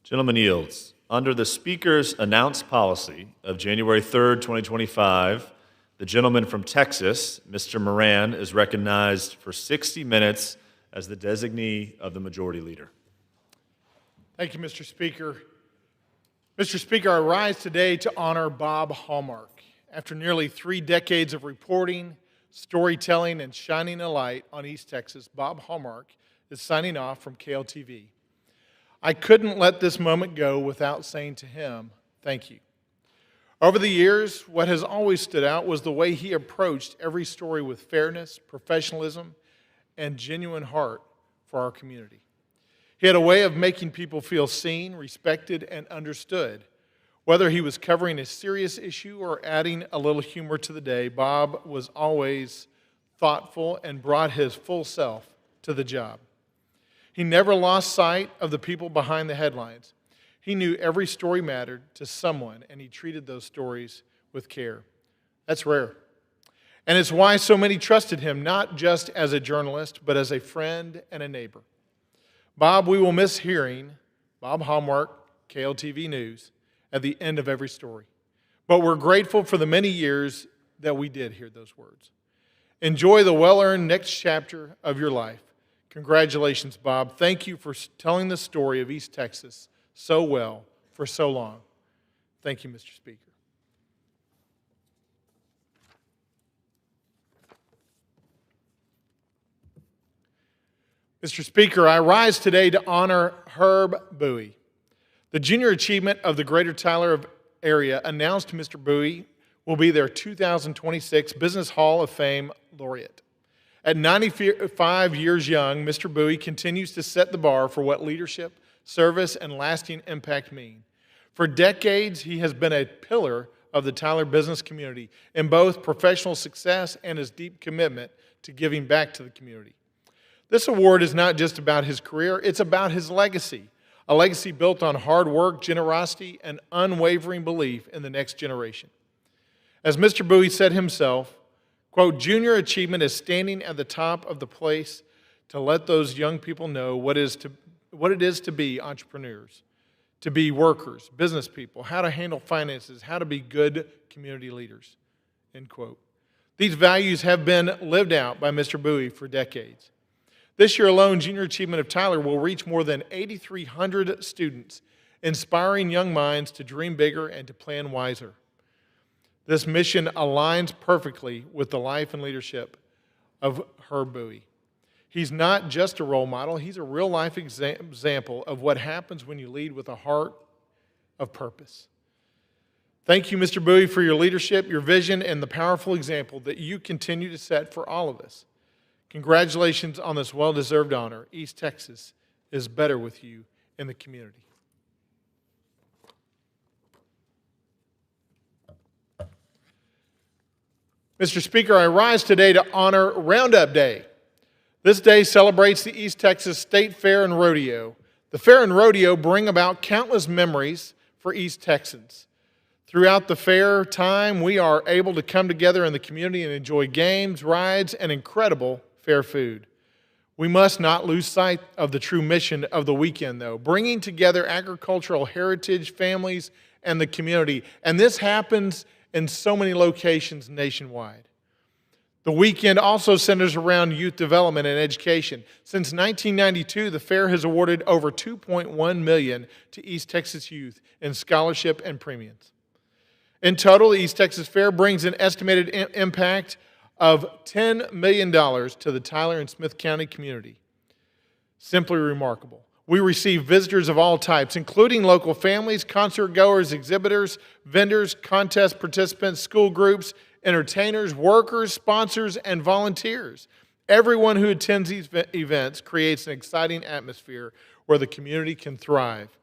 Gentleman yields. Under the Speaker's announced policy of January 3rd, 2025, the gentleman from Texas, Mr. Moran, is recognized for 60 minutes as the designee of the Majority Leader. Thank you, Mr. Speaker. Mr. Speaker, I rise today to honor Bob Hallmark. After nearly 3 decades of reporting, storytelling, and shining a light on East Texas, Bob Hallmark is signing off from KLTV. I couldn't let this moment go without saying to him, thank you. Over the years, what has always stood out was the way he approached every story with fairness, professionalism, and genuine heart for our community. He had a way of making people feel seen, respected, and understood. Whether he was covering a serious issue or adding a little humor to the day, Bob was always thoughtful and brought his full self to the job. He never lost sight of the people behind the headlines. He knew every story mattered to someone, and he treated those stories with care. That's rare. And it's why so many trusted him, not just as a journalist, but as a friend and a neighbor. Bob, we will miss hearing Bob Hallmark, KLTV News, at the end of every story. But we're grateful for the many years that we did hear those words. Enjoy the well-earned next chapter of your life. Congratulations, Bob. Thank you for telling the story of East Texas so well for so long. Thank you, Mr. Speaker. Mr. Speaker, I rise today to honor Herb Bowie. The Junior Achievement of the Greater Tyler area announced Mr. Bowie will be their 2026 Business Hall of Fame laureate. At 95 years young, Mr. Bowie continues to set the bar for what leadership, service, and lasting impact mean. For decades, he has been a pillar of the Tyler business community in both professional success and his deep commitment to giving back to the community. This award is not just about his career, it's about his legacy, a legacy built on hard work, generosity, and unwavering belief in the next generation. As Mr. Bowie said himself, quote, "Junior achievement is standing at the top of the place to let those young people know what it is to be entrepreneurs, to be workers, business people, how to handle finances, how to be good community leaders," end quote. These values have been lived out by Mr. Bowie for decades. This year alone, Junior Achievement of Tyler will reach more than 8,300 students, inspiring young minds to dream bigger and to plan wiser. This mission aligns perfectly with the life and leadership of Herb Bowie. He's not just a role model, he's a real-life example of what happens when you lead with a heart of purpose. Thank you, Mr. Bowie, for your leadership, your vision, and the powerful example that you continue to set for all of us. Congratulations on this well-deserved honor. East Texas is better with you in the community. Mr. Speaker, I rise today to honor Roundup Day. This day celebrates the East Texas State Fair and Rodeo. The fair and rodeo bring about countless memories for East Texans. Throughout the fair time, we are able to come together in the community and enjoy games, rides, and incredible fair food. We must not lose sight of the true mission of the weekend, though, bringing together agricultural heritage, families, and the community. And this happens in so many locations nationwide. The weekend also centers around youth development and education. Since 1992, the fair has awarded over $2.1 million to East Texas youth in scholarship and premiums. In total, the East Texas Fair brings an estimated impact of $10 million to the Tyler and Smith County community. Simply remarkable. We receive visitors of all types, including local families, concert goers, exhibitors, vendors, contest participants, school groups, entertainers, workers, sponsors, and volunteers. Everyone who attends these events creates an exciting atmosphere where the community can thrive.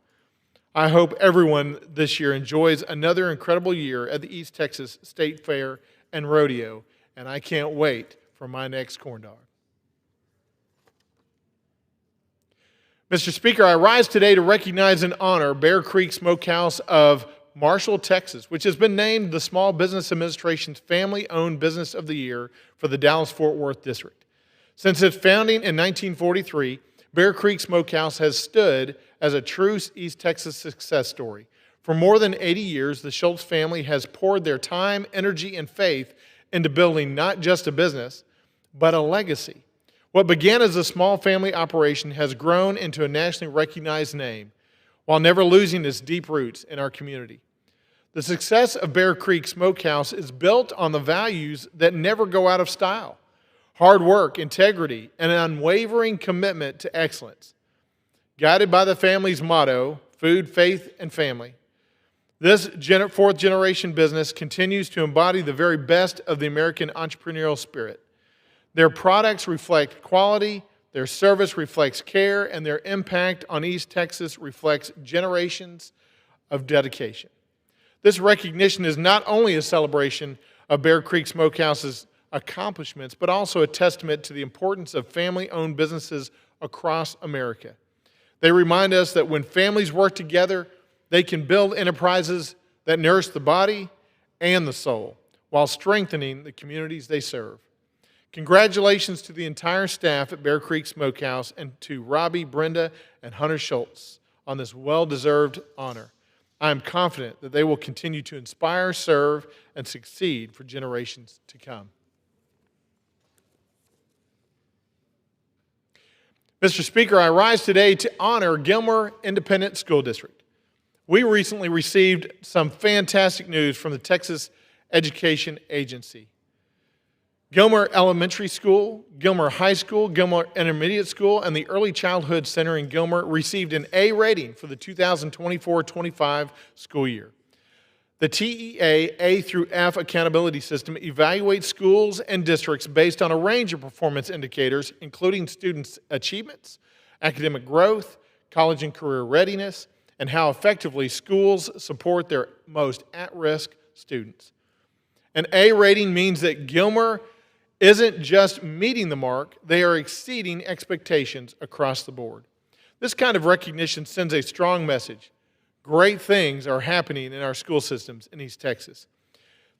I hope everyone this year enjoys another incredible year at the East Texas State Fair and Rodeo, and I can't wait for my next corn dog. Mr. Speaker, I rise today to recognize and honor Bear Creek Smokehouse of Marshall, Texas, which has been named the Small Business Administration's Family-Owned Business of the Year for the Dallas-Fort Worth District. Since its founding in 1943, Bear Creek Smokehouse has stood as a true East Texas success story. For more than 80 years, the Schultz family has poured their time, energy, and faith into building not just a business, but a legacy. What began as a small family operation has grown into a nationally recognized name, while never losing its deep roots in our community. The success of Bear Creek Smokehouse is built on the values that never go out of style: hard work, integrity, and an unwavering commitment to excellence. Guided by the family's motto, food, faith, and family, this fourth-generation business continues to embody the very best of the American entrepreneurial spirit. Their products reflect quality, their service reflects care, and their impact on East Texas reflects generations of dedication. This recognition is not only a celebration of Bear Creek Smokehouse's accomplishments, but also a testament to the importance of family-owned businesses across America. They remind us that when families work together, they can build enterprises that nourish the body and the soul, while strengthening the communities they serve. Congratulations to the entire staff at Bear Creek Smokehouse and to Robbie, Brenda, and Hunter Schultz on this well-deserved honor. I am confident that they will continue to inspire, serve, and succeed for generations to come. Mr. Speaker, I rise today to honor Gilmer Independent School District. We recently received some fantastic news from the Texas Education Agency. Gilmer Elementary School, Gilmer High School, Gilmer Intermediate School, and the Early Childhood Center in Gilmer received an A rating for the 2024-25 school year. The TEA A through F accountability system evaluates schools and districts based on a range of performance indicators, including students' achievements, academic growth, college and career readiness, and how effectively schools support their most at-risk students. An A rating means that Gilmer isn't just meeting the mark, they are exceeding expectations across the board. This kind of recognition sends a strong message. Great things are happening in our school systems in East Texas.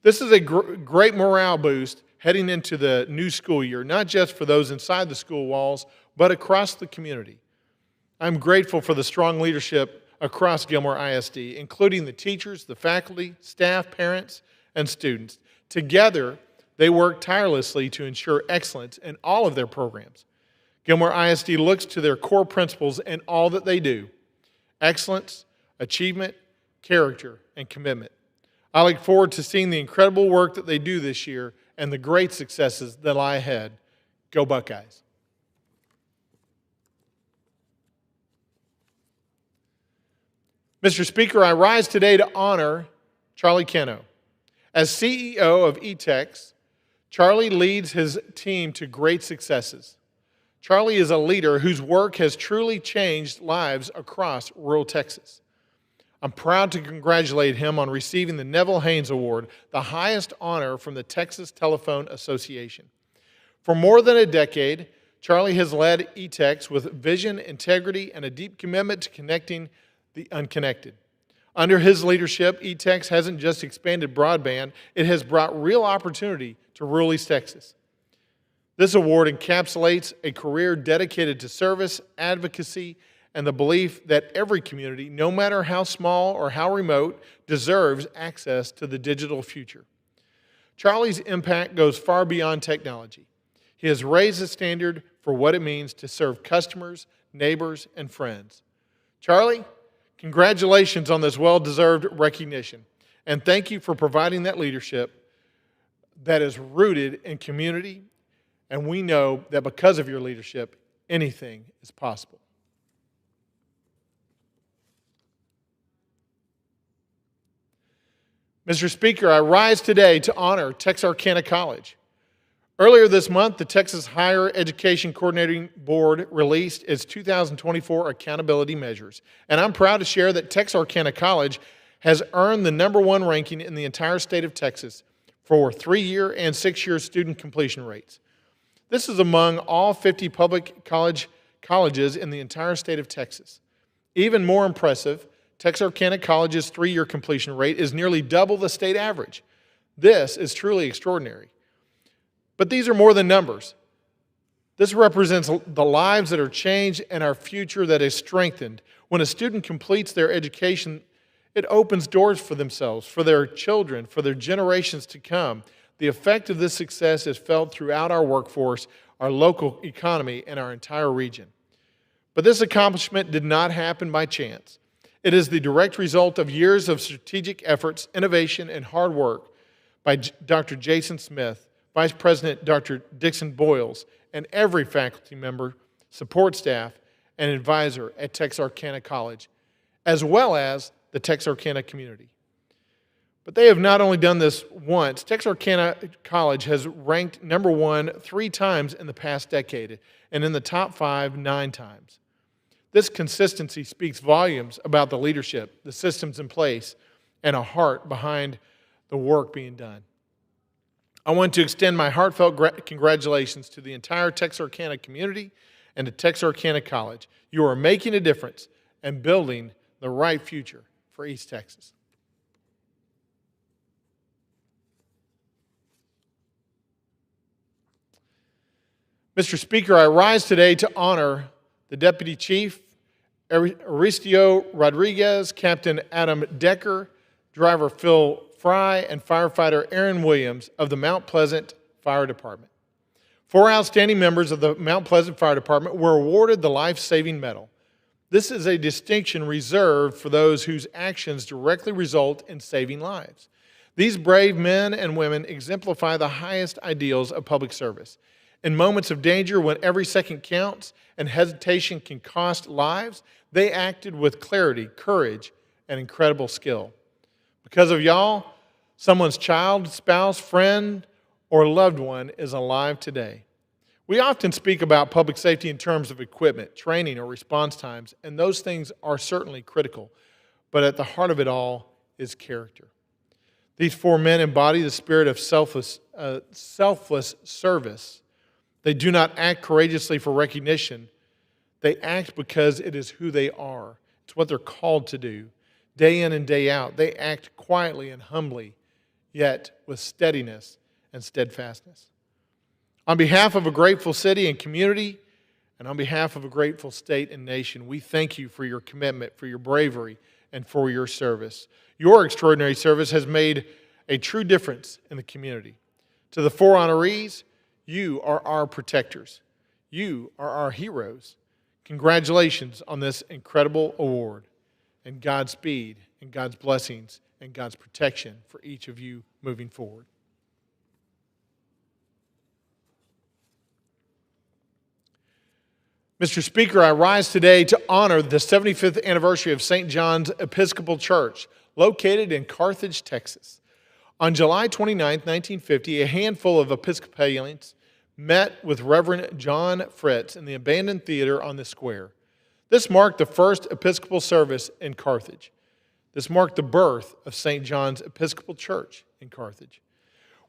This is a great morale boost heading into the new school year, not just for those inside the school walls, but across the community. I'm grateful for the strong leadership across Gilmer ISD, including the teachers, the faculty, staff, parents, and students. Together, they work tirelessly to ensure excellence in all of their programs. Gilmer ISD looks to their core principles in all that they do: excellence, achievement, character, and commitment. I look forward to seeing the incredible work that they do this year and the great successes that lie ahead. Go Buckeyes. Mr. Speaker, I rise today to honor Charlie Keno. As CEO of eTex, Charlie leads his team to great successes. Charlie is a leader whose work has truly changed lives across rural Texas. I'm proud to congratulate him on receiving the Neville Haynes Award, the highest honor from the Texas Telephone Association. For more than a decade, Charlie has led eTex with vision, integrity, and a deep commitment to connecting the unconnected. Under his leadership, eTex hasn't just expanded broadband, it has brought real opportunity to rural East Texas. This award encapsulates a career dedicated to service, advocacy, and the belief that every community, no matter how small or how remote, deserves access to the digital future. Charlie's impact goes far beyond technology. He has raised the standard for what it means to serve customers, neighbors, and friends. Charlie, congratulations on this well-deserved recognition, and thank you for providing that leadership that is rooted in community, and we know that because of your leadership, anything is possible. Mr. Speaker, I rise today to honor Texarkana College. Earlier this month, the Texas Higher Education Coordinating Board released its 2024 accountability measures, and I'm proud to share that Texarkana College has earned the #1 ranking in the entire state of Texas for 3-year and 6-year student completion rates. This is among all 50 public college colleges in the entire state of Texas. Even more impressive, Texarkana College's 3-year completion rate is nearly double the state average. This is truly extraordinary. But these are more than numbers. This represents the lives that are changed and our future that is strengthened. When a student completes their education, it opens doors for themselves, for their children, for their generations to come. The effect of this success is felt throughout our workforce, our local economy, and our entire region. But this accomplishment did not happen by chance. It is the direct result of years of strategic efforts, innovation, and hard work by Dr. Jason Smith, Vice President Dr. Dixon Boyles, and every faculty member, support staff, and advisor at Texarkana College, as well as the Texarkana community. But they have not only done this once. Texarkana College has ranked number 1 3 times in the past decade, and in the top 5 9 times. This consistency speaks volumes about the leadership, the systems in place, and a heart behind the work being done. I want to extend my heartfelt congratulations to the entire Texarkana community and to Texarkana College. You are making a difference and building the right future for East Texas. Mr. Speaker, I rise today to honor the Deputy Chief, Aristio Rodriguez, Captain Adam Decker, Driver Phil Fry, and Firefighter Aaron Williams of the Mount Pleasant Fire Department. 4 outstanding members of the Mount Pleasant Fire Department were awarded the Life Saving Medal. This is a distinction reserved for those whose actions directly result in saving lives. These brave men and women exemplify the highest ideals of public service. In moments of danger, when every second counts and hesitation can cost lives, they acted with clarity, courage, and incredible skill. Because of y'all, someone's child, spouse, friend, or loved one is alive today. We often speak about public safety in terms of equipment, training, or response times, and those things are certainly critical. But at the heart of it all is character. These 4 men embody the spirit of selfless service. They do not act courageously for recognition. They act because it is who they are. It's what they're called to do. Day in and day out, they act quietly and humbly, yet with steadiness and steadfastness. On behalf of a grateful city and community, and on behalf of a grateful state and nation, we thank you for your commitment, for your bravery, and for your service. Your extraordinary service has made a true difference in the community. To the 4 honorees, you are our protectors. You are our heroes. Congratulations on this incredible award, and Godspeed, and God's blessings, and God's protection for each of you moving forward. Mr. Speaker, I rise today to honor the 75th anniversary of St. John's Episcopal Church, located in Carthage, Texas. On July 29, 1950, a handful of Episcopalians met with Reverend John Fritz in the abandoned theater on the square. This marked the first Episcopal service in Carthage. This marked the birth of St. John's Episcopal Church in Carthage.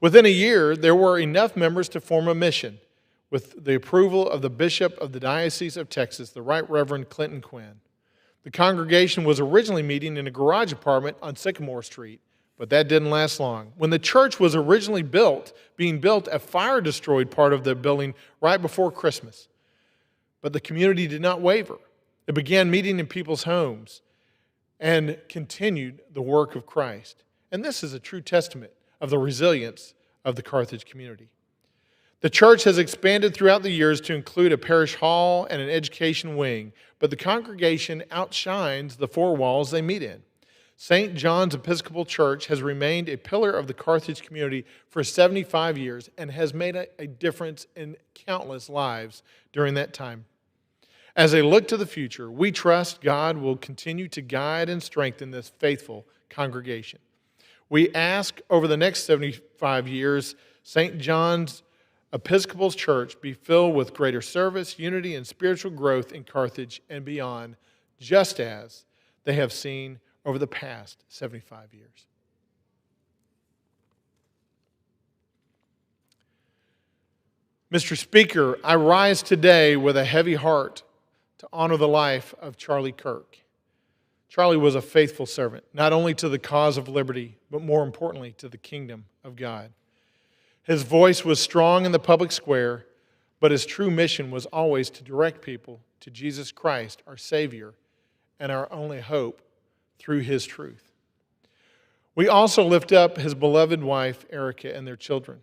Within a year, there were enough members to form a mission, with the approval of the Bishop of the Diocese of Texas, the Right Reverend Clinton Quinn. The congregation was originally meeting in a garage apartment on Sycamore Street, but that didn't last long. When the church was originally being built, a fire destroyed part of the building right before Christmas. But the community did not waver. It began meeting in people's homes and continued the work of Christ. And this is a true testament of the resilience of the Carthage community. The church has expanded throughout the years to include a parish hall and an education wing, but the congregation outshines the 4 walls they meet in. St. John's Episcopal Church has remained a pillar of the Carthage community for 75 years and has made a difference in countless lives during that time. As they look to the future, we trust God will continue to guide and strengthen this faithful congregation. We ask over the next 75 years, St. John's Episcopal Church be filled with greater service, unity, and spiritual growth in Carthage and beyond, just as they have seen over the past 75 years. Mr. Speaker, I rise today with a heavy heart to honor the life of Charlie Kirk. Charlie was a faithful servant, not only to the cause of liberty, but more importantly, to the kingdom of God. His voice was strong in the public square, but his true mission was always to direct people to Jesus Christ, our Savior, and our only hope through his truth. We also lift up his beloved wife, Erica, and their children.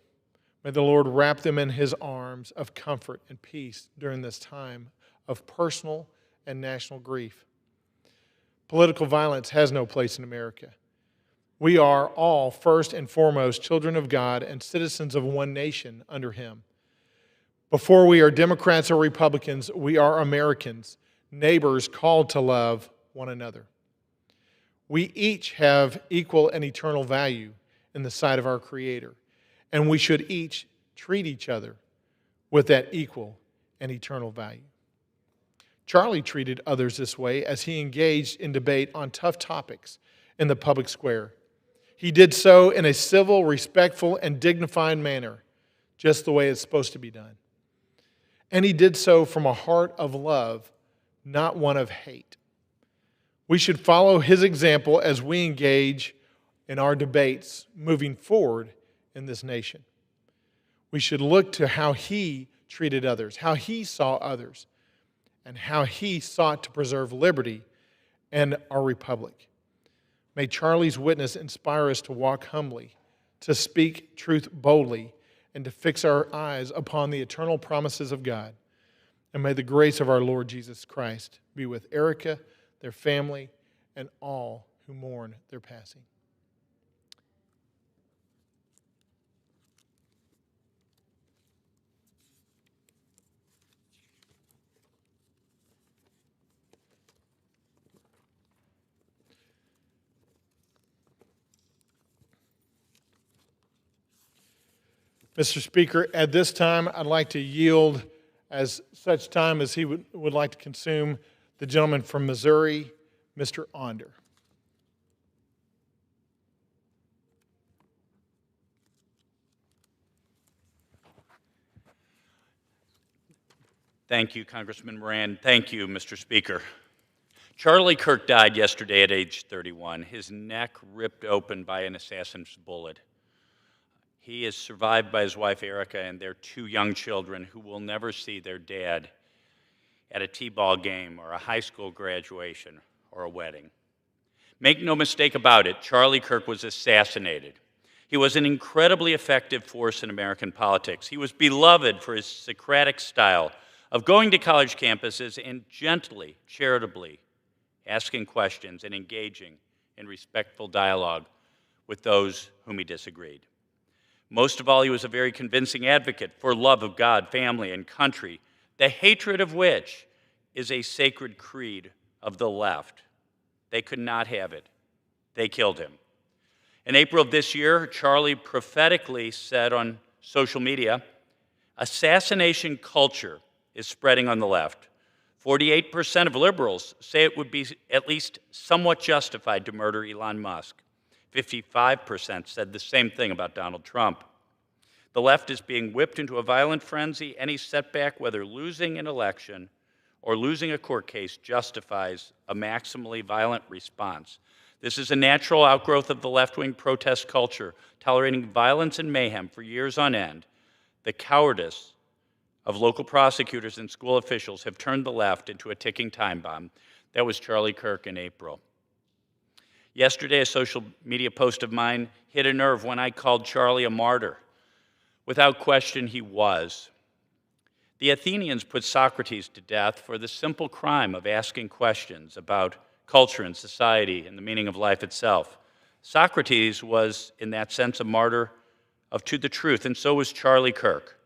May the Lord wrap them in his arms of comfort and peace during this time of personal and national grief. Political violence has no place in America. We are all, first and foremost, children of God and citizens of one nation under him. Before we are Democrats or Republicans, we are Americans, neighbors called to love one another. We each have equal and eternal value in the sight of our Creator, and we should each treat each other with that equal and eternal value. Charlie treated others this way as he engaged in debate on tough topics in the public square. He did so in a civil, respectful, and dignified manner, just the way it's supposed to be done. And he did so from a heart of love, not one of hate. We should follow his example as we engage in our debates moving forward in this nation. We should look to how he treated others, how he saw others, and how he sought to preserve liberty and our republic. May Charlie's witness inspire us to walk humbly, to speak truth boldly, and to fix our eyes upon the eternal promises of God. And may the grace of our Lord Jesus Christ be with Erica, their family, and all who mourn their passing. Mr. Speaker, at this time, I'd like to yield as such time as he would like to consume the gentleman from Missouri, Mr. Onder. Thank you, Congressman Moran. Thank you, Mr. Speaker. Charlie Kirk died yesterday at age 31, his neck ripped open by an assassin's bullet. He is survived by his wife, Erica, and their 2 young children who will never see their dad at a t-ball game or a high school graduation or a wedding. Make no mistake about it, Charlie Kirk was assassinated. He was an incredibly effective force in American politics. He was beloved for his Socratic style of going to college campuses and gently, charitably asking questions and engaging in respectful dialogue with those whom he disagreed. Most of all, he was a very convincing advocate for love of God, family, and country, the hatred of which is a sacred creed of the left. They could not have it. They killed him. In April of this year, Charlie prophetically said on social media, assassination culture is spreading on the left. 48% of liberals say it would be at least somewhat justified to murder Elon Musk. 55% said the same thing about Donald Trump. The left is being whipped into a violent frenzy. Any setback, whether losing an election or losing a court case, justifies a maximally violent response. This is a natural outgrowth of the left-wing protest culture, tolerating violence and mayhem for years on end. The cowardice of local prosecutors and school officials have turned the left into a ticking time bomb. That was Charlie Kirk in April. Yesterday, a social media post of mine hit a nerve when I called Charlie a martyr. Without question, he was. The Athenians put Socrates to death for the simple crime of asking questions about culture and society and the meaning of life itself. Socrates was, in that sense, a martyr to the truth, and so was Charlie Kirk.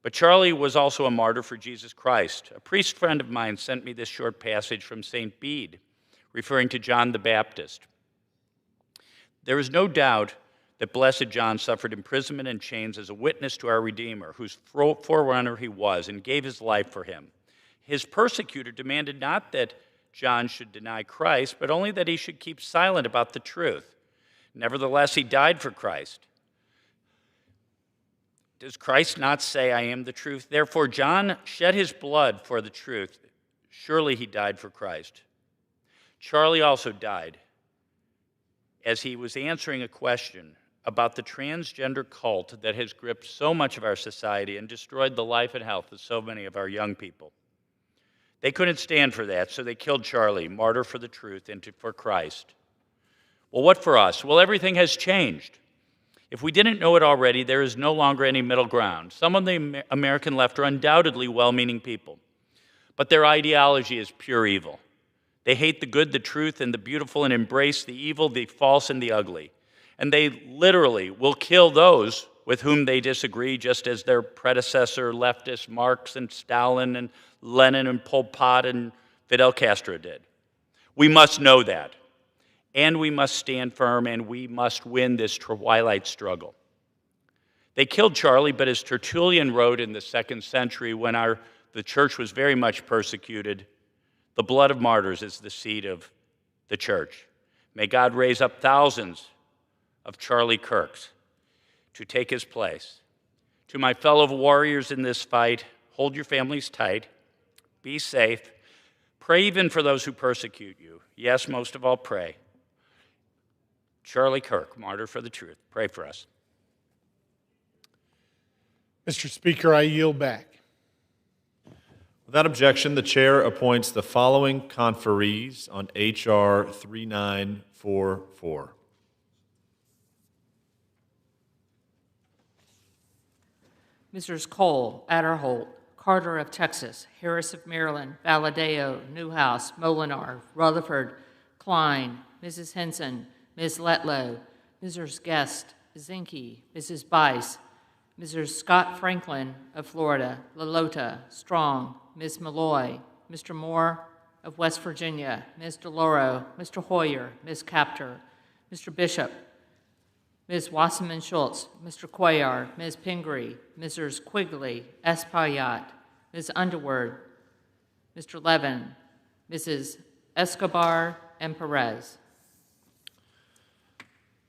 But Charlie was also a martyr for Jesus Christ. A priest friend of mine sent me this short passage from St. Bede, referring to John the Baptist. There is no doubt that Blessed John suffered imprisonment and chains as a witness to our Redeemer, whose forerunner he was, and gave his life for him. His persecutor demanded not that John should deny Christ, but only that he should keep silent about the truth. Nevertheless, he died for Christ. Does Christ not say, I am the truth? Therefore, John shed his blood for the truth, Surely he died for Christ. Charlie also died as he was answering a question about the transgender cult that has gripped so much of our society and destroyed the life and health of so many of our young people. They couldn't stand for that, so they killed Charlie, martyr for the truth and for Christ. Well, what for us? Well, everything has changed. If we didn't know it already, there is no longer any middle ground. Some of the American left are undoubtedly well-meaning people, but their ideology is pure evil. They hate the good, the truth, and the beautiful, and embrace the evil, the false, and the ugly. And they literally will kill those with whom they disagree, just as their predecessor leftists Marx and Stalin and Lenin and Pol Pot and Fidel Castro did. We must know that, and we must stand firm, and we must win this twilight struggle. They killed Charlie, but as Tertullian wrote in the 2nd century when the church was very much persecuted, the blood of martyrs is the seed of the church. May God raise up thousands of Charlie Kirks to take his place. To my fellow warriors in this fight, hold your families tight, be safe, pray even for those who persecute you. Yes, most of all, pray. Charlie Kirk, martyr for the truth. Pray for us. Mr. Speaker, I yield back. Without objection, the chair appoints the following conferees on H.R. 3944. Messrs. Cole, Adderholt, Carter of Texas, Harris of Maryland, Valadeo, Newhouse, Molinar, Rutherford, Klein, Mrs. Henson, Ms. Letlow, Mrs. Guest, Zinke, Mrs. Bice, Mrs. Scott Franklin of Florida, Lalota, Strong, Ms. Malloy, Mr. Moore of West Virginia, Ms. DeLauro, Mr. Hoyer, Ms. Capter, Mr. Bishop, Ms. Wasserman Schultz, Mr. Cuellar, Ms. Pingree, Mrs. Quigley, Espaillat, Ms. Underwood, Mr. Levin, Mrs. Escobar, and Perez.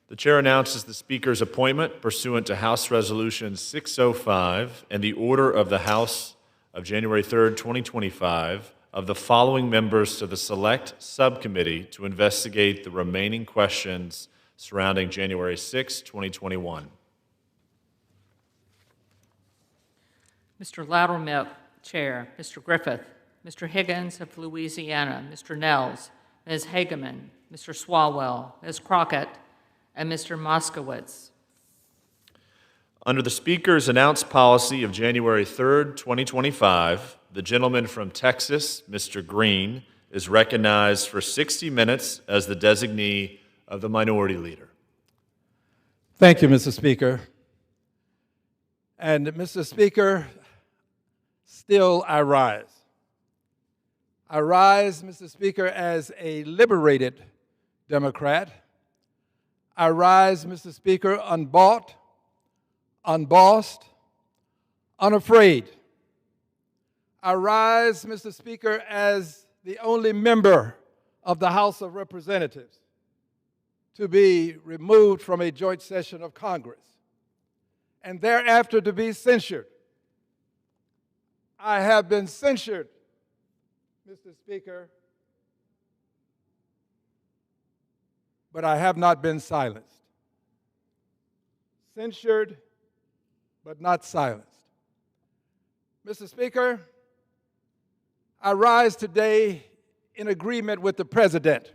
The chair announces the Speaker's appointment pursuant to House Resolution 605 and the order of the House of January 3rd, 2025, of the following members to the Select Subcommittee to investigate the remaining questions surrounding January 6, 2021. Mr. Loudermilk, Chair. Mr. Griffith. Mr. Higgins of Louisiana. Mr. Nels. Ms. Hageman. Mr. Swalwell. Ms. Crockett. And Mr. Moskowitz. Under the Speaker's announced policy of January 3rd, 2025, the gentleman from Texas, Mr. Green, is recognized for 60 minutes as the designee of the Minority Leader. Thank you, Mr. Speaker. And Mr. Speaker, still I rise. I rise, Mr. Speaker, as a liberated Democrat. I rise, Mr. Speaker, unbought, unbossed, unafraid. I rise, Mr. Speaker, as the only member of the House of Representatives to be removed from a joint session of Congress and thereafter to be censured. I have been censured, Mr. Speaker, but I have not been silenced. Censured, but not silenced. Mr. Speaker, I rise today in agreement with the President.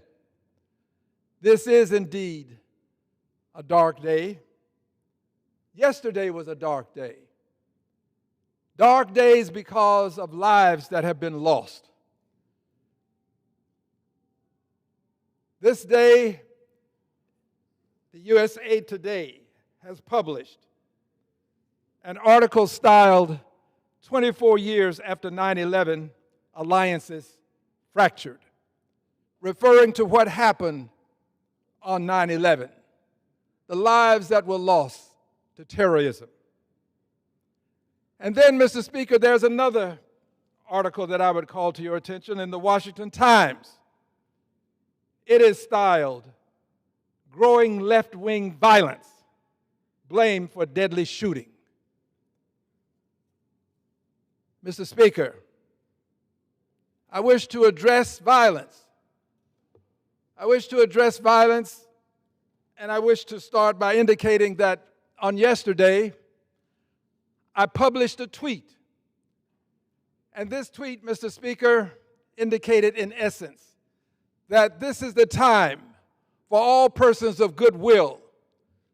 This is indeed a dark day. Yesterday was a dark day. Dark days because of lives that have been lost. This day, the USA Today has published an article styled 24 years after 9/11, Alliances Fractured, referring to what happened on 9/11, the lives that were lost to terrorism. And then, Mr. Speaker, there's another article that I would call to your attention in the Washington Times. It is styled, Growing Left-Wing Violence, Blamed for Deadly Shooting. Mr. Speaker, I wish to address violence. I wish to address violence, and I wish to start by indicating that on yesterday, I published a tweet. And this tweet, Mr. Speaker, indicated in essence that this is the time for all persons of goodwill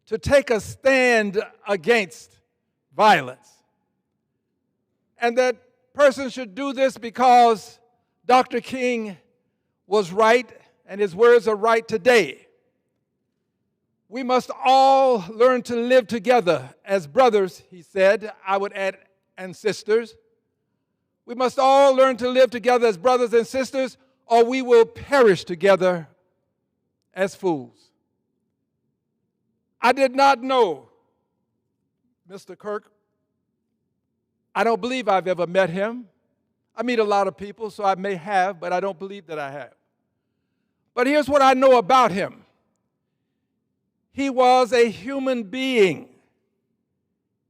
to take a stand against violence. And that persons should do this because Dr. King was right, and his words are right today. We must all learn to live together as brothers, he said, I would add, and sisters. We must all learn to live together as brothers and sisters, or we will perish together as fools. I did not know Mr. Kirk. I don't believe I've ever met him. I meet a lot of people, so I may have, but I don't believe that I have. But here's what I know about him. He was a human being.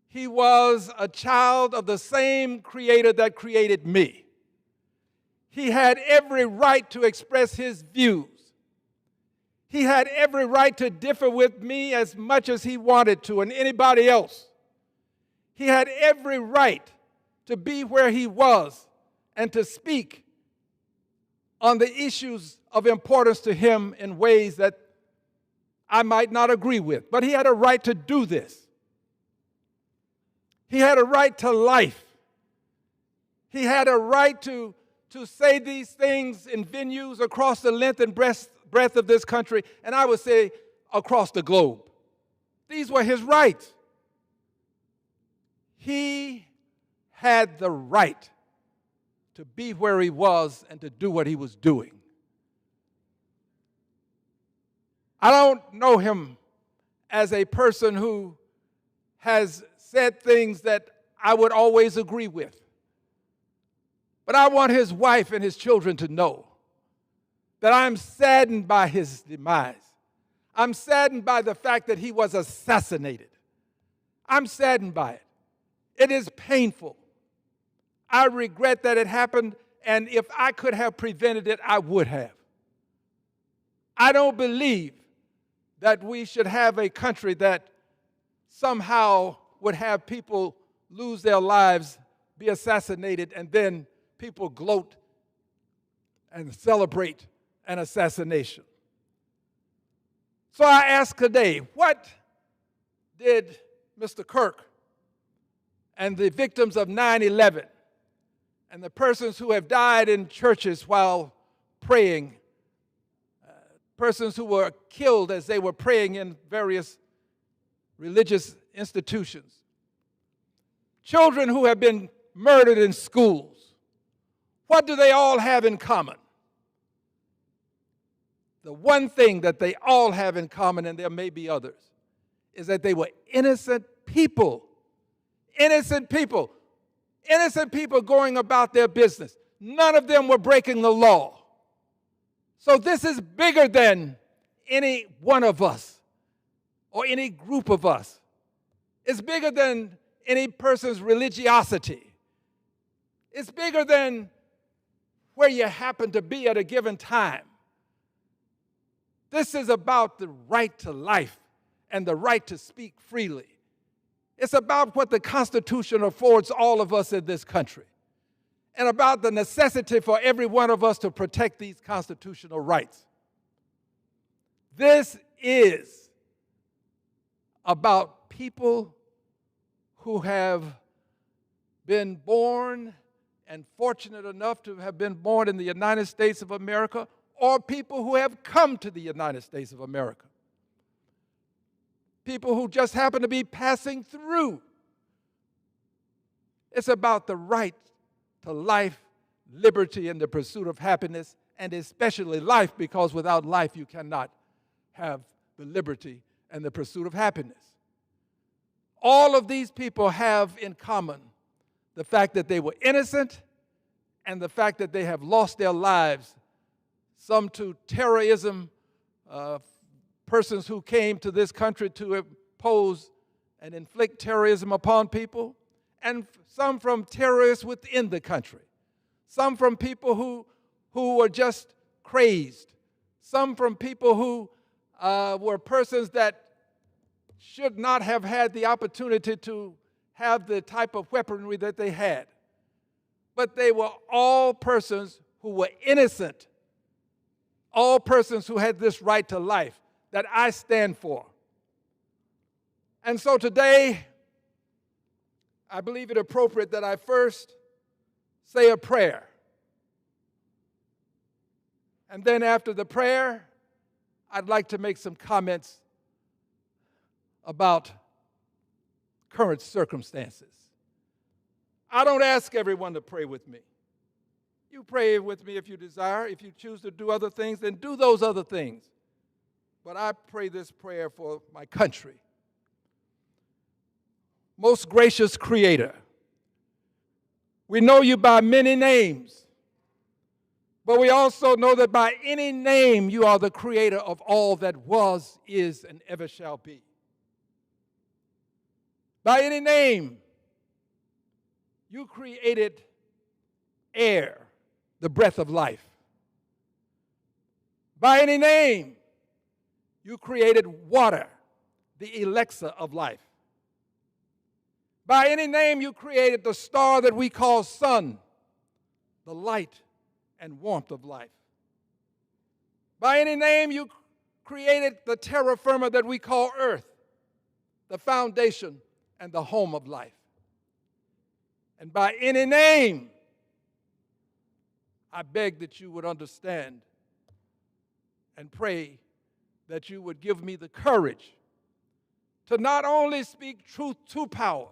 He was a child of the same Creator that created me. He had every right to express his views. He had every right to differ with me as much as he wanted to and anybody else. He had every right to be where he was and to speak on the issues of importance to him in ways that I might not agree with. But he had a right to do this. He had a right to life. He had a right to say these things in venues across the length and breadth of this country, and I would say across the globe. These were his rights. He had the right to be where he was and to do what he was doing. I don't know him as a person who has said things that I would always agree with. But I want his wife and his children to know that I'm saddened by his demise. I'm saddened by the fact that he was assassinated. I'm saddened by it. It is painful. I regret that it happened, and if I could have prevented it, I would have. I don't believe that we should have a country that somehow would have people lose their lives, be assassinated, and then people gloat and celebrate an assassination. So I ask today, what did Mr. Kirk and the victims of 9/11 and the persons who have died in churches while praying, persons who were killed as they were praying in various religious institutions, children who have been murdered in schools, what do they all have in common? The one thing that they all have in common, and there may be others, is that they were innocent people. Innocent people. Innocent people going about their business. None of them were breaking the law. So this is bigger than any one of us or any group of us. It's bigger than any person's religiosity. It's bigger than where you happen to be at a given time. This is about the right to life and the right to speak freely. It's about what the Constitution affords all of us in this country, and about the necessity for every one of us to protect these constitutional rights. This is about people who have been born and fortunate enough to have been born in the United States of America, or people who have come to the United States of America. People who just happen to be passing through. It's about the right to life, liberty, and the pursuit of happiness, and especially life, because without life you cannot have the liberty and the pursuit of happiness. All of these people have in common the fact that they were innocent and the fact that they have lost their lives, some to terrorism, persons who came to this country to impose and inflict terrorism upon people, and some from terrorists within the country, some from people who who were just crazed, some from people who were persons that should not have had the opportunity to have the type of weaponry that they had. But they were all persons who were innocent, all persons who had this right to life that I stand for. And so today, I believe it appropriate that I first say a prayer. And then after the prayer, I'd like to make some comments about current circumstances. I don't ask everyone to pray with me. You pray with me if you desire. If you choose to do other things, then do those other things. But I pray this prayer for my country. Most gracious Creator, we know you by many names, but we also know that by any name you are the creator of all that was, is, and ever shall be. By any name, you created air, the breath of life. By any name, you created water, the elixir of life. By any name, you created the star that we call sun, the light and warmth of life. By any name, you created the terra firma that we call earth, the foundation and the home of life. And by any name, I beg that you would understand and pray that you would give me the courage to not only speak truth to power,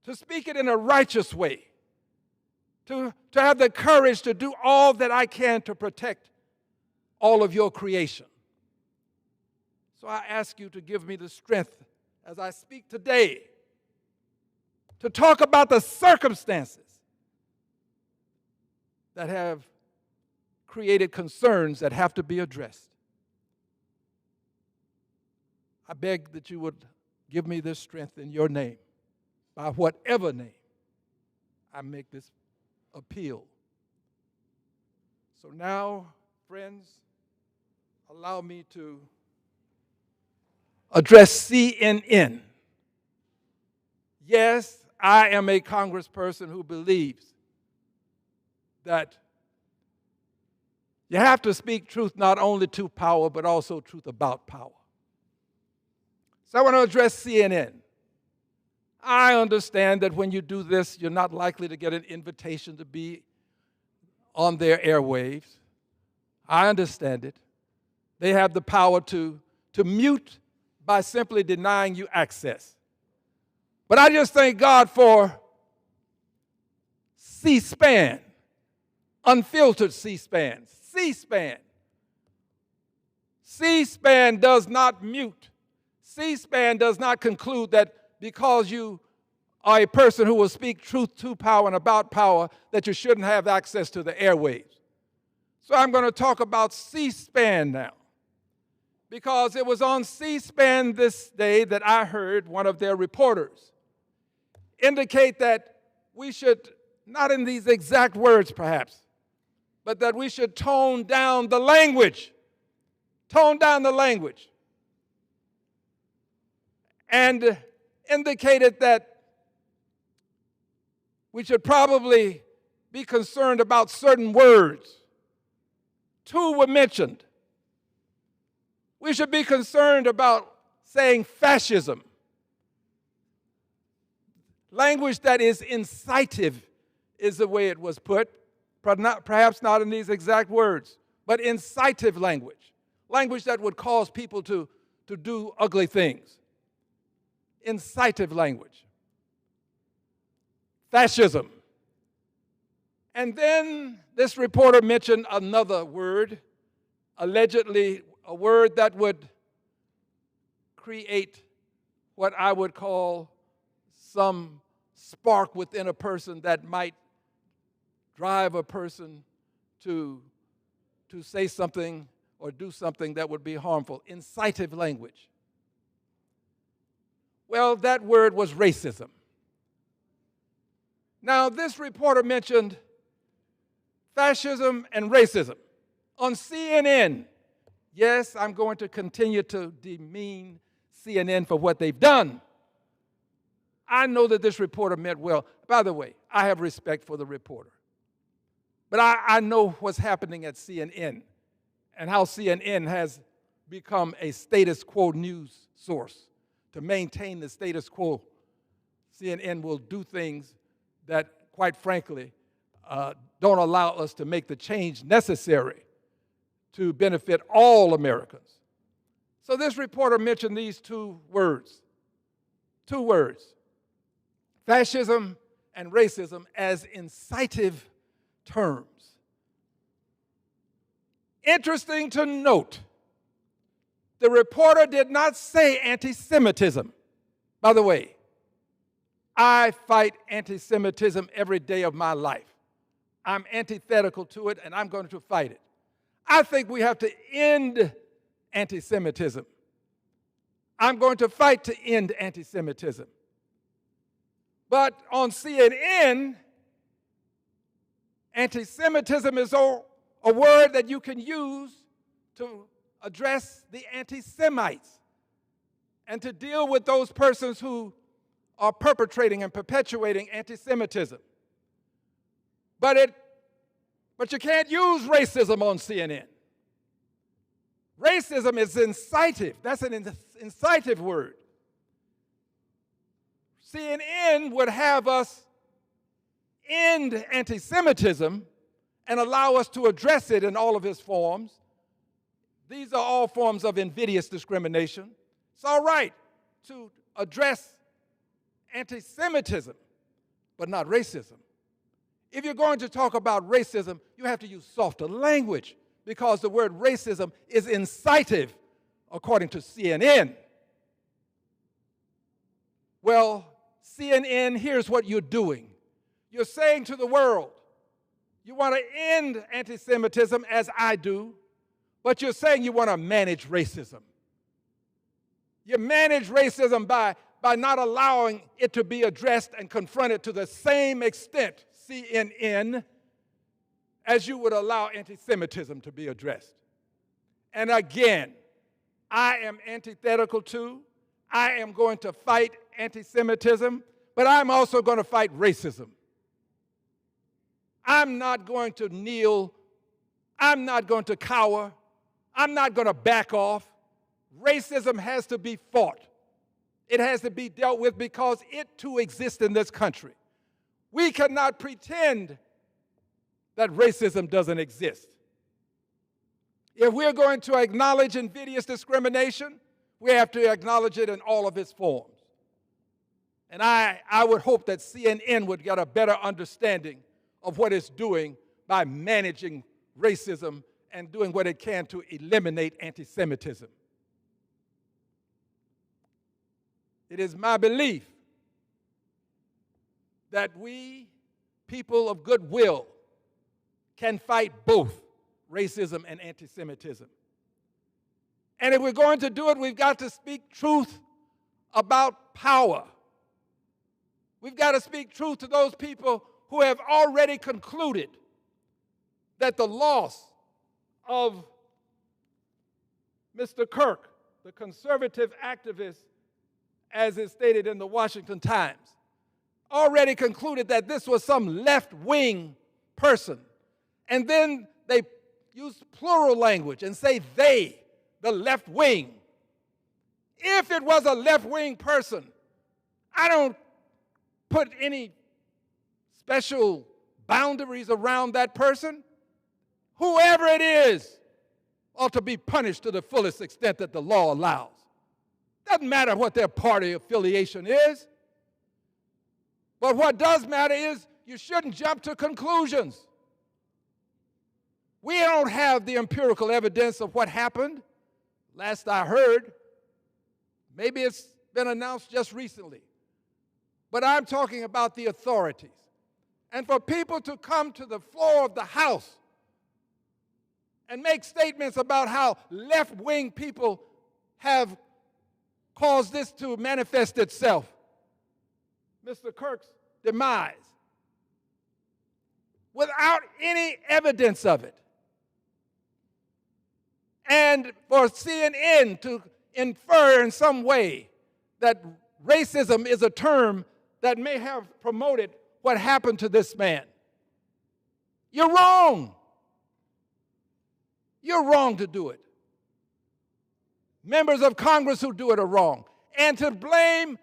to speak it in a righteous way, to have the courage to do all that I can to protect all of your creation. So I ask you to give me the strength as I speak today to talk about the circumstances that have created concerns that have to be addressed. I beg that you would give me this strength in your name, by whatever name I make this appeal. So now, friends, allow me to address CNN. Yes, I am a congressperson who believes that you have to speak truth not only to power, but also truth about power. So I want to address CNN. I understand that when you do this, you're not likely to get an invitation to be on their airwaves. I understand it. They have the power to mute by simply denying you access. But I just thank God for C-SPAN, unfiltered C-SPAN. C-SPAN. C-SPAN does not mute. C-SPAN does not conclude that because you are a person who will speak truth to power and about power, that you shouldn't have access to the airwaves. So I'm going to talk about C-SPAN now, because it was on C-SPAN this day that I heard one of their reporters indicate that we should, not in these exact words perhaps, but that we should tone down the language. Tone down the language. And indicated that we should probably be concerned about certain words. Two were mentioned. We should be concerned about saying fascism. Language that is incisive is the way it was put, perhaps not in these exact words, but incisive language. Language that would cause people to do ugly things. Incisive language. Fascism. And then this reporter mentioned another word, allegedly a word that would create what I would call some spark within a person that might drive a person to say something or do something that would be harmful. Incisive language. Well, that word was racism. Now, this reporter mentioned fascism and racism on CNN. Yes, I'm going to continue to demean CNN for what they've done. I know that this reporter meant well. By the way, I have respect for the reporter. But I know what's happening at CNN and how CNN has become a status quo news source. To maintain the status quo, CNN will do things that, quite frankly, don't allow us to make the change necessary to benefit all Americans. So this reporter mentioned these two words, fascism and racism, as incitive terms. Interesting to note, the reporter did not say anti-Semitism. By the way, I fight anti-Semitism every day of my life. I'm antithetical to it, and I'm going to fight it. I think we have to end anti-Semitism. I'm going to fight to end anti-Semitism. But on CNN, anti-Semitism is a word that you can use to address the anti-Semites and to deal with those persons who are perpetrating and perpetuating anti-Semitism. But you can't use racism on CNN. Racism is incitive. That's an incitive word. CNN would have us end anti-Semitism and allow us to address it in all of its forms. These are all forms of invidious discrimination. It's all right to address anti-Semitism, but not racism. If you're going to talk about racism, you have to use softer language because the word racism is incitive, according to CNN. Well, CNN, here's what you're doing. You're saying to the world, you want to end anti-Semitism, as I do, but you're saying you want to manage racism. You manage racism by not allowing it to be addressed and confronted to the same extent, CNN, as you would allow anti-Semitism to be addressed. And again, I am antithetical to, I am going to fight anti-Semitism, but I'm also going to fight racism. I'm not going to kneel. I'm not going to cower. I'm not going to back off. Racism has to be fought. It has to be dealt with because it too exists in this country. We cannot pretend that racism doesn't exist. If we're going to acknowledge invidious discrimination, we have to acknowledge it in all of its forms. And I would hope that CNN would get a better understanding of what it's doing by managing racism and doing what it can to eliminate anti-Semitism. It is my belief that we, people of goodwill, can fight both racism and anti-Semitism. And if we're going to do it, we've got to speak truth about power. We've got to speak truth to those people who have already concluded that the loss of Mr. Kirk, the conservative activist, as is stated in the Washington Times, already concluded that this was some left-wing person. And then they use plural language and say they, the left wing. If it was a left-wing person, I don't put any special boundaries around that person. Whoever it is ought to be punished to the fullest extent that the law allows. Doesn't matter what their party affiliation is. But what does matter is you shouldn't jump to conclusions. We don't have the empirical evidence of what happened. Last I heard, maybe it's been announced just recently. But I'm talking about the authorities. And for people to come to the floor of the House and make statements about how left-wing people have caused this to manifest itself, Mr. Kirk's demise, without any evidence of it. And for CNN to infer in some way that racism is a term that may have promoted what happened to this man. You're wrong. You're wrong to do it. Members of Congress who do it are wrong. And to blame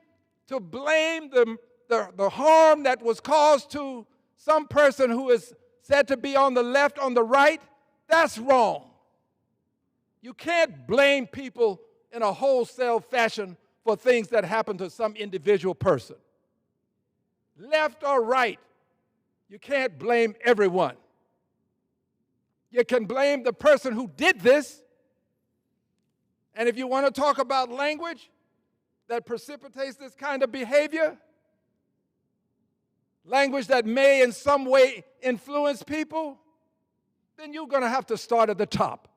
the harm that was caused to some person who is said to be on the left, on the right, that's wrong. You can't blame people in a wholesale fashion for things that happen to some individual person. Left or right, you can't blame everyone. You can blame the person who did this. And if you want to talk about language that precipitates this kind of behavior, language that may in some way influence people, then you're going to have to start at the top.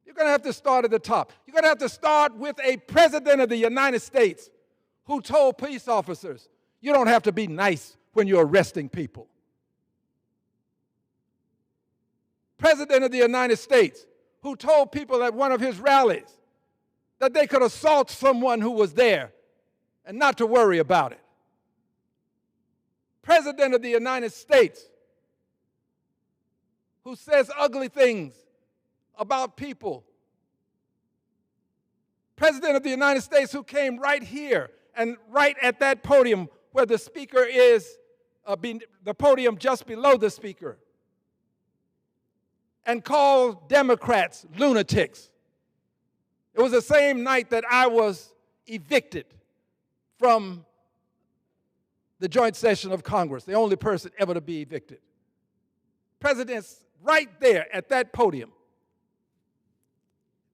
You're going to have to start at the top. You're going to have to start with a president of the United States who told police officers, you don't have to be nice when you're arresting people. President of the United States who told people at one of his rallies that they could assault someone who was there and not to worry about it. President of the United States who says ugly things about people. President of the United States who came right here and right at that podium where the speaker is, the podium just below the speaker, and called Democrats lunatics. It was the same night that I was evicted from the joint session of Congress, the only person ever to be evicted. President's right there at that podium.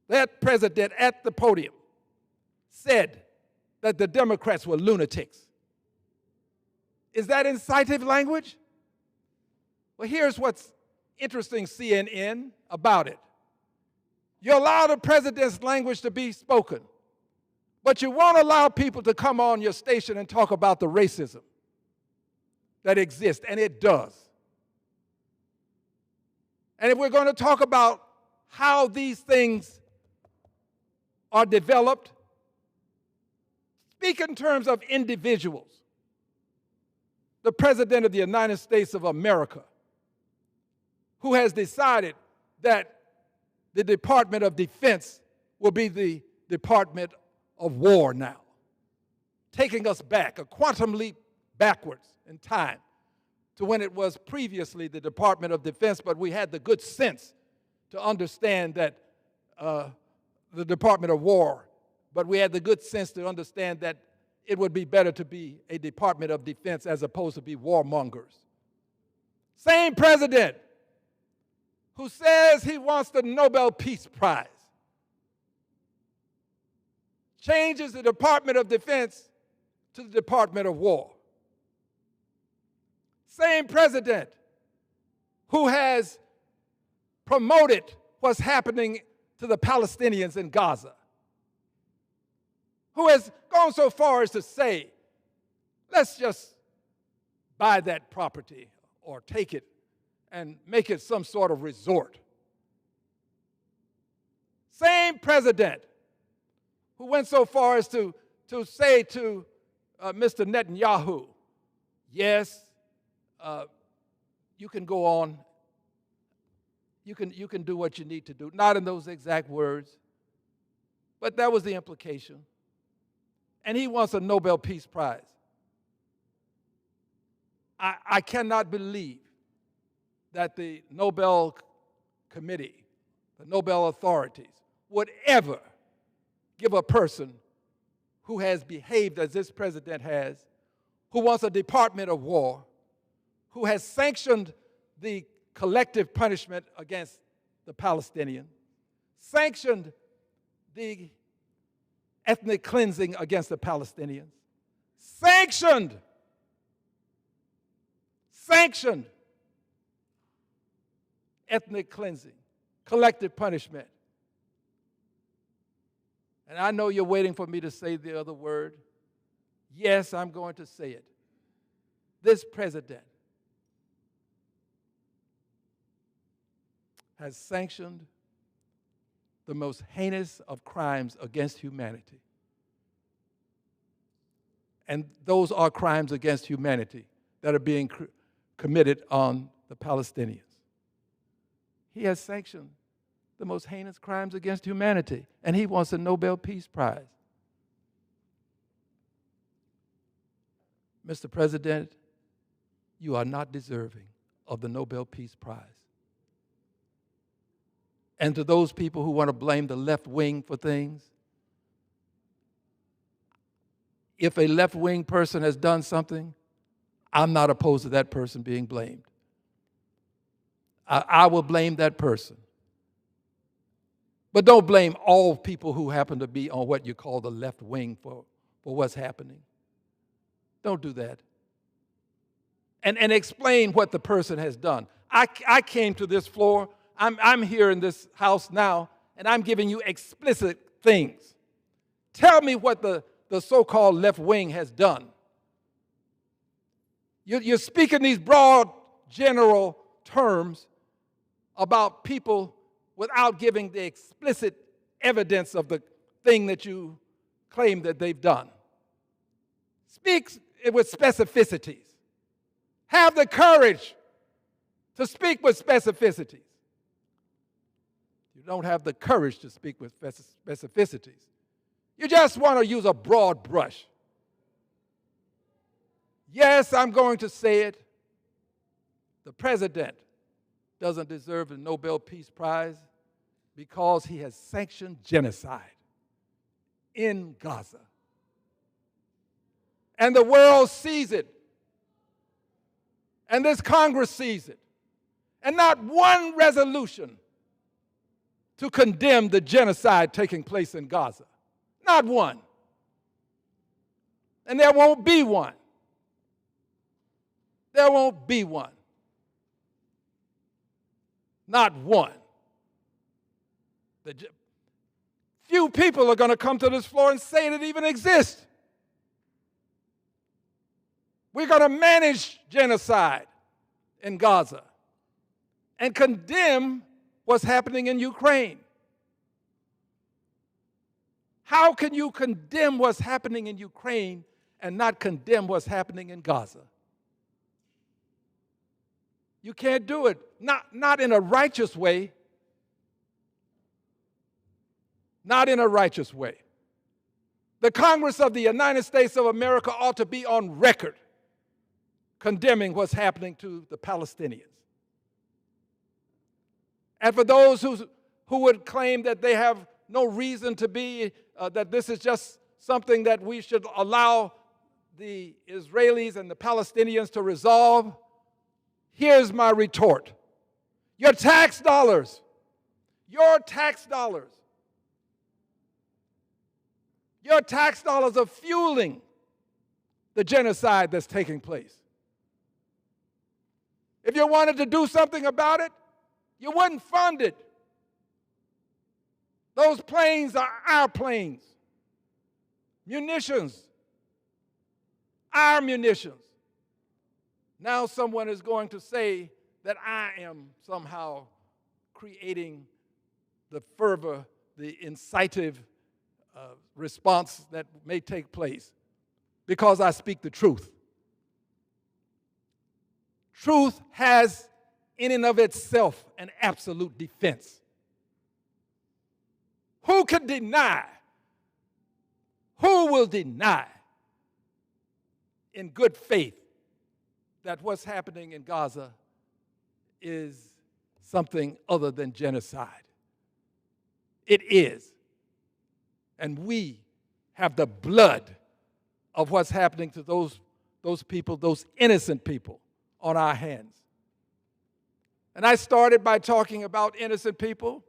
That president at the podium said that the Democrats were lunatics. Is that incisive language? Well, here's what's interesting, CNN, about it. You allow the president's language to be spoken, but you won't allow people to come on your station and talk about the racism that exists, and it does. And if we're going to talk about how these things are developed, speak in terms of individuals. The President of the United States of America, who has decided that the Department of Defense will be the Department of War now, taking us back, a quantum leap backwards in time to when it was previously the Department of Defense, but we had the good sense to understand that the Department of War, but we had the good sense to understand that it would be better to be a Department of Defense as opposed to be warmongers. Same president who says he wants the Nobel Peace Prize changes the Department of Defense to the Department of War. Same president who has promoted what's happening to the Palestinians in Gaza, who has gone so far as to say, let's just buy that property or take it and make it some sort of resort. Same president who went so far as to say to Mr. Netanyahu, yes, you can go on, you can do what you need to do. Not in those exact words, but that was the implication. And he wants a Nobel Peace Prize. I cannot believe that the Nobel Committee, the Nobel authorities, would ever give a person who has behaved as this president has, who wants a Department of War, who has sanctioned the collective punishment against the Palestinians, sanctioned the ethnic cleansing against the Palestinians, sanctioned ethnic cleansing, collective punishment. And I know you're waiting for me to say the other word. Yes, I'm going to say it. This president has sanctioned the most heinous of crimes against humanity. And those are crimes against humanity that are being committed on the Palestinians. He has sanctioned the most heinous crimes against humanity, and he wants a Nobel Peace Prize. Mr. President, you are not deserving of the Nobel Peace Prize. And to those people who want to blame the left wing for things, if a left-wing person has done something, I'm not opposed to that person being blamed. I will blame that person. But don't blame all people who happen to be on what you call the left wing for what's happening. Don't do that. And explain what the person has done. I came to this floor, I'm here in this house now, and I'm giving you explicit things. Tell me what the so-called left wing has done. You're speaking these broad, general terms about people without giving the explicit evidence of the thing that you claim that they've done. Speak with specificities. Have the courage to speak with specificities. You don't have the courage to speak with specificities. You just want to use a broad brush. Yes, I'm going to say it. The president doesn't deserve the Nobel Peace Prize because he has sanctioned genocide in Gaza. And the world sees it. And this Congress sees it. And not one resolution to condemn the genocide taking place in Gaza. Not one. And there won't be one. There won't be one. Not one. Few people are going to come to this floor and say it even exists. We're going to manage genocide in Gaza and condemn what's happening in Ukraine. How can you condemn what's happening in Ukraine and not condemn what's happening in Gaza? You can't do it. Not in a righteous way. Not in a righteous way. The Congress of the United States of America ought to be on record condemning what's happening to the Palestinians. And for those who would claim that they have no reason to be, that this is just something that we should allow the Israelis and the Palestinians to resolve, here's my retort. Your tax dollars are fueling the genocide that's taking place. If you wanted to do something about it, you wouldn't fund it. Those planes are our planes. Munitions, our munitions. Now someone is going to say that I am somehow creating the fervor, the incitive response that may take place because I speak the truth. Truth has in and of itself an absolute defense. Who can deny? Who will deny in good faith that what's happening in Gaza is something other than genocide? It is. And we have the blood of what's happening to those people, those innocent people, on our hands. And I started by talking about innocent people.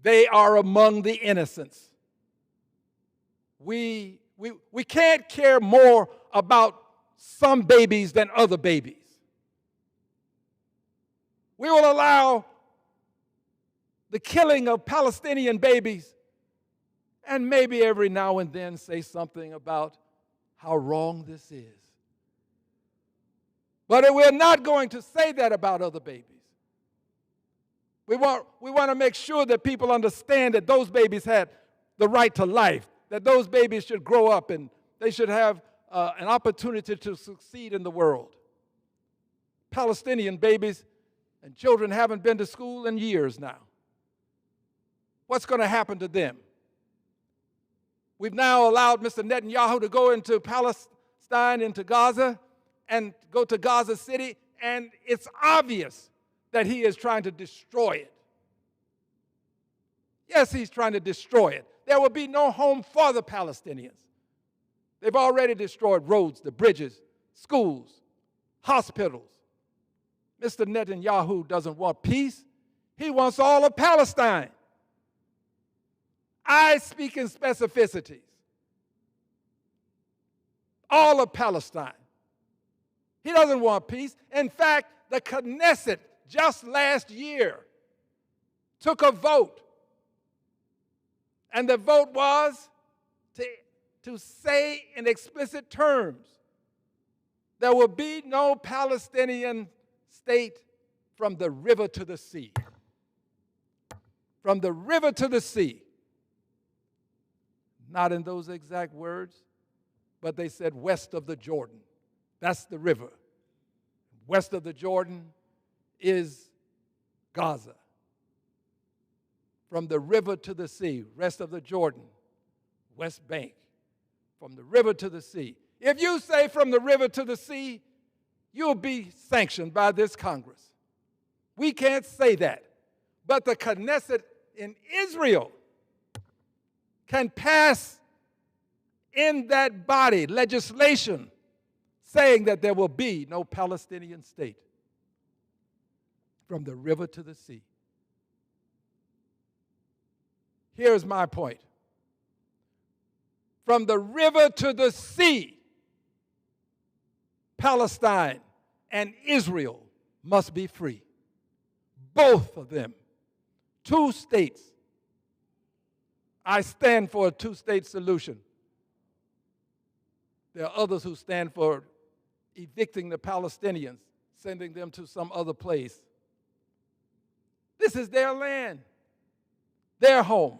They are among the innocents. We can't care more about some babies than other babies. We will allow the killing of Palestinian babies and maybe every now and then say something about how wrong this is. But we're not going to say that about other babies. We want to make sure that people understand that those babies had the right to life, that those babies should grow up and they should have an opportunity to succeed in the world. Palestinian babies and children haven't been to school in years now. What's going to happen to them? We've now allowed Mr. Netanyahu to go into Palestine, into Gaza, and go to Gaza City, and it's obvious that he is trying to destroy it. Yes, he's trying to destroy it. There will be no home for the Palestinians. They've already destroyed roads, the bridges, schools, hospitals. Mr. Netanyahu doesn't want peace. He wants all of Palestine. I speak in specificities. All of Palestine. He doesn't want peace. In fact, the Knesset just last year took a vote. And the vote was to say in explicit terms, there will be no Palestinian state from the river to the sea. From the river to the sea. Not in those exact words, but they said west of the Jordan. That's the river. West of the Jordan is Gaza. From the river to the sea, west of the Jordan, West Bank. From the river to the sea. If you say from the river to the sea, you'll be sanctioned by this Congress. We can't say that. But the Knesset in Israel can pass in that body legislation saying that there will be no Palestinian state from the river to the sea. Here's my point. From the river to the sea, Palestine and Israel must be free. Both of them. 2 states. I stand for a 2-state solution. There are others who stand for evicting the Palestinians, sending them to some other place. This is their land, their home.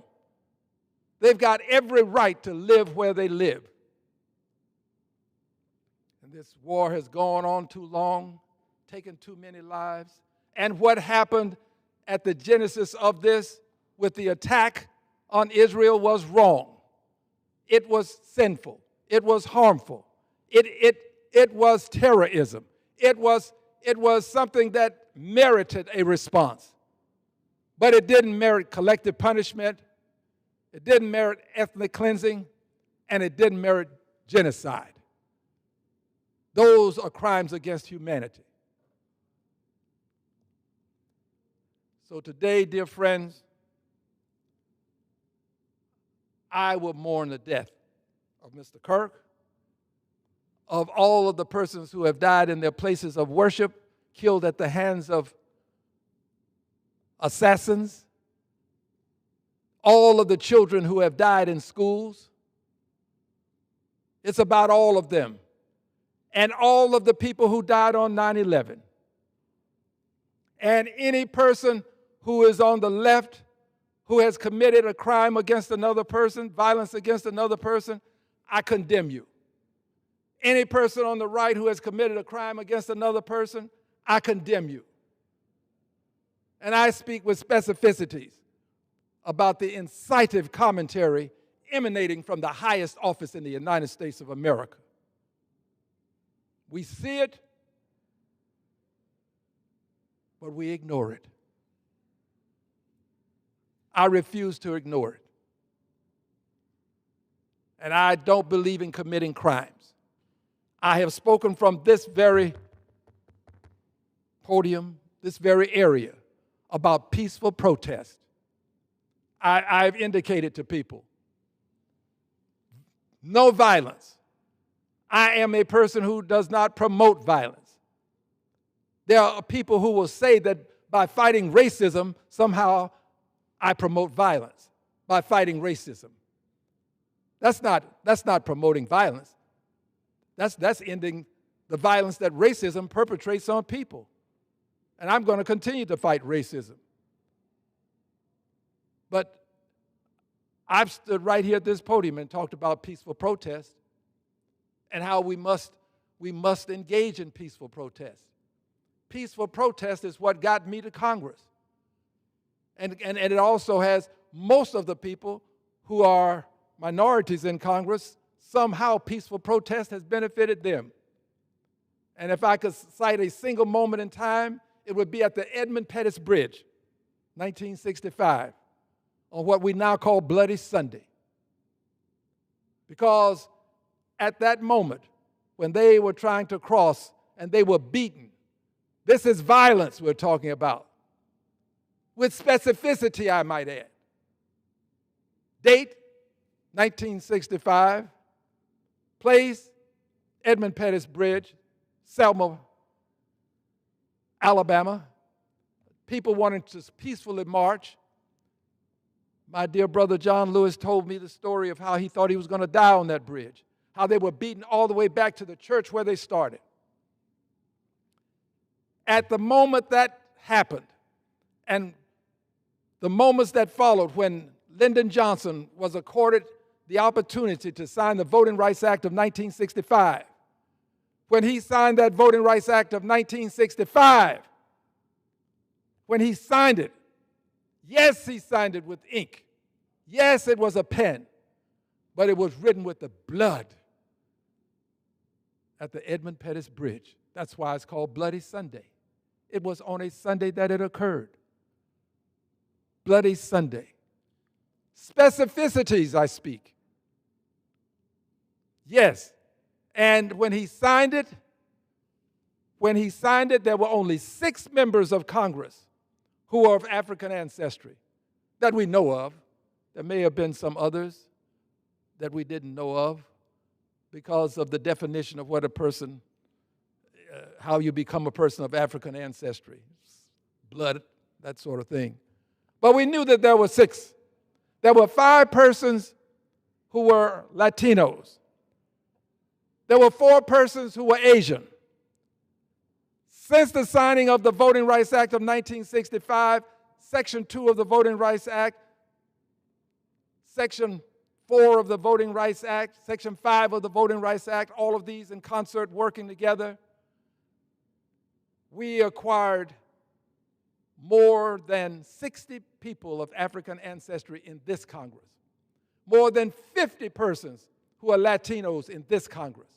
They've got every right to live where they live. And this war has gone on too long, taken too many lives. And what happened at the genesis of this with the attack on Israel was wrong. It was sinful. It was harmful. It was terrorism. It was something that merited a response. But it didn't merit collective punishment. It didn't merit ethnic cleansing, and it didn't merit genocide. Those are crimes against humanity. So today, dear friends, I will mourn the death of Mr. Kirk, of all of the persons who have died in their places of worship, killed at the hands of assassins, all of the children who have died in schools. It's about all of them. And all of the people who died on 9/11. And any person who is on the left who has committed a crime against another person, violence against another person, I condemn you. Any person on the right who has committed a crime against another person, I condemn you. And I speak with specificities about the incisive commentary emanating from the highest office in the United States of America. We see it, but we ignore it. I refuse to ignore it. And I don't believe in committing crimes. I have spoken from this very podium, this very area, about peaceful protest. I've indicated to people, no violence. I am a person who does not promote violence. There are people who will say that by fighting racism, somehow I promote violence by fighting racism. That's not promoting violence. That's ending the violence that racism perpetrates on people. And I'm going to continue to fight racism. But I've stood right here at this podium and talked about peaceful protest and how we must engage in peaceful protest. Peaceful protest is what got me to Congress. And it also has most of the people who are minorities in Congress, somehow peaceful protest has benefited them. And if I could cite a single moment in time, it would be at the Edmund Pettus Bridge, 1965, on what we now call Bloody Sunday. Because at that moment, when they were trying to cross and they were beaten, this is violence we're talking about, with specificity, I might add. Date, 1965. Place, Edmund Pettus Bridge, Selma, Alabama. People wanted to peacefully march. My dear brother John Lewis told me the story of how he thought he was going to die on that bridge, how they were beaten all the way back to the church where they started. At the moment that happened, and the moments that followed when Lyndon Johnson was accorded the opportunity to sign the Voting Rights Act of 1965, when he signed that Voting Rights Act of 1965, when he signed it, yes, he signed it with ink. Yes, it was a pen, but it was written with the blood at the Edmund Pettus Bridge. That's why it's called Bloody Sunday. It was on a Sunday that it occurred. Bloody Sunday. Specificities, I speak. Yes. And when he signed it, there were only 6 members of Congress who are of African ancestry that we know of. There may have been some others that we didn't know of because of the definition of what a person, how you become a person of African ancestry, blood, that sort of thing. But we knew that there were 6. There were 5 persons who were Latinos. There were 4 persons who were Asian. Since the signing of the Voting Rights Act of 1965, Section 2 of the Voting Rights Act, Section 4 of the Voting Rights Act, Section 5 of the Voting Rights Act, all of these in concert working together, we acquired more than 60 people of African ancestry in this Congress, more than 50 persons who are Latinos in this Congress,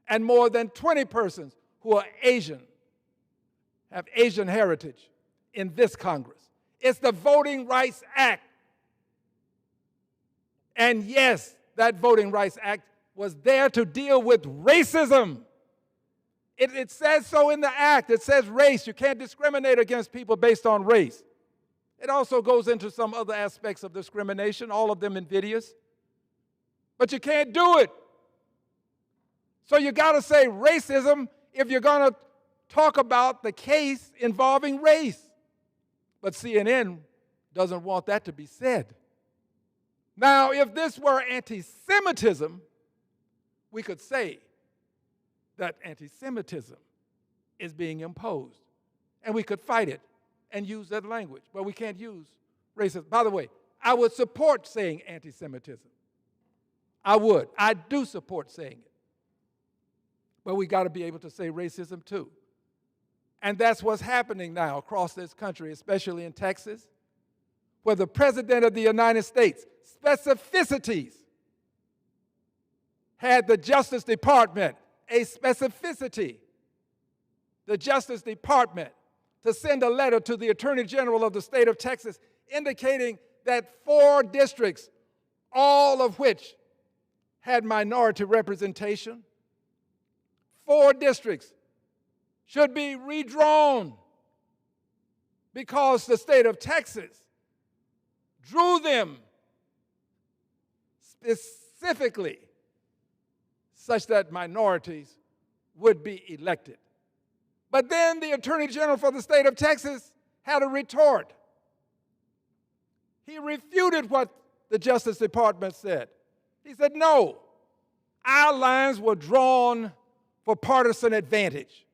and more than 20 persons who are Asian, have Asian heritage in this Congress. It's the Voting Rights Act. And yes, that Voting Rights Act was there to deal with racism. It says so in the act. It says race. You can't discriminate against people based on race. It also goes into some other aspects of discrimination, all of them invidious. But you can't do it. So you got to say racism if you're going to talk about the case involving race. But CNN doesn't want that to be said. Now, if this were anti-Semitism, we could say that anti-Semitism is being imposed. And we could fight it and use that language. But we can't use racism. By the way, I would support saying anti-Semitism. I would. I do support saying it. But we got to be able to say racism too. And that's what's happening now across this country, especially in Texas, where the President of the United States, specificities, had the Justice Department, a specificity, the Justice Department, to send a letter to the Attorney General of the state of Texas indicating that 4 districts, all of which had minority representation, 4 districts should be redrawn because the state of Texas drew them specifically such that minorities would be elected. But then the Attorney General for the state of Texas had a retort. He refuted what the Justice Department said. He said, no, our lines were drawn for partisan advantage.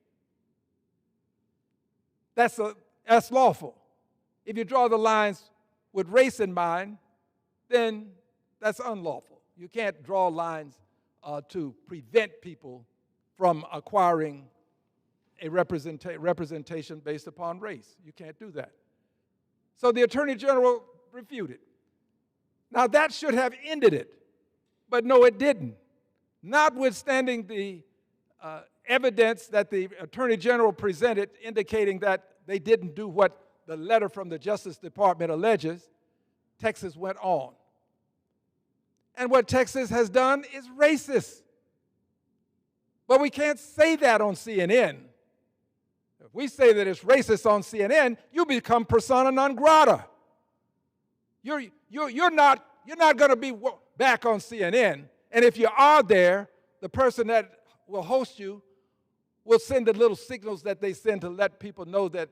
That's lawful. If you draw the lines with race in mind, then that's unlawful. You can't draw lines to prevent people from acquiring a representation based upon race. You can't do that. So the Attorney General refuted. Now that should have ended it, but no, it didn't. Notwithstanding the evidence that the Attorney General presented indicating that they didn't do what the letter from the Justice Department alleges, Texas went on. And what Texas has done is racist. But we can't say that on CNN. If we say that it's racist on CNN, you become persona non grata. You're not going to be back on CNN. And if you are there, the person that will host you will send the little signals that they send to let people know that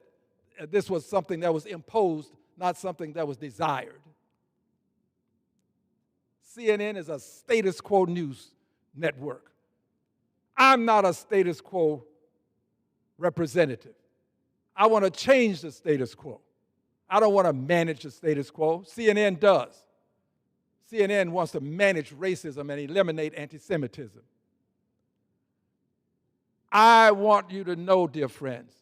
this was something that was imposed, not something that was desired. CNN is a status quo news network. I'm not a status quo representative. I want to change the status quo. I don't want to manage the status quo. CNN does. CNN wants to manage racism and eliminate anti-Semitism. I want you to know, dear friends,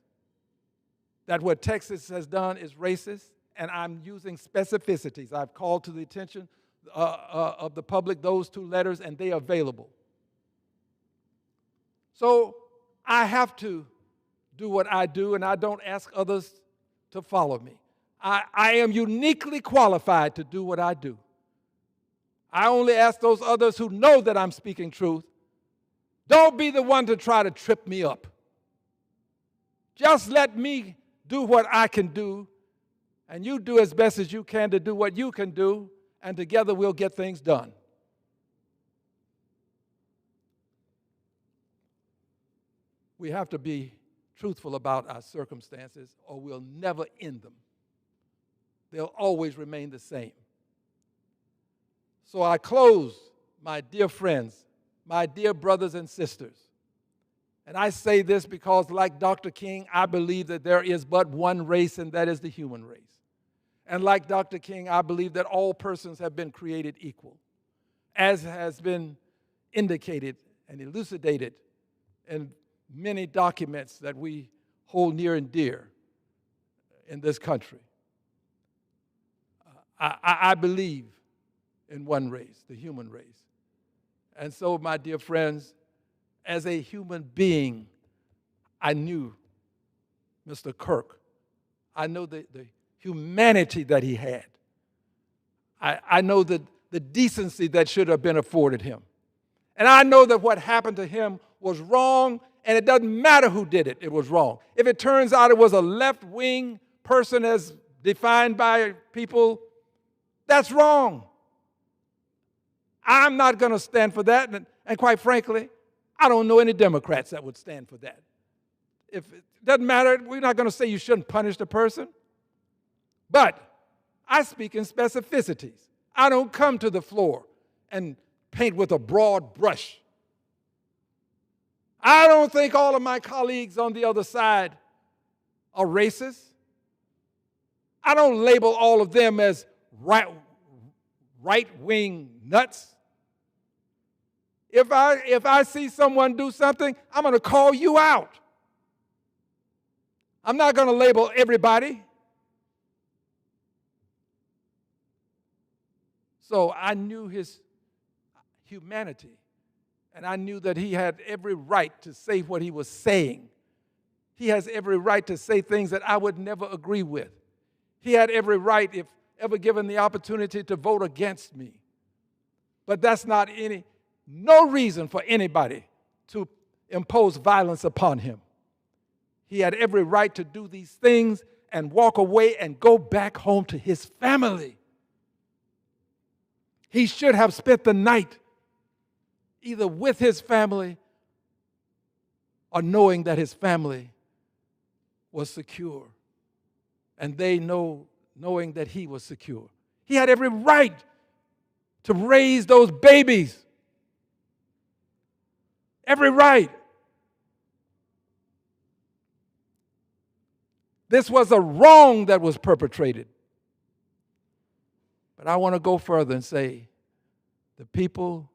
that what Texas has done is racist, and I'm using specificities. I've called to the attention of the public those two letters, and they are available. So I have to do what I do, and I don't ask others to follow me. I am uniquely qualified to do what I do. I only ask those others who know that I'm speaking truth, don't be the one to try to trip me up. Just let me do what I can do, and you do as best as you can to do what you can do, and together we'll get things done. We have to be truthful about our circumstances, or we'll never end them. They'll always remain the same. So I close, my dear friends, my dear brothers and sisters. And I say this because, like Dr. King, I believe that there is but one race, and that is the human race. And like Dr. King, I believe that all persons have been created equal, as has been indicated and elucidated in many documents that we hold near and dear in this country. I believe in one race, the human race. And so, my dear friends, as a human being, I knew Mr. Kirk. I know the humanity that he had. I know the decency that should have been afforded him. And I know that what happened to him was wrong, and it doesn't matter who did it, it was wrong. If it turns out it was a left-wing person as defined by people, that's wrong. I'm not going to stand for that, and quite frankly, I don't know any Democrats that would stand for that. If it doesn't matter, we're not going to say you shouldn't punish the person. But I speak in specificities. I don't come to the floor and paint with a broad brush. I don't think all of my colleagues on the other side are racist. I don't label all of them as right-wing nuts. If I see someone do something, I'm going to call you out. I'm not going to label everybody. So I knew his humanity, and I knew that he had every right to say what he was saying. He has every right to say things that I would never agree with. He had every right, if ever given the opportunity, to vote against me. But that's not no reason for anybody to impose violence upon him. He had every right to do these things and walk away and go back home to his family. He should have spent the night either with his family or knowing that his family was secure, and they knowing that he was secure. He had every right to raise those babies. Every right. This was a wrong that was perpetrated. But I want to go further and say the people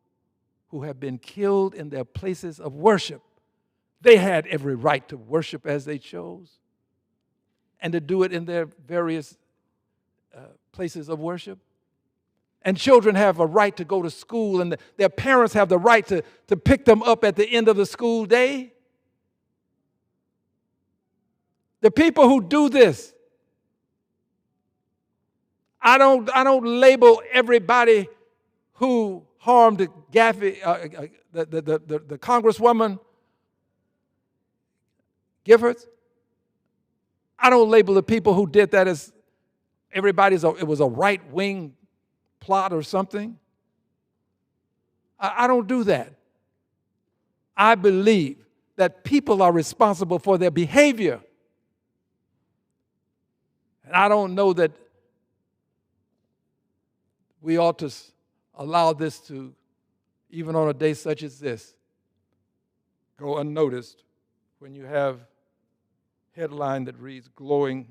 who have been killed in their places of worship, they had every right to worship as they chose and to do it in their various places of worship. And children have a right to go to school, and their parents have the right to pick them up at the end of the school day. The people who do this, I don't label everybody who harmed the Congresswoman Giffords. I don't label the people who did that as it was a right-wing plot or something. I don't do that. I believe that people are responsible for their behavior. And I don't know that we ought to allow this to, even on a day such as this, go unnoticed when you have a headline that reads, growing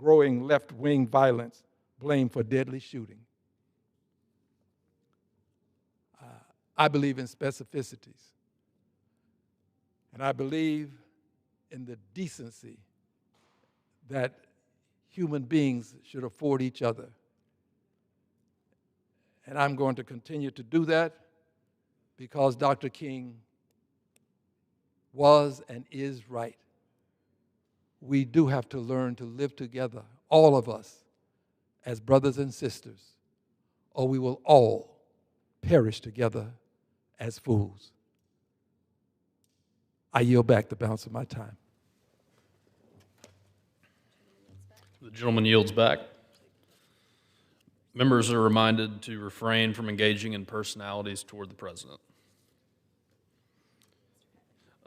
left-wing violence, blamed for deadly shooting. I believe in specificities. And I believe in the decency that human beings should afford each other. And I'm going to continue to do that because Dr. King was and is right. We do have to learn to live together, all of us, as brothers and sisters, or we will all perish together as fools. I yield back the balance of my time. The gentleman yields back. Members are reminded to refrain from engaging in personalities toward the president.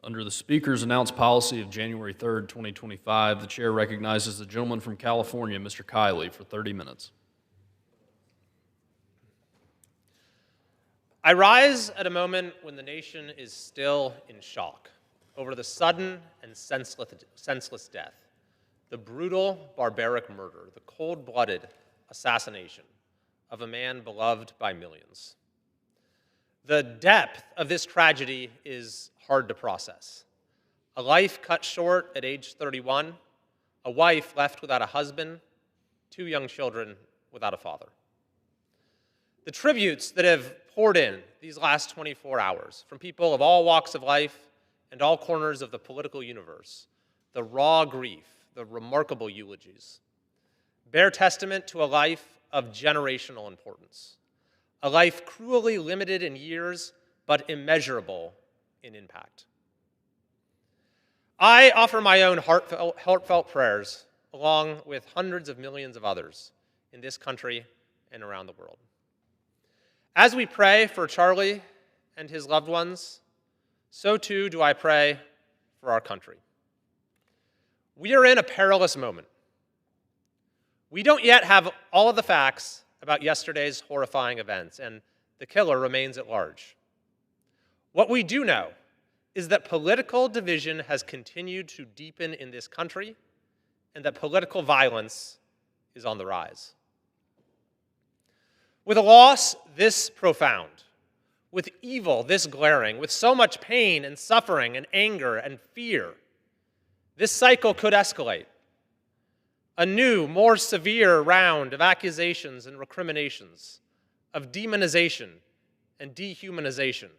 Under the Speaker's announced policy of January 3rd, 2025, the chair recognizes the gentleman from California, Mr. Kiley, for 30 minutes. I rise at a moment when the nation is still in shock over the sudden and senseless death, the brutal, barbaric murder, the cold-blooded assassination of a man beloved by millions. The depth of this tragedy is hard to process. A life cut short at age 31, a wife left without a husband, 2 young children without a father. The tributes that have poured in these last 24 hours from people of all walks of life and all corners of the political universe, the raw grief, the remarkable eulogies, bear testament to a life of generational importance, a life cruelly limited in years but immeasurable in impact. I offer my own heartfelt prayers along with hundreds of millions of others in this country and around the world. As we pray for Charlie and his loved ones, so too do I pray for our country. We are in a perilous moment. We don't yet have all of the facts about yesterday's horrifying events, and the killer remains at large. What we do know is that political division has continued to deepen in this country, and that political violence is on the rise. With a loss this profound, with evil this glaring, with so much pain and suffering and anger and fear, this cycle could escalate. A new, more severe round of accusations and recriminations, of demonization and dehumanization,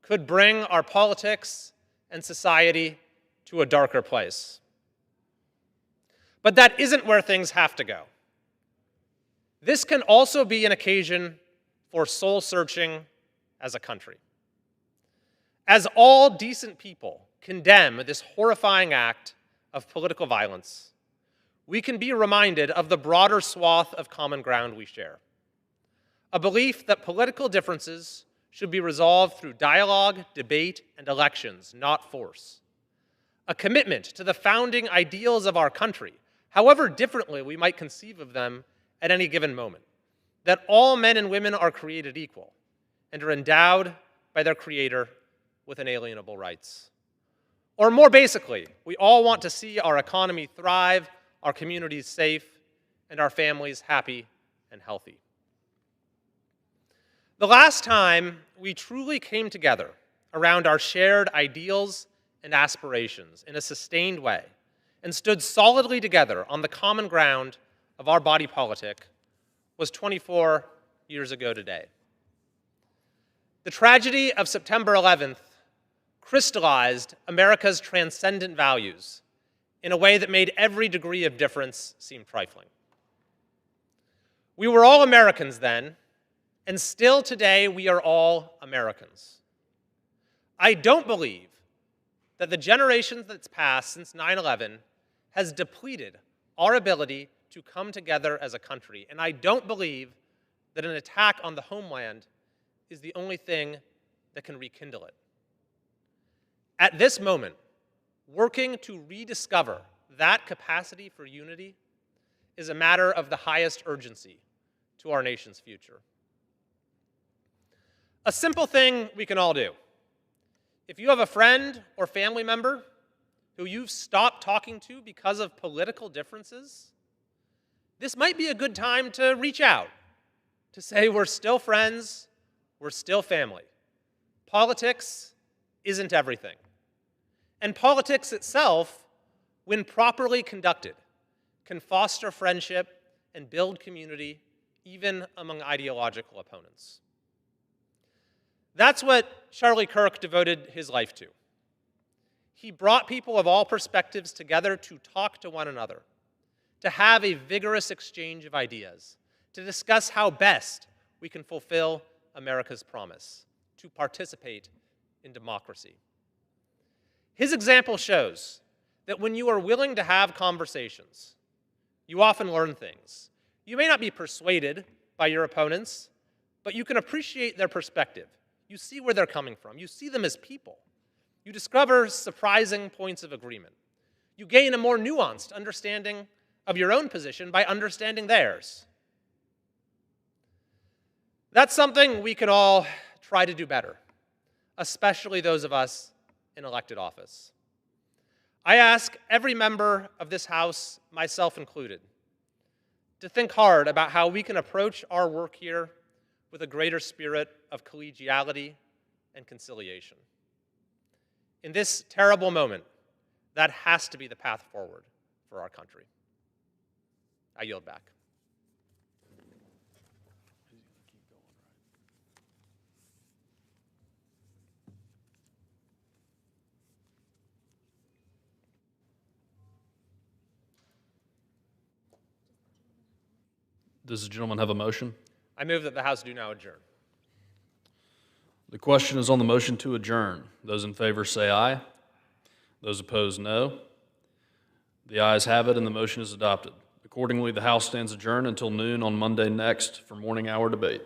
could bring our politics and society to a darker place. But that isn't where things have to go. This can also be an occasion for soul-searching as a country. As all decent people condemn this horrifying act of political violence, we can be reminded of the broader swath of common ground we share. A belief that political differences should be resolved through dialogue, debate, and elections, not force. A commitment to the founding ideals of our country, however differently we might conceive of them at any given moment. That all men and women are created equal and are endowed by their Creator with inalienable rights. Or more basically, we all want to see our economy thrive, our communities safe, and our families happy and healthy. The last time we truly came together around our shared ideals and aspirations in a sustained way and stood solidly together on the common ground of our body politic was 24 years ago today. The tragedy of September 11th crystallized America's transcendent values in a way that made every degree of difference seem trifling. We were all Americans then, and still today we are all Americans. I don't believe that the generations that's passed since 9/11 has depleted our ability to come together as a country, and I don't believe that an attack on the homeland is the only thing that can rekindle it. At this moment, working to rediscover that capacity for unity is a matter of the highest urgency to our nation's future. A simple thing we can all do. If you have a friend or family member who you've stopped talking to because of political differences, this might be a good time to reach out, to say we're still friends, we're still family. Politics isn't everything. And politics itself, when properly conducted, can foster friendship and build community even among ideological opponents. That's what Charlie Kirk devoted his life to. He brought people of all perspectives together to talk to one another, to have a vigorous exchange of ideas, to discuss how best we can fulfill America's promise, to participate in democracy. His example shows that when you are willing to have conversations, you often learn things. You may not be persuaded by your opponents, but you can appreciate their perspective. You see where they're coming from. You see them as people. You discover surprising points of agreement. You gain a more nuanced understanding of your own position by understanding theirs. That's something we can all try to do better, especially those of us in elected office. I ask every member of this House, myself included, to think hard about how we can approach our work here with a greater spirit of collegiality and conciliation. In this terrible moment, that has to be the path forward for our country. I yield back. Does the gentleman have a motion? I move that the House do now adjourn. The question is on the motion to adjourn. Those in favor say aye. Those opposed, no. The ayes have it, and the motion is adopted. Accordingly, the House stands adjourned until noon on Monday next for morning hour debate.